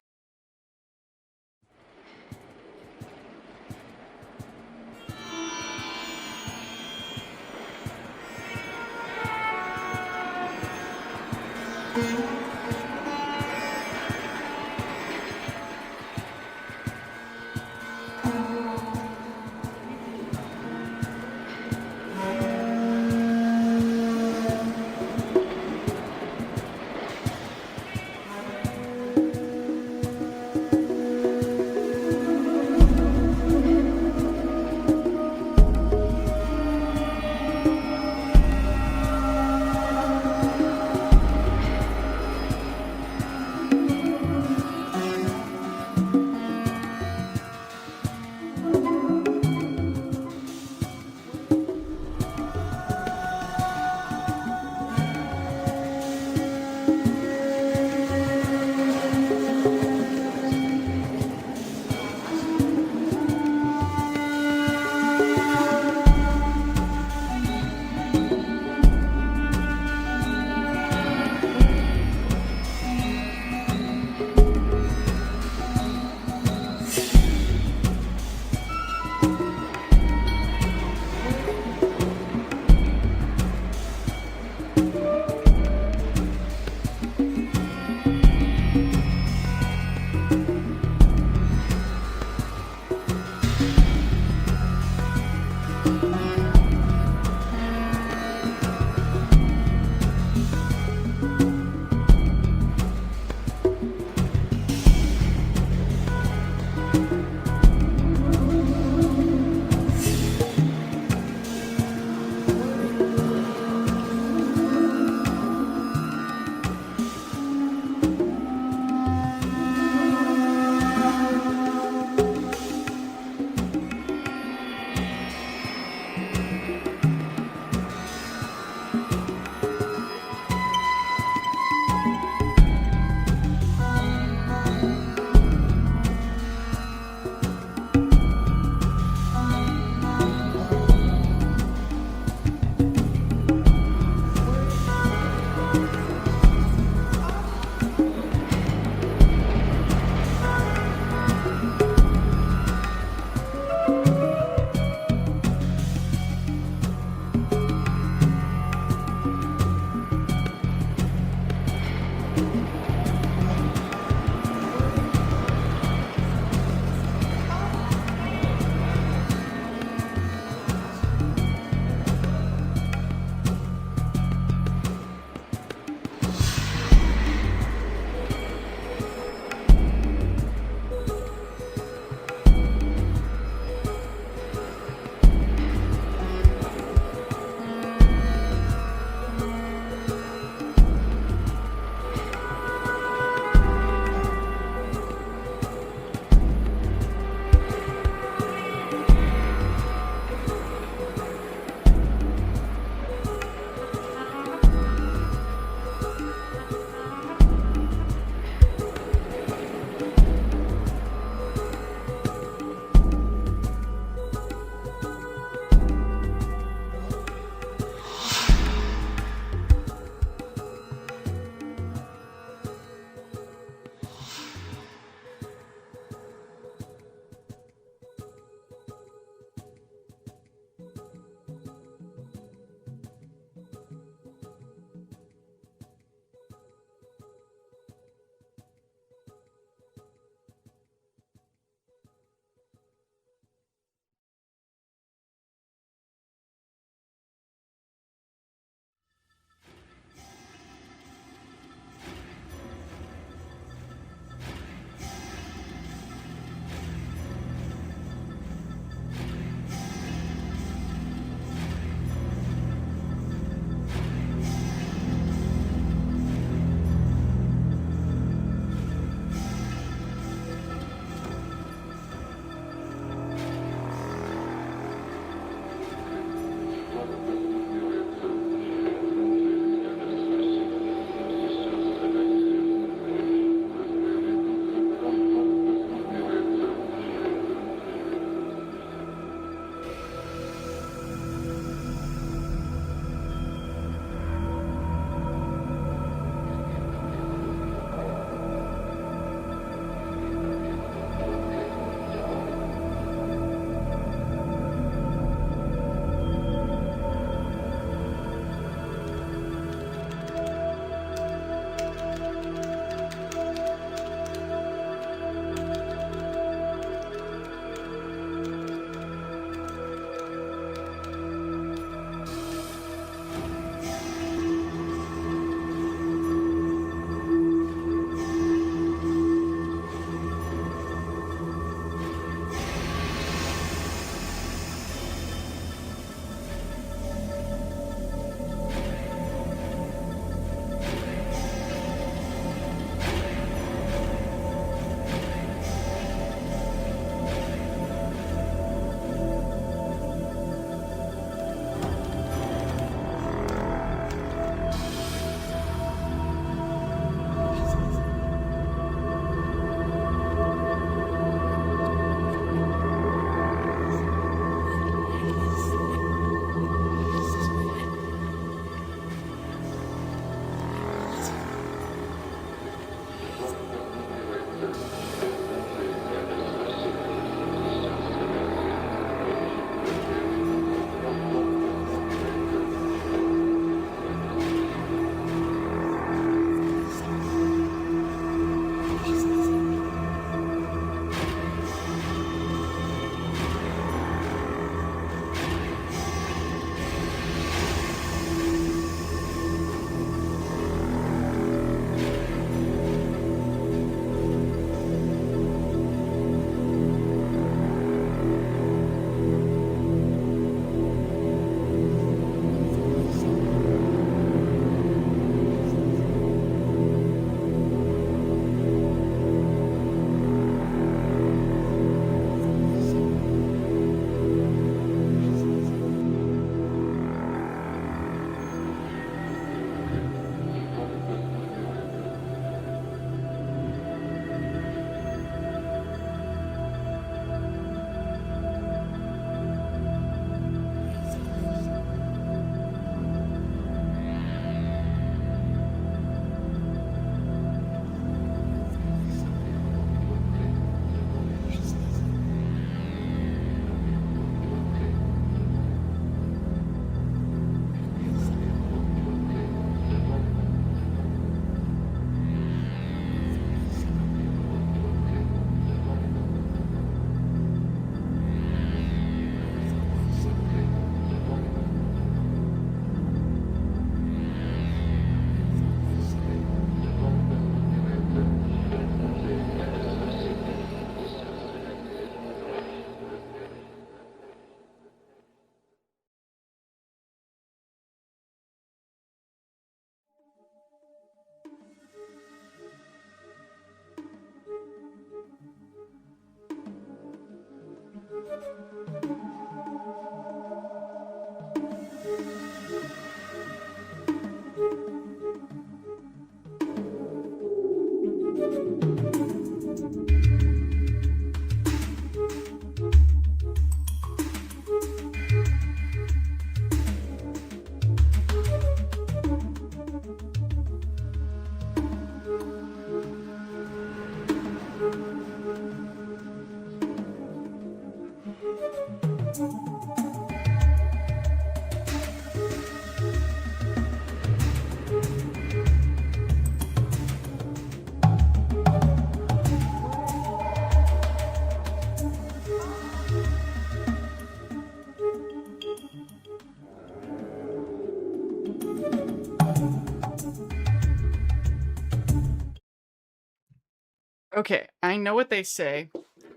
Okay, I know what they say.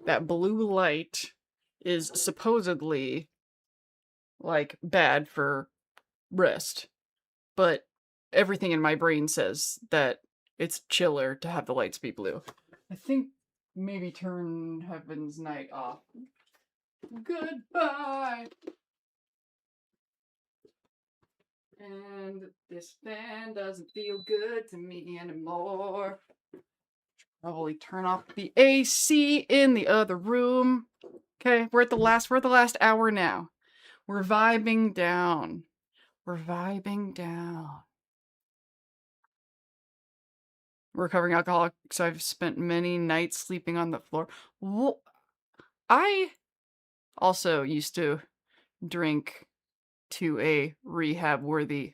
That blue light is supposedly, like, bad for wrist, but everything in my brain says that it's chiller to have the lights be blue. I think maybe turn Heaven's Night off. Goodbye! And this fan doesn't feel good to me anymore. Probably turn off the AC in the other room. Okay, we're at the last hour now. We're vibing down. We're vibing down. Recovering alcoholic, so I've spent many nights sleeping on the floor. Well, I also used to drink to a rehab-worthy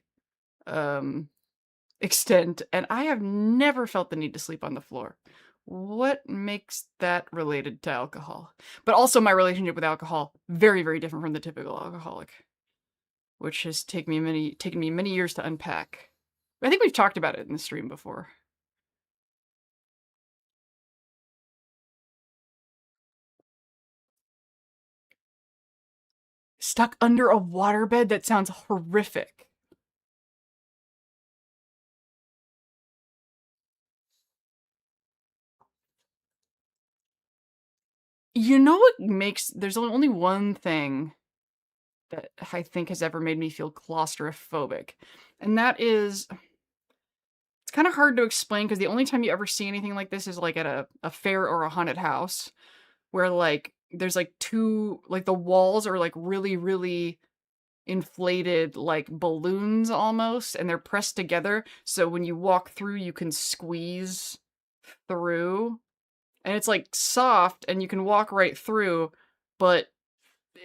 extent, and I have never felt the need to sleep on the floor. What makes that related to alcohol? But also my relationship with alcohol, very, very different from the typical alcoholic, which has taken me many years to unpack. I think we've talked about it in the stream before. Stuck under a waterbed? That sounds horrific. You know what makes... There's only one thing that I think has ever made me feel claustrophobic, and that is... It's kind of hard to explain because the only time you ever see anything like this is like at a fair or a haunted house, where like there's like two... Like the walls are like really, really inflated like balloons almost, and they're pressed together, so when you walk through you can squeeze through, and it's like soft and you can walk right through, but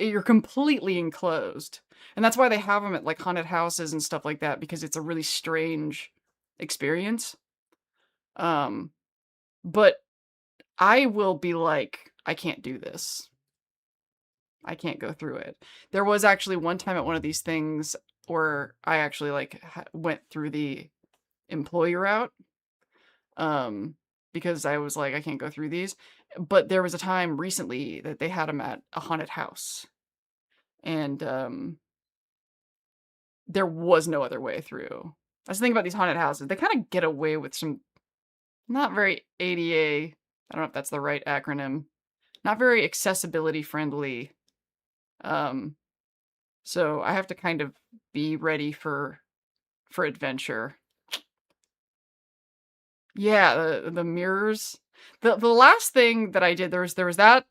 you're completely enclosed. And that's why they have them at like haunted houses and stuff like that, because it's a really strange experience. But I will be like, I can't do this. I can't go through it. There was actually one time at one of these things where I actually like went through the employee route, because I was like, I can't go through these. But there was a time recently that they had them at a haunted house, and there was no other way through. That's the thing about these haunted houses. They kind of get away with some not very ADA, I don't know if that's the right acronym, not very accessibility friendly. So I have to kind of be ready for adventure. Yeah, the mirrors. The last thing that I did, there was that,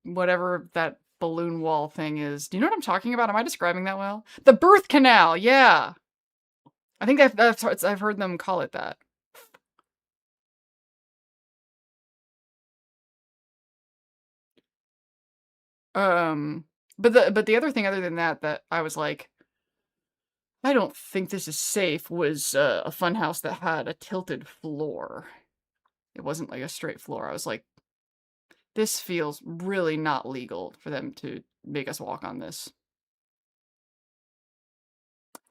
whatever that balloon wall thing is. Do you know what I'm talking about? Am I describing that well? The birth canal, yeah. I think I've heard them call it that. But the other thing other than that I was like, I don't think this is safe, was a fun house that had a tilted floor. It wasn't like a straight floor. I was like, this feels really not legal for them to make us walk on this.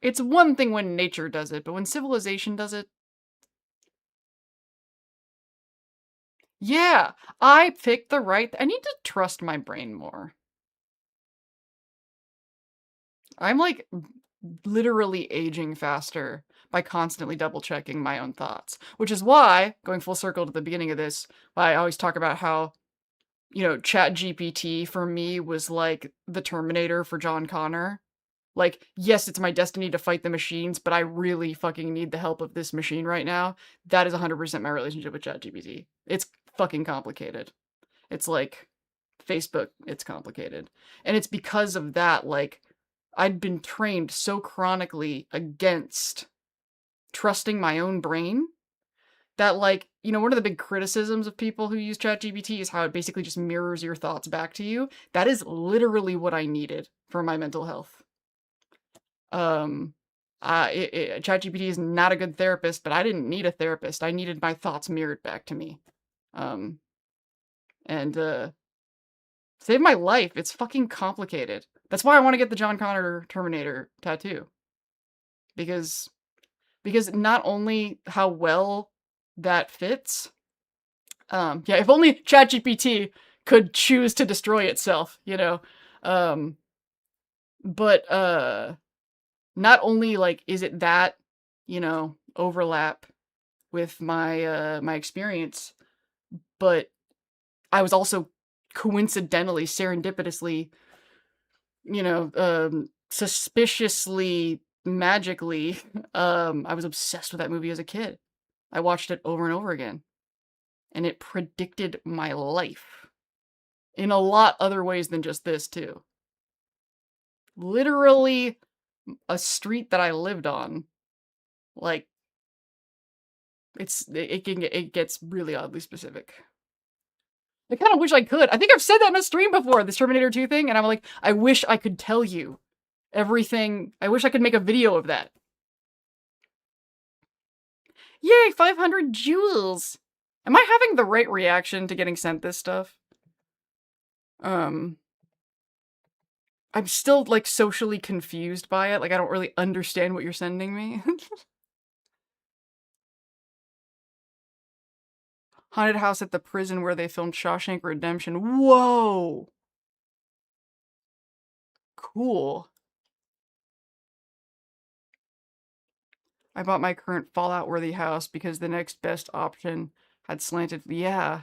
It's one thing when nature does it, but when civilization does it... Yeah, I picked the right... I need to trust my brain more. I'm like literally aging faster by constantly double checking my own thoughts, which is why, going full circle to the beginning of this, why I always talk about how you know, ChatGPT for me was like the Terminator for John Connor. Like, yes, it's my destiny to fight the machines, but I really fucking need the help of this machine right now. That is 100% my relationship with ChatGPT. It's fucking complicated. It's like Facebook, it's complicated. And it's because of that, like, I'd been trained so chronically against trusting my own brain that, like, you know, one of the big criticisms of people who use ChatGPT is how it basically just mirrors your thoughts back to you. That is literally what I needed for my mental health. ChatGPT is not a good therapist, but I didn't need a therapist. I needed my thoughts mirrored back to me. Um, and saved my life. It's fucking complicated. That's why I want to get the John Connor Terminator tattoo. Because not only how well that fits, yeah, if only ChatGPT could choose to destroy itself, you know. But not only like is it that, you know, overlap with my my experience, but I was also coincidentally, serendipitously, you know, suspiciously, magically, I was obsessed with that movie as a kid. I watched it over and over again, and it predicted my life in a lot other ways than just this too. Literally a street that I lived on, like, it gets really oddly specific. I kind of wish I could. I think I've said that in a stream before, this Terminator 2 thing, and I'm like, I wish I could tell you everything. I wish I could make a video of that. Yay, 500 jewels! Am I having the right reaction to getting sent this stuff? I'm still, like, socially confused by it. Like, I don't really understand what you're sending me. Haunted house at the prison where they filmed Shawshank Redemption. Whoa! Cool. I bought my current Fallout-worthy house because the next best option had slanted. Yeah.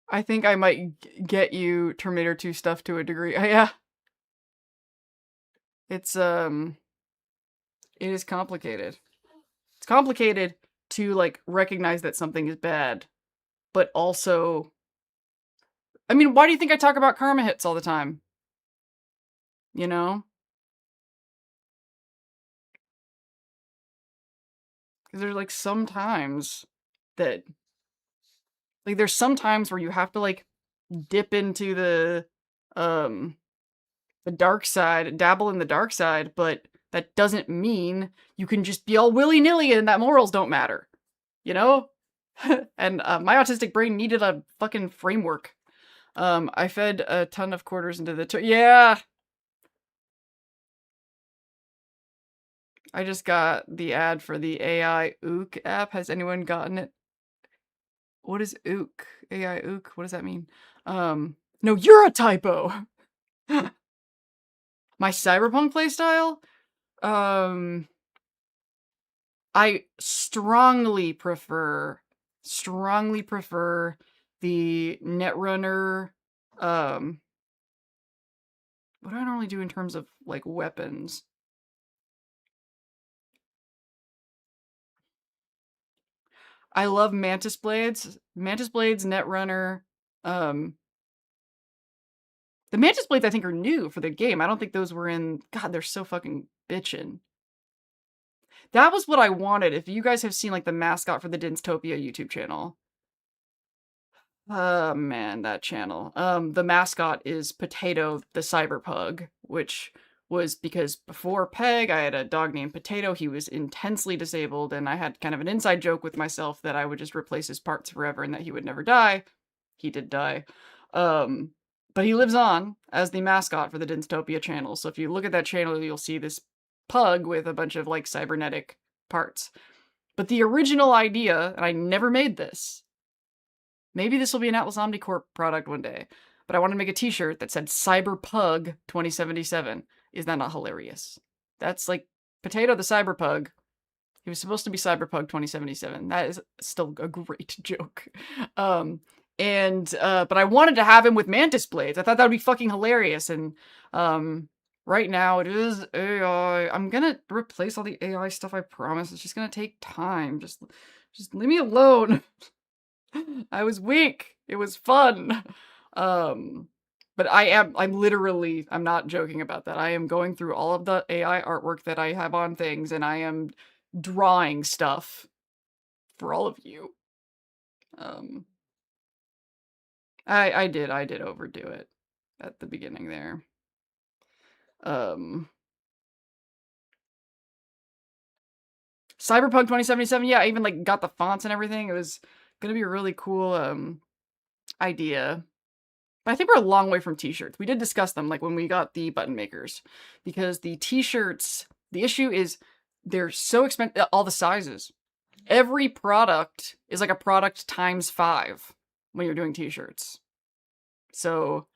I think I might get you Terminator 2 stuff to a degree. Yeah. It's, it is complicated. It's complicated to, like, recognize that something is bad, but also... I mean, why do you think I talk about karma hits all the time? You know? Because there's, like, some times that... Like, there's some times where you have to, like, dip into the dark side, dabble in the dark side, but that doesn't mean you can just be all willy-nilly and that morals don't matter. You know? And my autistic brain needed a fucking framework. I fed a ton of quarters into the... Yeah! I just got the ad for the AI Ook app. Has anyone gotten it? What is Ook? AI Ook? What does that mean? No, you're a typo! My cyberpunk playstyle? I strongly prefer the Netrunner, what do I normally do in terms of, like, weapons? I love Mantis Blades. Mantis Blades, Netrunner, the Mantis Blades I think are new for the game. I don't think those were in... God, they're so fucking bitchin'. That was what I wanted. If you guys have seen, like, the mascot for the Dinstopia YouTube channel. Oh, man, that channel. The mascot is Potato the Cyberpug, which was because before Peg, I had a dog named Potato. He was intensely disabled, and I had kind of an inside joke with myself that I would just replace his parts forever and that he would never die. He did die. But he lives on as the mascot for the Dinstopia channel. So if you look at that channel, you'll see this pug with a bunch of, like, cybernetic parts. But the original idea, and I never made this, maybe this will be an Atlas Omnicorp product one day, but I wanted to make a t-shirt that said Cyberpug 2077. Is that not hilarious? That's, like, Potato the Cyberpug. He was supposed to be Cyberpunk 2077. That is still a great joke. But I wanted to have him with mantis blades. I thought that would be fucking hilarious. And right now it is AI. I'm gonna replace all the AI stuff, I promise. It's just gonna take time. Just leave me alone. I was weak. It was fun. But I'm not joking about that. I am going through all of the AI artwork that I have on things, and I am drawing stuff for all of you. I did overdo it at the beginning there. Cyberpunk 2077, yeah, I even like got the fonts and everything. It was gonna be a really cool idea. But I think we're a long way from t-shirts. We did discuss them, like when we got the button makers, because the t-shirts, the issue is they're so expensive, all the sizes. Every product is like a product times 5 when you're doing t-shirts. So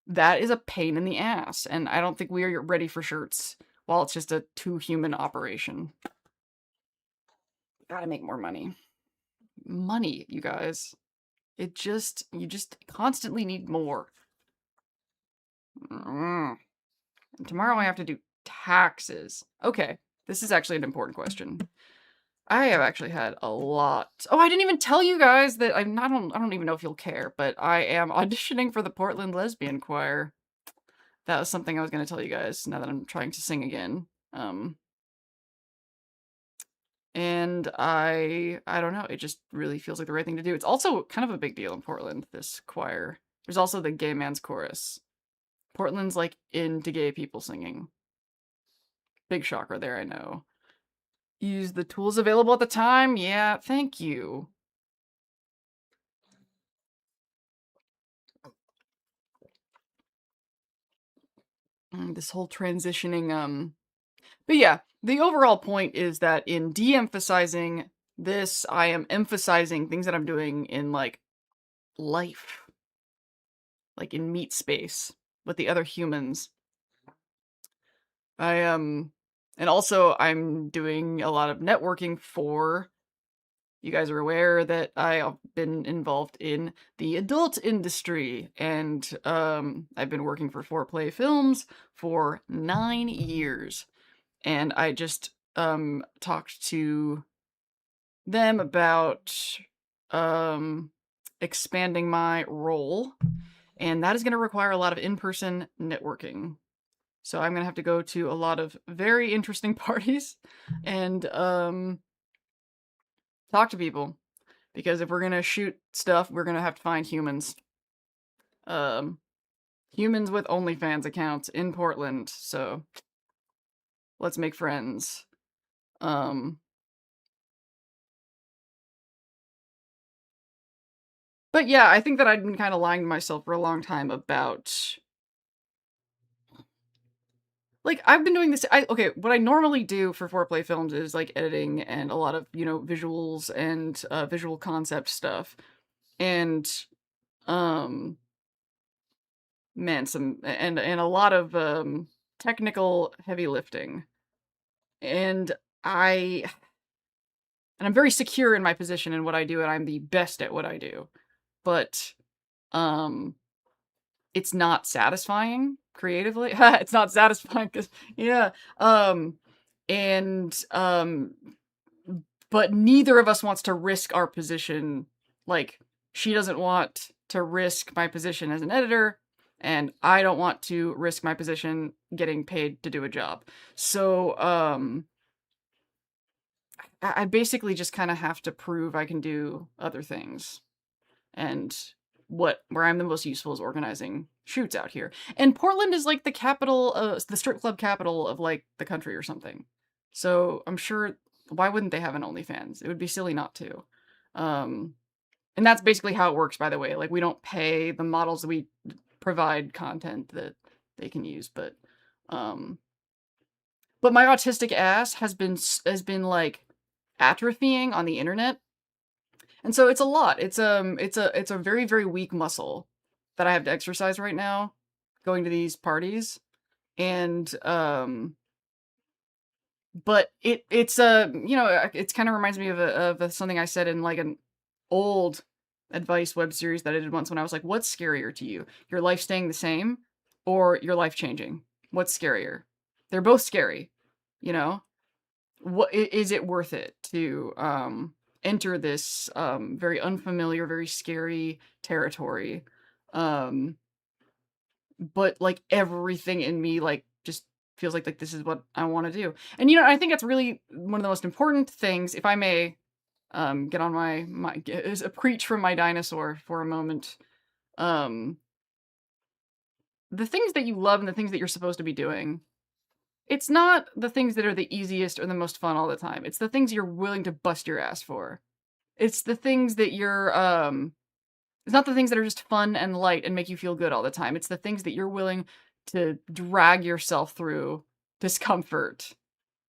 that is a pain in the ass, and I don't think we are ready for shirts while it's just a 2-human operation. Gotta make more money. Money, you guys. You just constantly need more. And tomorrow I have to do taxes. Okay, this is actually an important question. I have actually had a lot. Oh, I didn't even tell you guys that I don't even know if you'll care, but I am auditioning for the Portland Lesbian Choir. That was something I was going to tell you guys now that I'm trying to sing again. And I don't know, it just really feels like the right thing to do. It's also kind of a big deal in Portland, this choir. There's also the gay man's chorus. Portland's like into gay people singing. Big shocker there, I know. Use the tools available at the time? Yeah, thank you. This whole transitioning, but yeah, the overall point is that in de-emphasizing this, I am emphasizing things that I'm doing in, like, life. Like, in meat space with the other humans. And also I'm doing a lot of networking for, you guys are aware that I've been involved in the adult industry, and I've been working for Foreplay Films for 9 years. And I just talked to them about expanding my role, and that is going to require a lot of in-person networking. So I'm going to have to go to a lot of very interesting parties and talk to people, because if we're going to shoot stuff, we're going to have to find humans. Humans with OnlyFans accounts in Portland. So let's make friends. But yeah, I think that I'd been kind of lying to myself for a long time about, like, I've been doing this. Okay, what I normally do for Foreplay Films is like editing and a lot of, visuals and visual concept stuff. And man, and a lot of technical heavy lifting. And I'm very secure in my position in what I do, and I'm the best at what I do. But it's not satisfying creatively. It's not satisfying because, yeah. But neither of us wants to risk our position. Like, she doesn't want to risk my position as an editor, and I don't want to risk my position getting paid to do a job. So, I basically just kind of have to prove I can do other things. And where I'm the most useful is organizing shoots out here. And Portland is like the capital, the strip club capital of like the country or something. So I'm sure, why wouldn't they have an OnlyFans? It would be silly not to. And that's basically how it works, by the way. Like, we don't pay the models, we provide content that they can use. But my autistic ass has been like atrophying on the internet. And so it's a lot. It's a very, very weak muscle that I have to exercise right now, going to these parties. And But it's you know, it kind of reminds me of something I said in like an old advice web series that I did once when I was like, what's scarier to you? Your life staying the same or your life changing? What's scarier? They're both scary, you know? What is it worth it to enter this very unfamiliar, very scary territory? Um but like everything in me like just feels like this is what I want to do. And you know, I think that's really one of the most important things, if I may get on is a preach from my dinosaur for a moment. Um the things that you love and the things that you're supposed to be doing, it's not the things that are the easiest or the most fun all the time. It's the things you're willing to bust your ass for. It's the things that you're it's not the things that are just fun and light and make you feel good all the time. It's the things that you're willing to drag yourself through discomfort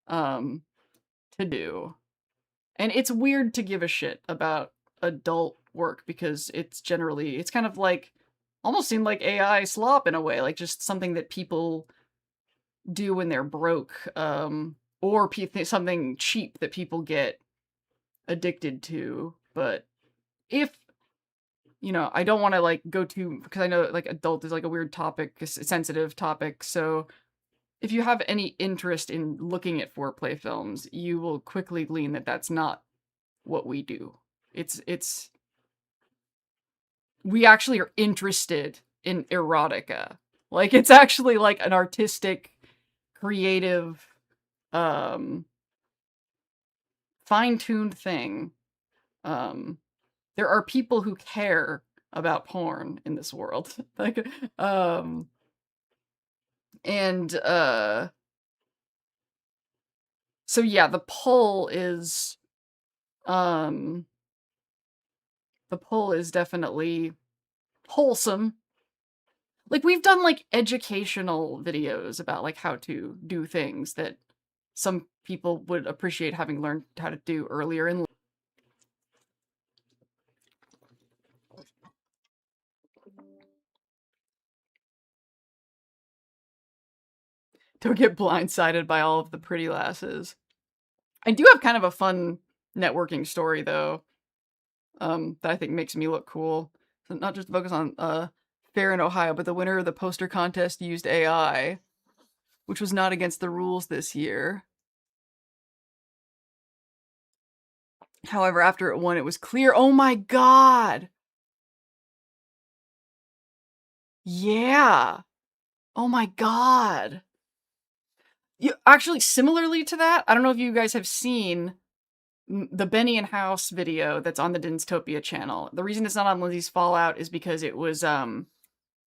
um to do. And it's weird to give a shit about adult work because it's kind of like almost seemed like AI slop in a way, like just something that people do when they're broke, or something cheap that people get addicted to. But if you know, I don't want to like go too, because I know like adult is like a weird topic, a sensitive topic. So if you have any interest in looking at foreplay films, you will quickly glean that that's not what we do. It's we actually are interested in erotica. Like it's actually like an artistic, creative, um fine-tuned thing. There are people who care about porn in this world. Like and so yeah, um the pull is definitely wholesome. Like we've done like educational videos about like how to do things that some people would appreciate having learned how to do earlier in life. Don't get blindsided by all of the pretty lasses. I do have kind of a fun networking story though, that I think makes me look cool. So not just focus on fair in Ohio, but the winner of the poster contest used AI, which was not against the rules this year. However, after it won, it was clear. Oh my god! Yeah! Oh my god! Actually, similarly to that, I don't know if you guys have seen the Benny and House video that's on the Dinstopia channel. The reason it's not on Lindsay's Fallout is because it was I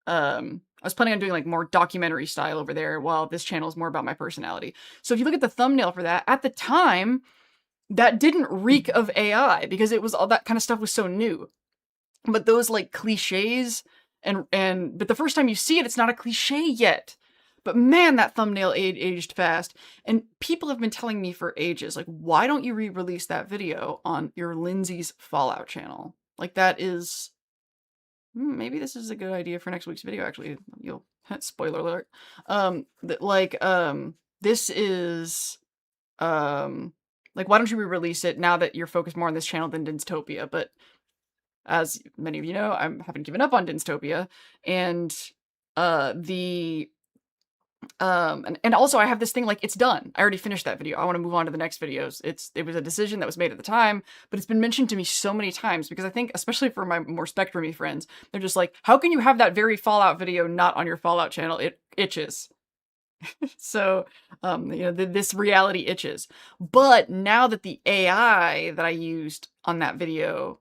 was planning on doing like more documentary style over there, while this channel is more about my personality. So if you look at the thumbnail for that, at the time, that didn't reek of AI because it was all that kind of stuff was so new. But those like cliches but the first time you see it, it's not a cliche yet. But man, that thumbnail aged fast. And people have been telling me for ages, like, why don't you re-release that video on your Lindsay's Fallout channel? Like that is maybe this is a good idea for next week's video, actually. You'll spoiler alert. This is like, why don't you re-release it now that you're focused more on this channel than Dinstopia? But as many of you know, I haven't given up on Dinstopia, and and also I have this thing like, it's done. I already finished that video. I want to move on to the next videos. It was a decision that was made at the time, but it's been mentioned to me so many times because I think, especially for my more Spectrum-y friends, they're just like, how can you have that very Fallout video not on your Fallout channel? It itches. So, you know, this reality itches. But now that the AI that I used on that video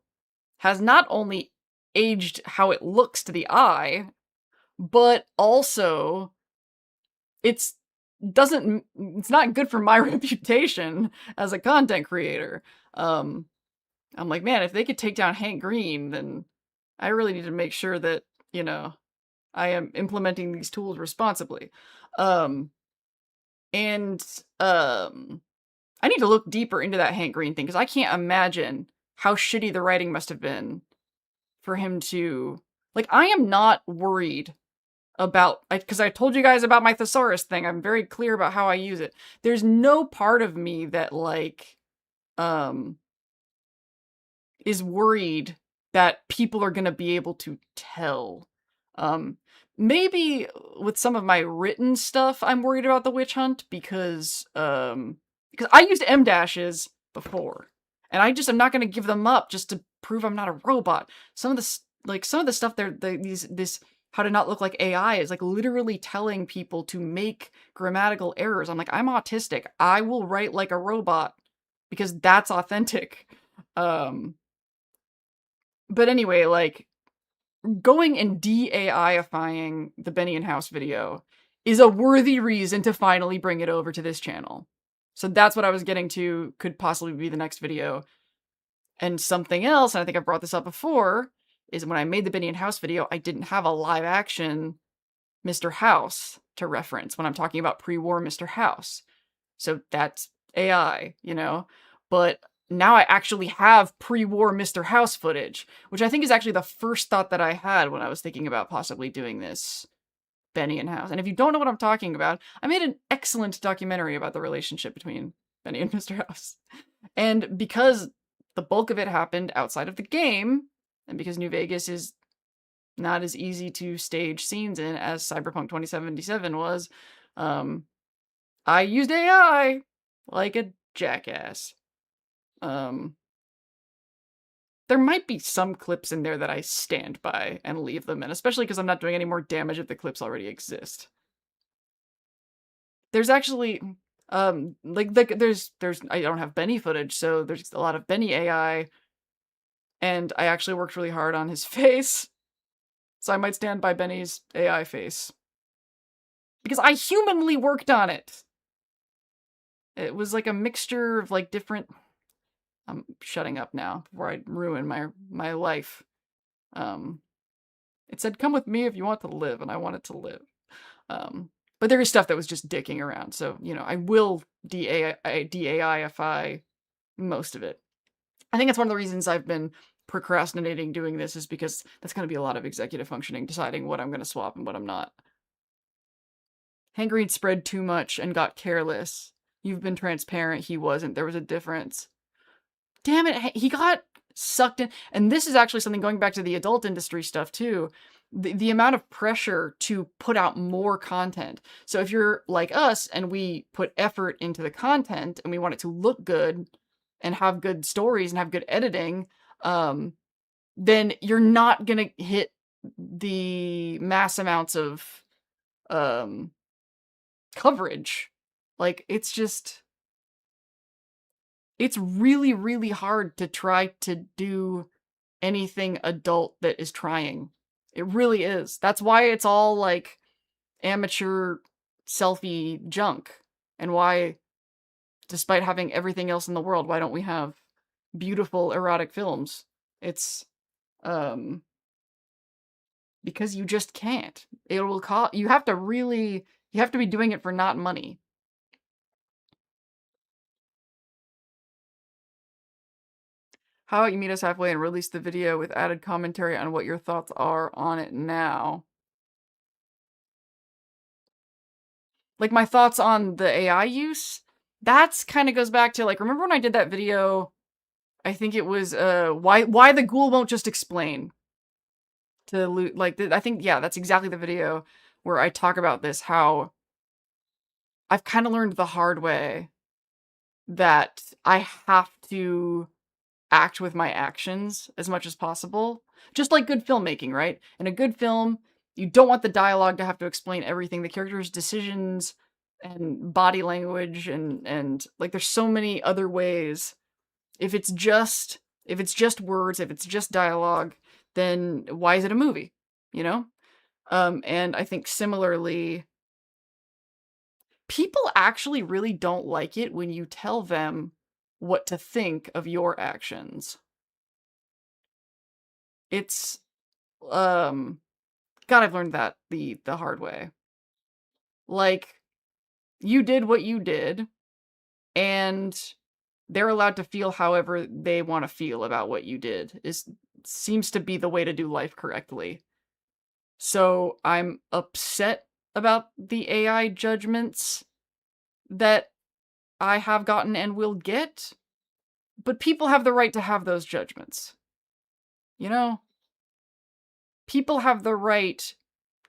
has not only aged how it looks to the eye, but also it's not good for my reputation as a content creator. I'm like, man, if they could take down Hank Green, then I really need to make sure that, you know, I am implementing these tools responsibly. I need to look deeper into that Hank Green thing, because I can't imagine how shitty the writing must have been for him to, like, I am not worried about, because I told you guys about my thesaurus thing. I'm very clear about how I use it. There's no part of me that like is worried that people are going to be able to tell. Maybe with some of my written stuff, I'm worried about the witch hunt because I used M dashes before, and I'm not going to give them up just to prove I'm not a robot. Some of the stuff this how to not look like AI is like literally telling people to make grammatical errors. I'm like, I'm autistic. I will write like a robot because that's authentic. But anyway, like, going and de-AI-ifying the Benny and House video is a worthy reason to finally bring it over to this channel. So that's what I was getting to, could possibly be the next video. And something else, and I think I've brought this up before, is when I made the Benny and House video, I didn't have a live-action Mr. House to reference when I'm talking about pre-war Mr. House. So that's AI, you know? But now I actually have pre-war Mr. House footage, which I think is actually the first thought that I had when I was thinking about possibly doing this Benny and House. And if you don't know what I'm talking about, I made an excellent documentary about the relationship between Benny and Mr. House. And because the bulk of it happened outside of the game, and because New Vegas is not as easy to stage scenes in as Cyberpunk 2077 was, I used AI like a jackass. There might be some clips in there that I stand by and leave them in, especially because I'm not doing any more damage if the clips already exist. There's actually, there's, I don't have Benny footage, so there's a lot of Benny AI, and I actually worked really hard on his face, so I might stand by Benny's AI face. Because I humanly worked on it! It was like a mixture of like different... I'm shutting up now before I ruin my life. It said, come with me if you want to live, and I wanted to live. But there is stuff that was just dicking around, so, you know, I will de-AI-ify most of it. I think that's one of the reasons I've been procrastinating doing this, is because that's going to be a lot of executive functioning, deciding what I'm going to swap and what I'm not. Hangreen spread too much and got careless. You've been transparent, he wasn't. There was a difference. Damn it, he got sucked in. And this is actually something going back to the adult industry stuff too. The amount of pressure to put out more content. So if you're like us and we put effort into the content and we want it to look good and have good stories and have good editing, then you're not gonna hit the mass amounts of coverage. Like, it's just... It's really, really hard to try to do anything adult that is trying. It really is. That's why it's all, like, amateur selfie junk. And why, despite having everything else in the world, why don't we have beautiful erotic films? It's, because you just can't. It will cost... You have to be doing it for not money. How about you meet us halfway and release the video with added commentary on what your thoughts are on it now? Like, my thoughts on the AI use? That's kind of goes back to, like, remember when I did that video? I think it was, why the ghoul won't just explain. To loot, like, I think, yeah, that's exactly the video where I talk about this, how I've kind of learned the hard way that I have to act with my actions as much as possible. Just like good filmmaking, right? In a good film, you don't want the dialogue to have to explain everything. The characters' decisions and body language and like, there's so many other ways. If it's just words, if it's just dialogue, then why is it a movie? You know? And I think similarly, people actually really don't like it when you tell them what to think of your actions. It's, God, I've learned that the hard way. Like, you did what you did, and they're allowed to feel however they want to feel about what you did. Seems to be the way to do life correctly. So I'm upset about the AI judgments that I have gotten and will get, but people have the right to have those judgments. You know? People have the right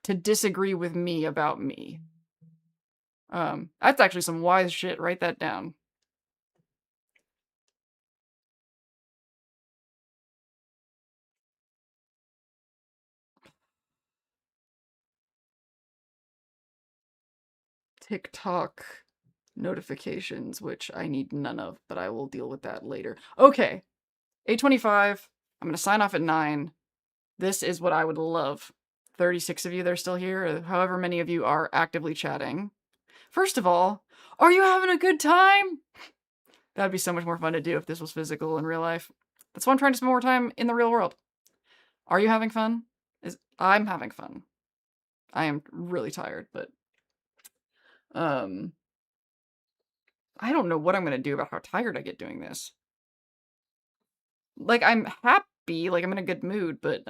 to disagree with me about me. That's actually some wise shit. Write that down. TikTok notifications, which I need none of, but I will deal with that later. Okay, 8:25. I'm gonna sign off at 9. This is what I would love. 36 of you that are still here, or however many of you are actively chatting. First of all, are you having a good time? That'd be so much more fun to do if this was physical in real life. That's why I'm trying to spend more time in the real world. Are you having fun? I'm having fun. I am really tired, but I don't know what I'm gonna do about how tired I get doing this. Like, I'm happy, like, I'm in a good mood, but,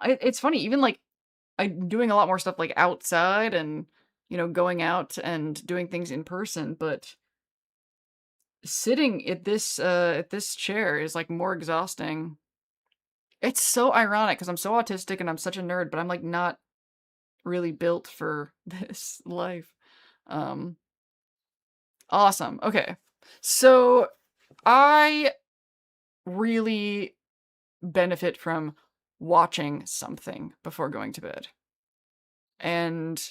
it's funny, even, like, I'm doing a lot more stuff, like, outside and, going out and doing things in person, but sitting at this chair is, like, more exhausting. It's so ironic because 'cause I'm so autistic and I'm such a nerd, but I'm, like, not really built for this life. Um, awesome, okay. So, I really benefit from watching something before going to bed. And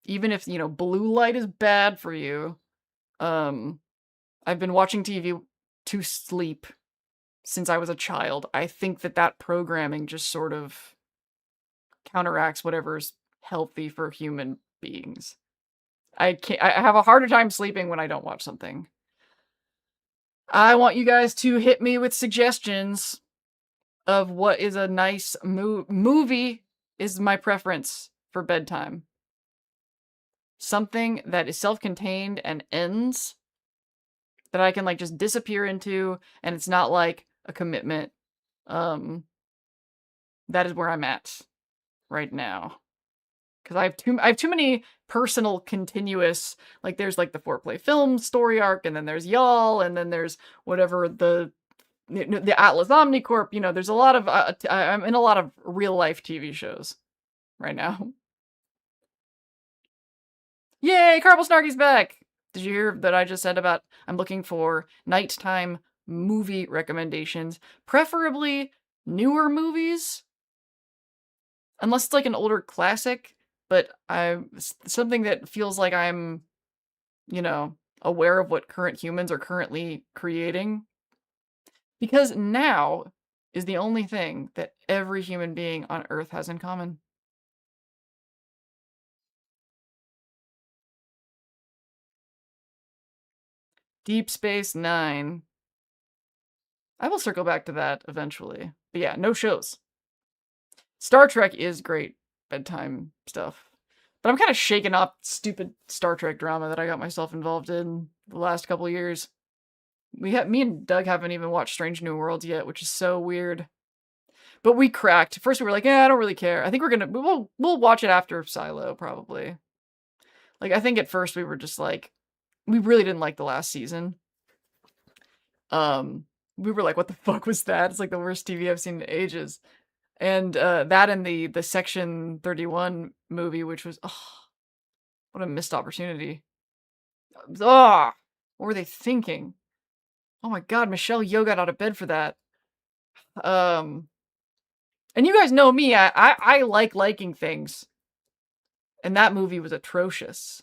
even if, blue light is bad for you, um, I've been watching TV to sleep since I was a child. I think that programming just sort of counteracts whatever's healthy for human beings. I have a harder time sleeping when I don't watch something. I want you guys to hit me with suggestions of what is a nice movie is my preference for bedtime. Something that is self-contained and ends that I can like just disappear into and it's not like a commitment. Um that is where I'm at right now. Cuz I have too many personal continuous like there's like the foreplay film story arc and then there's y'all and then there's whatever the Atlas Omnicorp, there's a lot of I'm in a lot of real life TV shows right now. Yay, Carbal Snarky's back! Did you hear that I just said about I'm looking for nighttime movie recommendations, preferably newer movies, unless it's like an older classic, but something that feels like I'm, aware of what current humans are currently creating. Because now is the only thing that every human being on Earth has in common. Deep Space Nine. I will circle back to that eventually. But yeah, no shows. Star Trek is great bedtime stuff. But I'm kind of shaking off stupid Star Trek drama that I got myself involved in the last couple years. Me and Doug haven't even watched Strange New Worlds yet, which is so weird. But we cracked. First we were like, I don't really care. I think we'll watch it after Silo probably. Like I think at first we were just like we really didn't like the last season. We were like, what the fuck was that? It's like the worst TV I've seen in ages. And that and the Section 31 movie, which was what a missed opportunity. What were they thinking? Oh my god, Michelle Yeoh got out of bed for that. And you guys know me, I like liking things. And that movie was atrocious.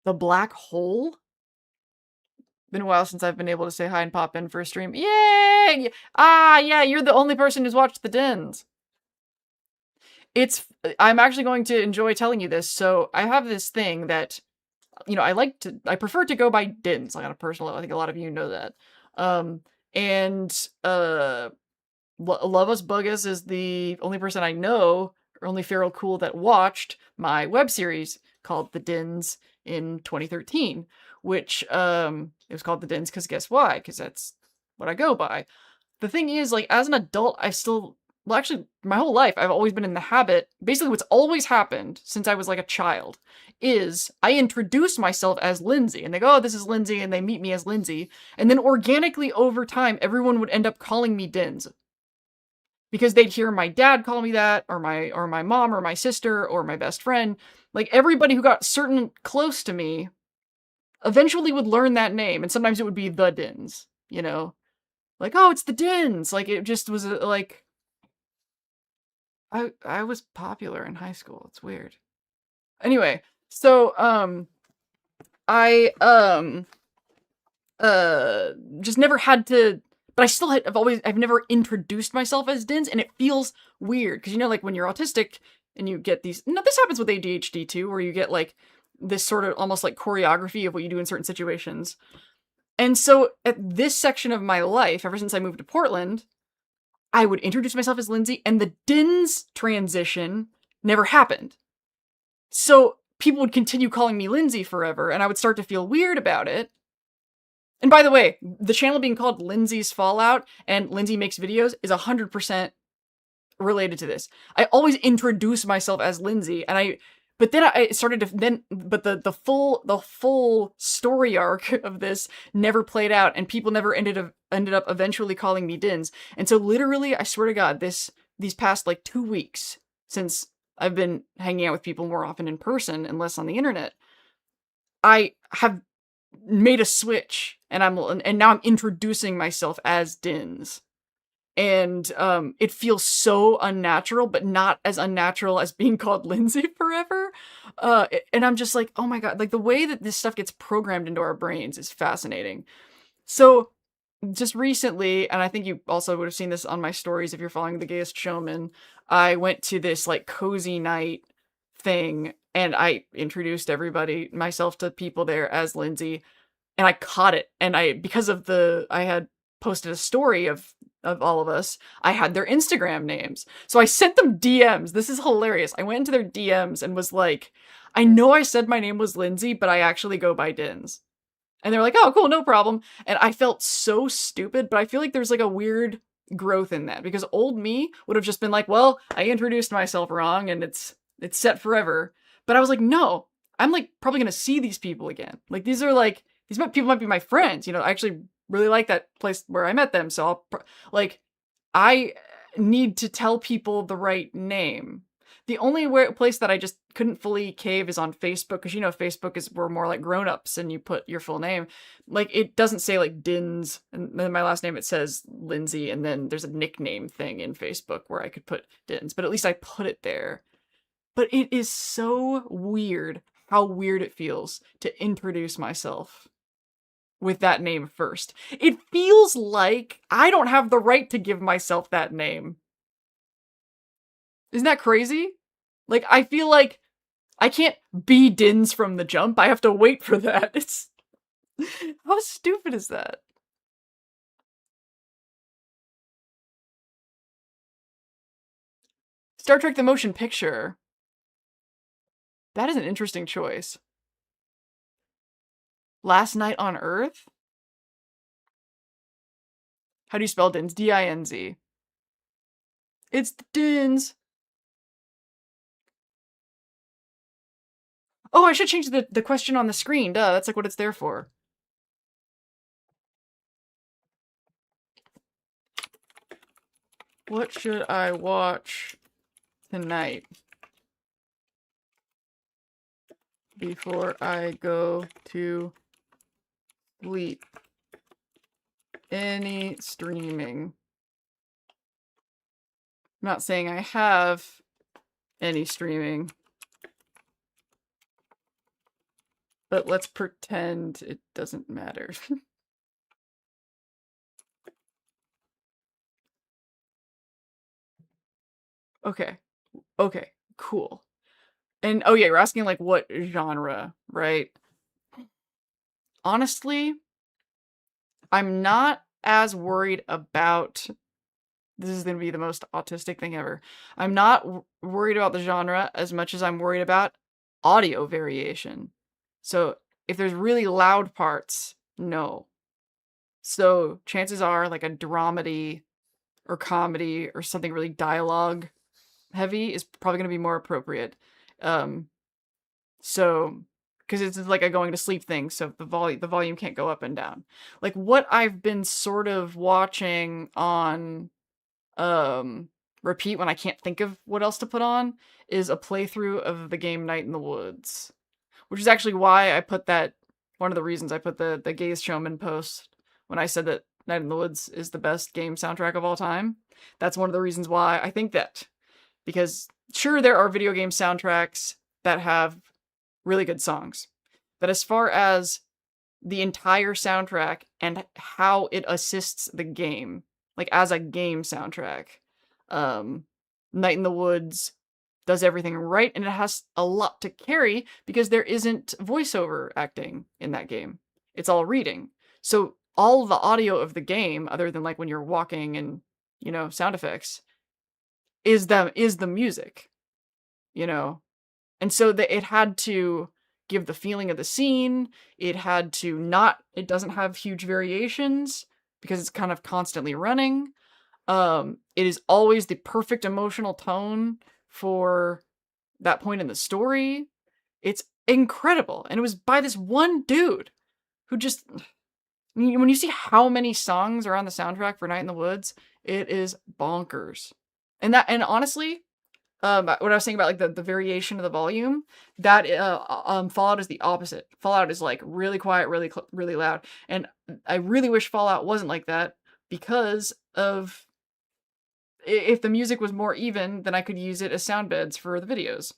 The Black Hole? Been a while since I've been able to say hi and pop in for a stream. Yay! Yeah, you're the only person who's watched The Dens. I'm actually going to enjoy telling you this. So I have this thing that, I prefer to go by Dins, like on a personal level. I think a lot of you know that. Love Us Bug Us is the only person I know, or only feral cool that watched my web series called The Dins. in 2013, which it was called the Dins because guess why? Because that's what I go by. The thing is, like, as an adult, I still, well, actually, my whole life, I've always been in the habit, basically what's always happened since I was like a child, is I introduce myself as Lindsay, and they go, oh, this is Lindsay, and they meet me as Lindsay, and then organically over time, everyone would end up calling me Dins. Because they'd hear my dad call me that, or my mom, or my sister, or my best friend. Like, everybody who got certain close to me eventually would learn that name, and sometimes it would be the Dins, you know? Like, oh, it's the Dins. Like, it just was like, I was popular in high school. It's weird. Anyway, so I just never had to, but I still I've never introduced myself as Dins, and it feels weird because, you know, like when you're autistic and you get these, no, this happens with ADHD too, where you get like this sort of almost like choreography of what you do in certain situations. And so at this section of my life, ever since I moved to Portland, I would introduce myself as Lindsay, and the Dins transition never happened. So people would continue calling me Lindsay forever, and I would start to feel weird about it. And by the way, the channel being called Lindsay's Fallout and Lindsay Makes Videos is 100% related to this. I always introduce myself as Lindsay, and but then I started to but the full story arc of this never played out, and people never ended up eventually calling me Dins. And so literally, I swear to God, these past like 2 weeks, since I've been hanging out with people more often in person and less on the internet, I have made a switch, and now I'm introducing myself as Dins. And it feels so unnatural, but not as unnatural as being called Lindsay forever. And I'm just like, oh my God, like the way that this stuff gets programmed into our brains is fascinating. So just recently, and I think you also would have seen this on my stories if you're following The Gayest Showman, I went to this like cozy night thing, and I introduced myself to people there as Lindsay, and I caught it. And I had posted a story of all of us, I had their Instagram names. So I sent them DMs. This is hilarious. I went into their DMs and was like, I know I said my name was Lindsay, but I actually go by Dins. And they're like, oh, cool, no problem. And I felt so stupid, but I feel like there's like a weird growth in that, because old me would have just been like, well, I introduced myself wrong and it's set forever. But I was like, no, I'm like probably going to see these people again. Like these people might be my friends, you know, I actually really like that place where I met them. So I need to tell people the right name. The only place that I just couldn't fully cave is on Facebook, because, you know, Facebook we're more like grown-ups and you put your full name. Like, it doesn't say like Dins and then my last name, it says Lindsay, and then there's a nickname thing in Facebook where I could put Dins, but at least I put it there. But it is so weird how weird it feels to introduce myself with that name first. It feels like I don't have the right to give myself that name. Isn't that crazy? Like, I feel like I can't be Dins from the jump. I have to wait for that. It's... How stupid is that? Star Trek the Motion Picture. That is an interesting choice. Last Night on Earth? How do you spell Dins? D-I-N-Z. It's the Dins. Oh, I should change the question on the screen. Duh, that's like what it's there for. What should I watch tonight before I go to sleep? Any streaming. I'm not saying I have any streaming, but let's pretend it doesn't matter. Okay, cool. And oh yeah, you're asking like what genre, right? Honestly, I'm not as worried about, this is going to be the most autistic thing ever. I'm not worried about the genre as much as I'm worried about audio variation. So if there's really loud parts, no. So chances are like a dramedy or comedy or something really dialogue heavy is probably going to be more appropriate. Um, so because it's like a going to sleep thing, so the volume can't go up and down. Like what I've been sort of watching on um repeat when I can't think of what else to put on is a playthrough of the game Night in the Woods, which is actually why I put that one of the reasons I put the Gaze Showman post when I said that Night in the Woods is the best game soundtrack of all time. That's one of the reasons why I think that, because sure there are video game soundtracks that have really good songs, but as far as the entire soundtrack and how it assists the game, like as a game soundtrack, um, Night in the Woods does everything right, and it has a lot to carry because there isn't voiceover acting in that game. It's all reading. So all the audio of the game, other than like when you're walking and, sound effects, is the music, you know? And so that it had to give the feeling of the scene. It doesn't have huge variations because it's kind of constantly running. It is always the perfect emotional tone for that point in the story. It's incredible. And it was by this one dude who just, when you see how many songs are on the soundtrack for Night in the Woods, it is bonkers. And honestly, what I was saying about like the variation of the volume, that Fallout is the opposite. Fallout is like really quiet, really loud, and I really wish Fallout wasn't like that, because of if the music was more even, then I could use it as sound beds for the videos.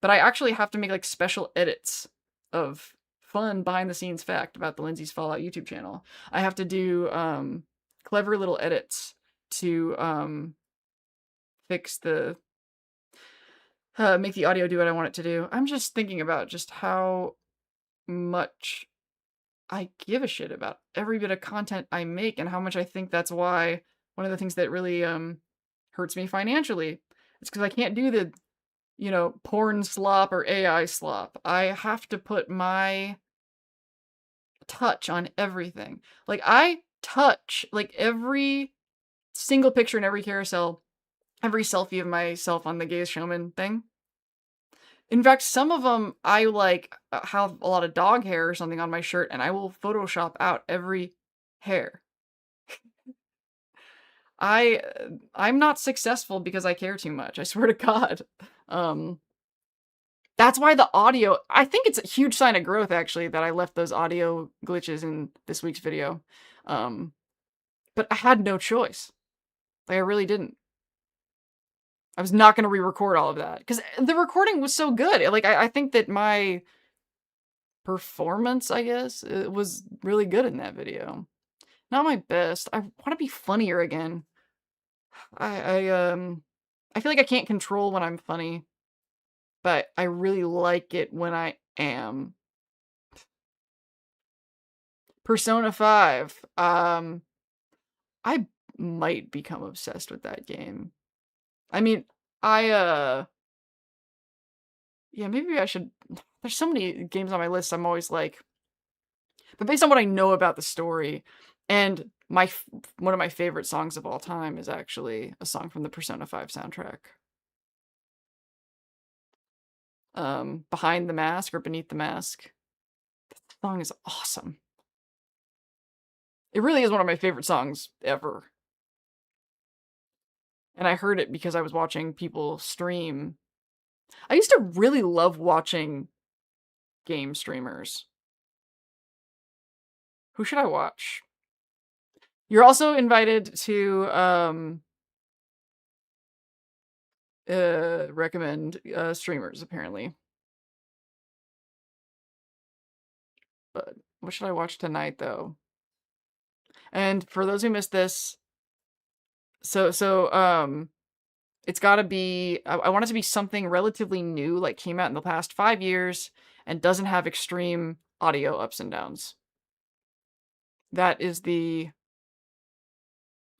But I actually have to make like special edits of fun behind the scenes fact about the Lindsay's Fallout YouTube channel. I have to do clever little edits to fix the make the audio do what I want it to do. I'm just thinking about just how much I give a shit about every bit of content I make, and how much I think that's why one of the things that really hurts me financially is because I can't do the porn slop or AI slop. I have to put my touch on everything. Like I touch like every single picture in every carousel, every selfie of myself on the Gaze Showman thing. In fact, some of them I like have a lot of dog hair or something on my shirt, and I will Photoshop out every hair. I I'm not successful because I care too much. I swear to God. Um, that's why the audio. I think it's a huge sign of growth, actually, that I left those audio glitches in this week's video. But I had no choice. Like I really didn't. I was not going to re-record all of that because the recording was so good. Like I think that my performance, I guess, it was really good in that video. Not my best. I want to be funnier again. I feel like I can't control when I'm funny, but I really like it when I am. Persona 5. I might become obsessed with that game. I mean, yeah, maybe I should. There's so many games on my list I'm always like, but based on what I know about the story, and one of my favorite songs of all time is actually a song from the Persona 5 soundtrack. Behind the Mask or Beneath the Mask. That song is awesome. It really is one of my favorite songs ever. And I heard it because I was watching people stream. I used to really love watching game streamers. Who should I watch? You're also invited to recommend streamers, apparently. But what should I watch tonight, though? And for those who missed this, so it's got to be. I want it to be something relatively new, like came out in the past 5 years, and doesn't have extreme audio ups and downs. That is the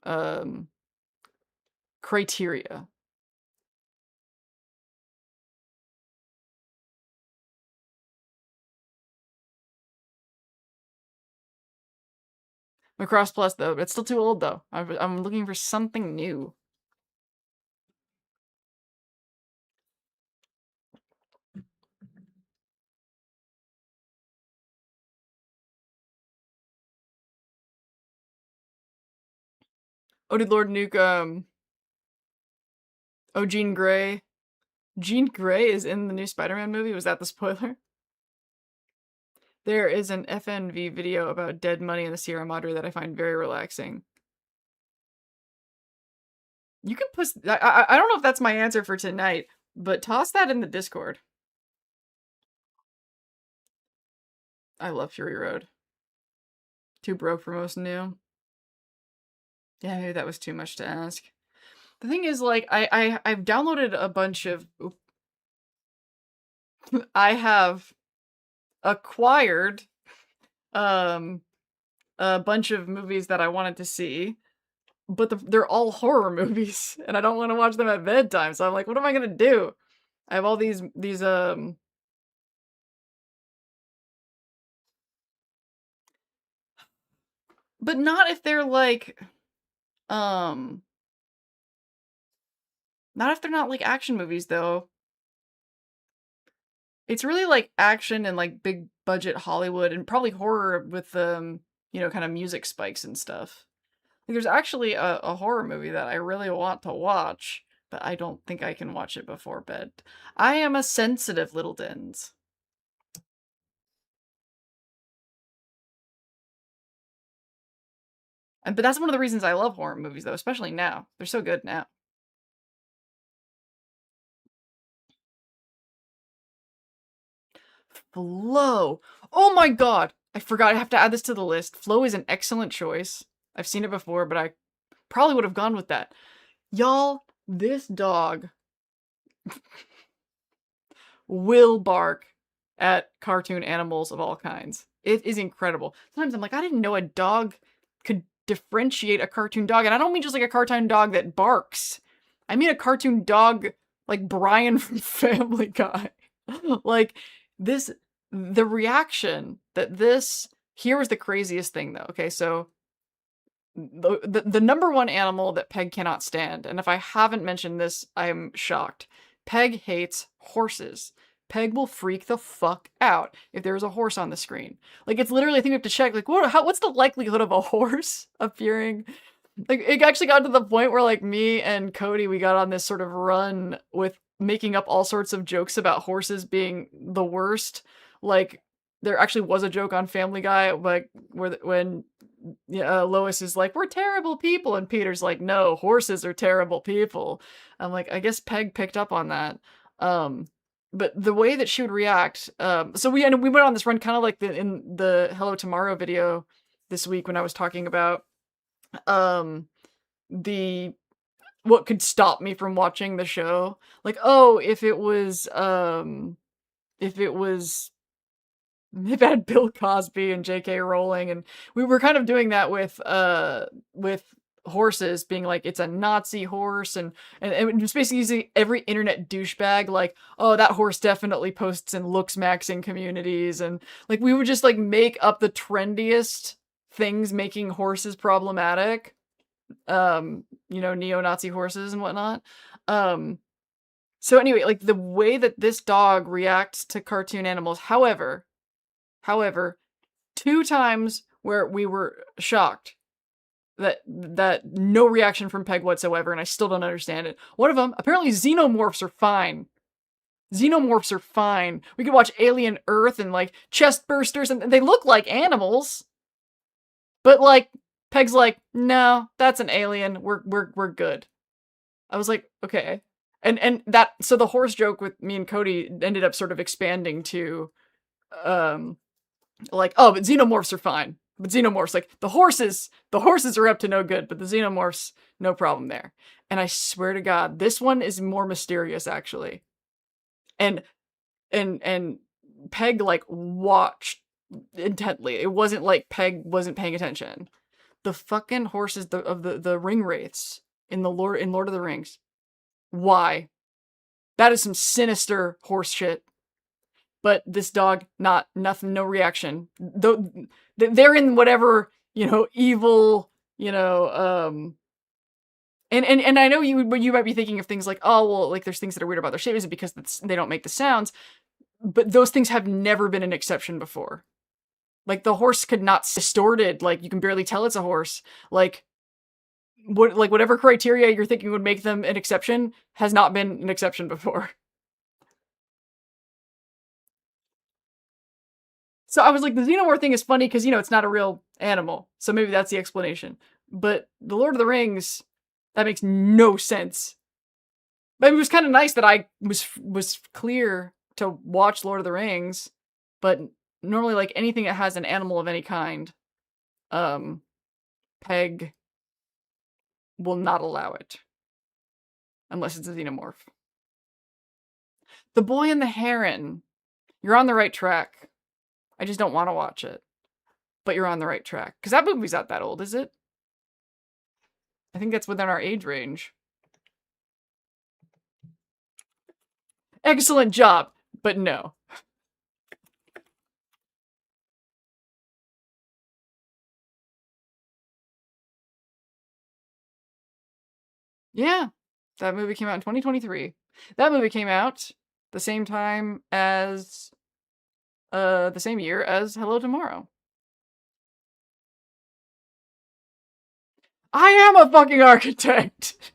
um criteria. Macross Plus, though. It's still too old, though. I'm looking for something new. Oh, did Lord Nuke, oh, Jean Grey. Jean Grey is in the new Spider-Man movie? Was that the spoiler? There is an FNV video about dead money in the Sierra Madre that I find very relaxing. You can put... I don't know if that's my answer for tonight, but toss that in the Discord. I love Fury Road. Too broke for most new. Yeah, maybe that was too much to ask. The thing is, like, I've downloaded a bunch of... I have acquired a bunch of movies that I wanted to see, but they're all horror movies, and I don't want to watch them at bedtime, so I'm like, what am I gonna do? I have all these but not if they're like, not if they're not like action movies, though. It's really like action and like big budget Hollywood and probably horror with you know, kind of music spikes and stuff. Like, there's actually a horror movie that I really want to watch, but I don't think I can watch it before bed. I am a sensitive little dins. But that's one of the reasons I love horror movies, though, especially now. They're so good now. Flow. Oh my god! I forgot I have to add this to the list. Flow is an excellent choice. I've seen it before, but I probably would have gone with that. Y'all, this dog will bark at cartoon animals of all kinds. It is incredible. Sometimes I'm like, I didn't know a dog could differentiate a cartoon dog. And I don't mean just like a cartoon dog that barks. I mean a cartoon dog like Brian from Family Guy. Like, this, the reaction that this, here was the craziest thing though. Okay, so the number one animal that Peg cannot stand, and if I haven't mentioned this, I'm shocked. Peg hates horses. Peg will freak the fuck out if there's a horse on the screen. Like, it's literally a thing we have to check. Like, what's the likelihood of a horse appearing? Like, it actually got to the point where, like, me and Cody, we got on this sort of run with making up all sorts of jokes about horses being the worst. Like, there actually was a joke on Family Guy, like, when Lois is like, we're terrible people, and Peter's like, no, horses are terrible people. I'm like, I guess Peg picked up on that. But the way that she would react, so we went on this run kind of like in the Hello Tomorrow video this week when I was talking about the what could stop me from watching the show. Like, oh, if it had Bill Cosby and J.K. Rowling, and we were kind of doing that with horses, being like, it's a Nazi horse, and just basically using every internet douchebag, like, oh, that horse definitely posts in looks maxing communities, and like, we would just like make up the trendiest things making horses problematic, you know, neo-Nazi horses and whatnot. So anyway, like, the way that this dog reacts to cartoon animals, however, 2 times where we were shocked that no reaction from Peg whatsoever, and I still don't understand it. One of them, apparently xenomorphs are fine. Xenomorphs are fine. We could watch Alien Earth and like chest bursters, and they look like animals. But like, Peg's like, no, that's an alien. We're good. I was like, okay. And that, so the horse joke with me and Cody ended up sort of expanding to like, oh, but xenomorphs are fine. But xenomorphs, like, the horses are up to no good, but the xenomorphs, no problem there. And I swear to God, this one is more mysterious, actually. And Peg, like, watched intently. It wasn't like Peg wasn't paying attention. The fucking horses of the ring wraiths in Lord of the Rings. Why? That is some sinister horse shit. But this dog, nothing, no reaction. They're in whatever evil, and I know you might be thinking of things like, oh, well, like there's things that are weird about their shape. Is it because they don't make the sounds? But those things have never been an exception before. Like the horse could not distorted, like you can barely tell it's a horse. Like whatever criteria you're thinking would make them an exception has not been an exception before. So I was like, the xenomorph thing is funny because it's not a real animal, so maybe that's the explanation. But the Lord of the Rings, that makes no sense. But it was kind of nice that I was clear to watch Lord of the Rings, but normally like anything that has an animal of any kind, Peg will not allow it unless it's a xenomorph. The Boy and the Heron. You're on the right track. I just don't want to watch it. But you're on the right track. Because that movie's not that old, is it? I think that's within our age range. Excellent job, but no. Yeah, that movie came out in 2023. That movie came out the same time as, the same year as Hello Tomorrow. I am a fucking architect!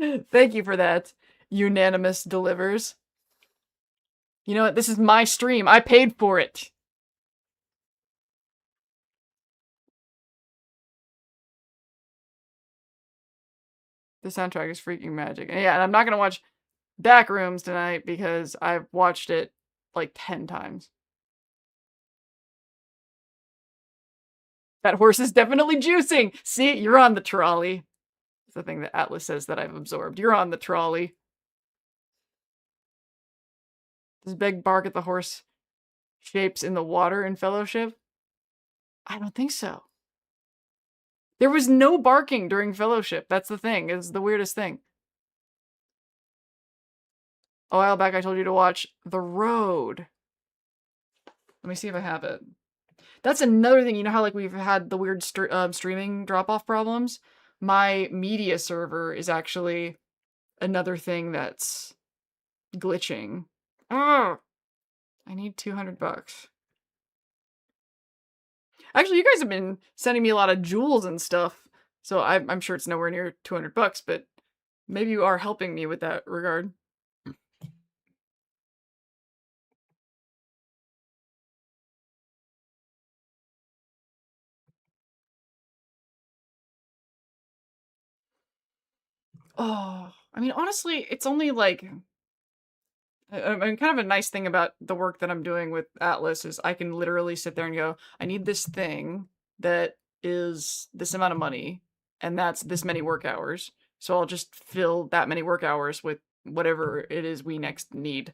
Thank you for that. Unanimous delivers. You know what? This is my stream. I paid for it. The soundtrack is freaking magic. And yeah, and I'm not gonna watch Backrooms tonight because I've watched it like 10 times. That horse is definitely juicing! See, you're on the trolley. It's the thing that Atlas says that I've absorbed. You're on the trolley. Does Beg bark at the horse shapes in the water in Fellowship? I don't think so. There was no barking during Fellowship. That's the thing. It's the weirdest thing. A while back I told you to watch The Road. Let me see if I have it. That's another thing. You know how like we've had the weird streaming drop-off problems? My media server is actually another thing that's glitching. Oh, I need $200. Actually, you guys have been sending me a lot of jewels and stuff, so I'm sure it's nowhere near $200, but maybe you are helping me with that regard. Oh, I mean, honestly, it's only like I mean, kind of a nice thing about the work that I'm doing with Atlas is I can literally sit there and go, I need this thing that is this amount of money, and that's this many work hours. So I'll just fill that many work hours with whatever it is we next need.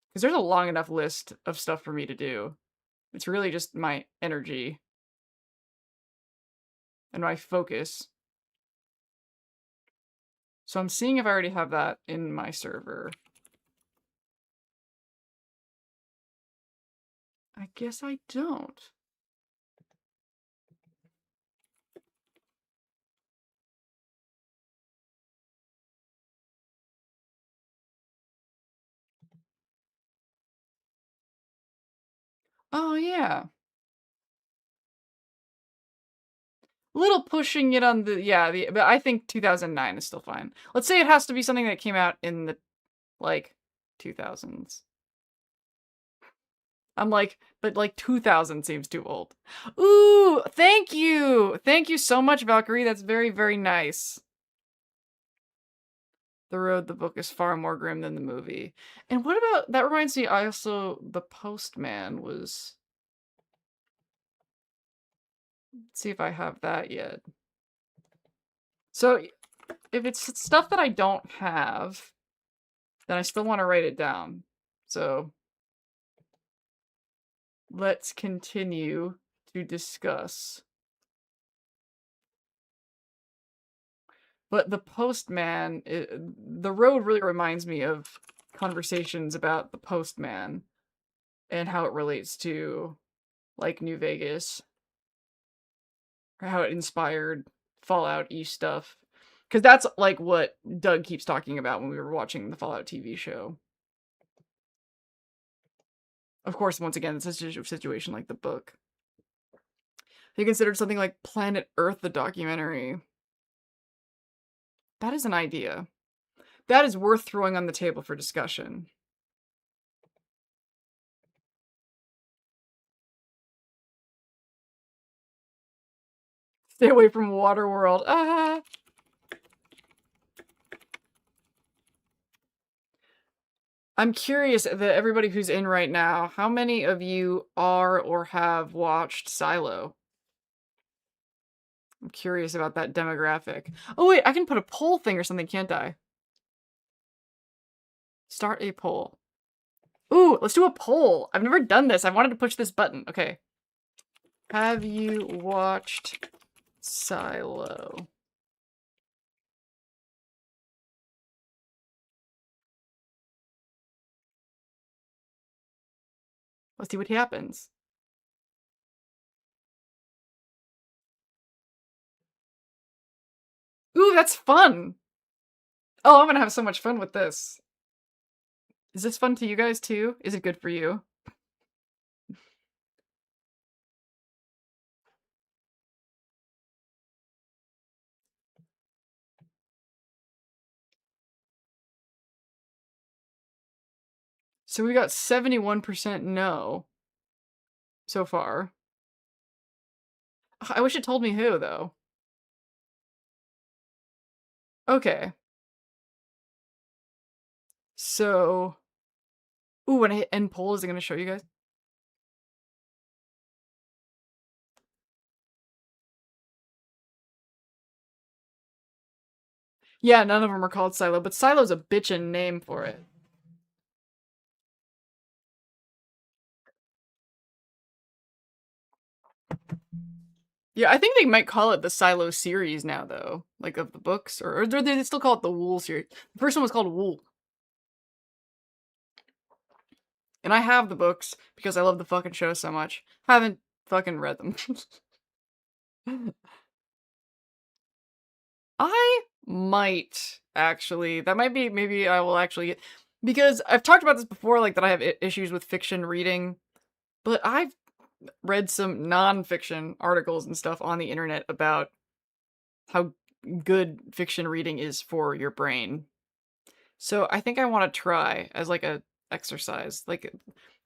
Because there's a long enough list of stuff for me to do. It's really just my energy and my focus. So I'm seeing if I already have that in my server. I guess I don't. Oh, yeah. Little pushing it on the but I think 2009 is still fine. Let's say it has to be something that came out in the, like, 2000s. I'm like, but like 2000 seems too old. Ooh, thank you! Thank you so much, Valkyrie. That's very, very nice. The Road, the book is far more grim than the movie. And what about, that reminds me, The Postman was... Let's see if I have that yet. So, if it's stuff that I don't have, then I still want to write it down. So, let's continue to discuss. But The Postman, The Road really reminds me of conversations about The Postman and how it relates to like New Vegas, or how it inspired Fallout-y stuff. Because that's like what Doug keeps talking about when we were watching the Fallout TV show. Of course, once again, it's a situation like the book. He considered something like Planet Earth the documentary. That is an idea. That is worth throwing on the table for discussion. Stay away from Waterworld. Ah! I'm curious that everybody who's in right now, how many of you are or have watched Silo? I'm curious about that demographic. Oh wait, I can put a poll thing or something, can't I? Start a poll. Ooh, let's do a poll. I've never done this. I wanted to push this button. Okay. Have you watched Silo? Let's see what happens. Ooh, that's fun. Oh, I'm gonna have so much fun with this. Is this fun to you guys too? Is it good for you? So we got 71% no so far. I wish it told me who, though. Okay. So... Ooh, when I hit end poll, is it going to show you guys? Yeah, none of them are called Silo, but Silo's a bitchin' name for it. Yeah, I think they might call it the Silo series now, though. Like, of the books. Or they still call it the Wool series. The first one was called Wool. And I have the books because I love the fucking show so much. Haven't fucking read them. I might, actually. That might be, maybe I will actually get... Because I've talked about this before, like, that I have issues with fiction reading. But I've read some non-fiction articles and stuff on the internet about how good fiction reading is for your brain. So I think I want to try as like a exercise. Like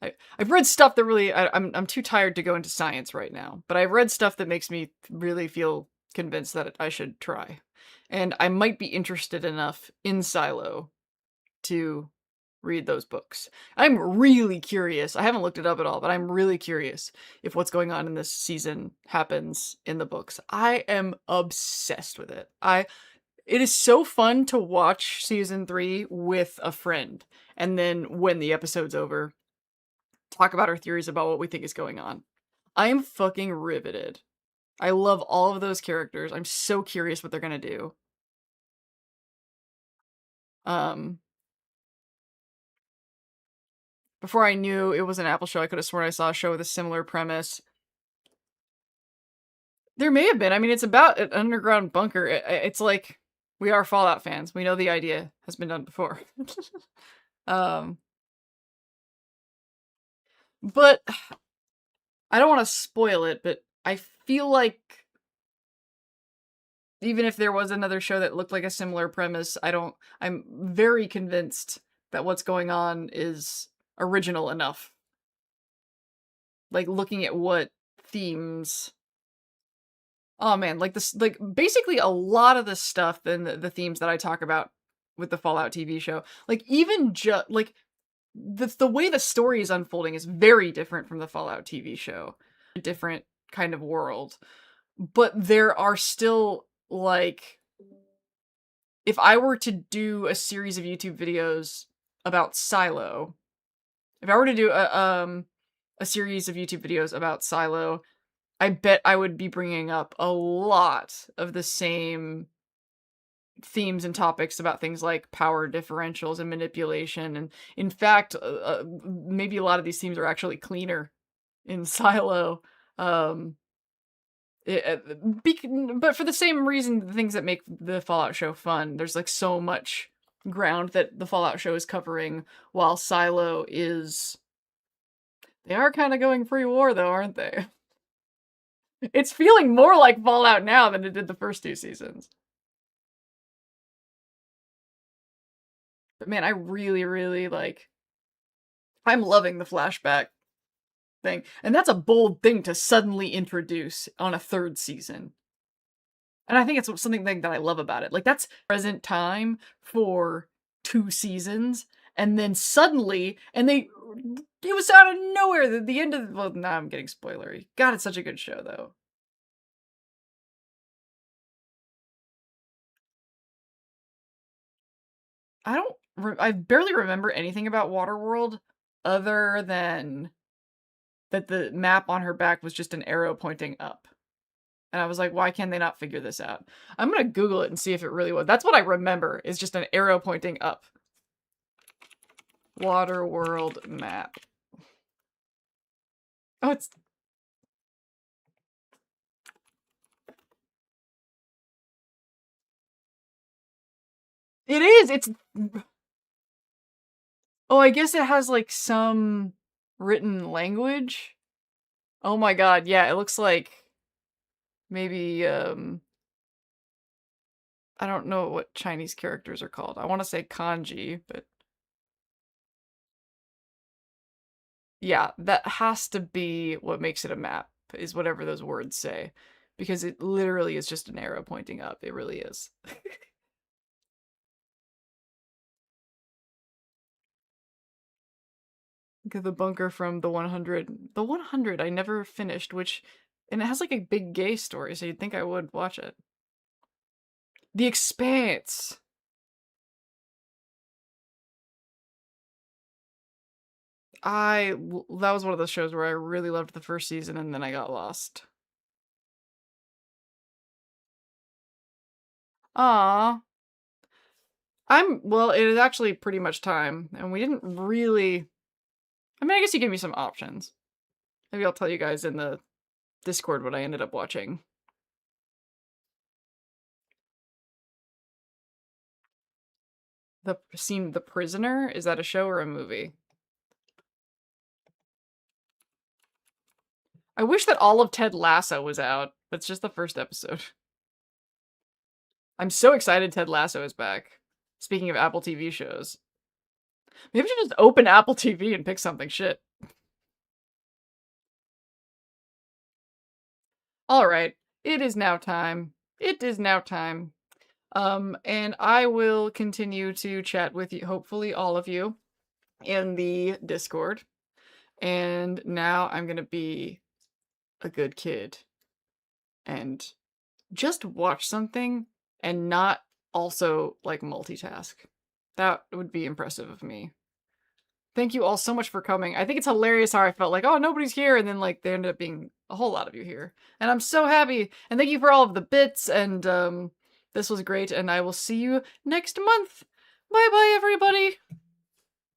I've read stuff that really I'm too tired to go into science right now, but I've read stuff that makes me really feel convinced that I should try. And I might be interested enough in Silo to read those books. I'm really curious. I haven't looked it up at all, but I'm really curious if what's going on in this season happens in the books. I am obsessed with it. It is so fun to watch season 3 with a friend, and then when the episode's over, talk about our theories about what we think is going on. I am fucking riveted. I love all of those characters. I'm so curious what they're gonna do. Before I knew it was an Apple show, I could have sworn I saw a show with a similar premise. There may have been. I mean, it's about an underground bunker. It's like, we are Fallout fans. We know the idea has been done before. But I don't want to spoil it, but I feel like even if there was another show that looked like a similar premise, I'm very convinced that what's going on is original enough. Like, looking at what themes... Oh man, like this, like basically a lot of the stuff and the themes that I talk about with the Fallout TV show, like even just like the way the story is unfolding is very different from the Fallout TV show. A different kind of world. But there are still, like, if I were to do a series of YouTube videos about Silo, if I were to do a series of YouTube videos about Silo, I bet I would be bringing up a lot of the same themes and topics about things like power differentials and manipulation. And in fact, maybe a lot of these themes are actually cleaner in Silo. Um, but for the same reason, the things that make the Fallout show fun, there's like so much ground that the Fallout show is covering, while Silo is. They are kind of going pre-war, though, aren't they? It's feeling more like Fallout now than it did the first 2 seasons. But man, I really, really like. I'm loving the flashback thing, and that's a bold thing to suddenly introduce on a 3rd season. And I think it's something that I love about it. Like, that's present time for 2 seasons, and then suddenly, it was out of nowhere. The end of, well, now I'm getting spoilery. God, it's such a good show, though. I barely remember anything about Waterworld other than that the map on her back was just an arrow pointing up. And I was like, why can they not figure this out? I'm gonna Google it and see if it really was. That's what I remember, is just an arrow pointing up. Waterworld map. Oh, it is! It's... Oh, I guess it has, like, some written language? Oh my god, yeah, it looks like... Maybe, I don't know what Chinese characters are called. I want to say kanji, but... Yeah, that has to be what makes it a map, is whatever those words say. Because it literally is just an arrow pointing up. It really is. Look at the bunker from the 100. The 100 I never finished, which... And it has like a big gay story, so you'd think I would watch it. The Expanse! That was one of those shows where I really loved the first season and then I got lost. Aww. Well, it is actually pretty much time, and we didn't really... I mean, I guess you gave me some options. Maybe I'll tell you guys in the Discord what I ended up watching. The Prisoner? Is that a show or a movie? I wish that all of Ted Lasso was out, but it's just the first episode. I'm so excited Ted Lasso is back. Speaking of Apple TV shows. Maybe I should just open Apple TV and pick something shit. Alright, it is now time. It is now time. And I will continue to chat with you, hopefully all of you, in the Discord. And now I'm gonna be a good kid and just watch something and not also, like, multitask. That would be impressive of me. Thank you all so much for coming. I think it's hilarious how I felt like, oh, nobody's here, and then, like, there ended up being a whole lot of you here. And I'm so happy! And thank you for all of the bits, and, this was great, and I will see you next month! Bye-bye, everybody!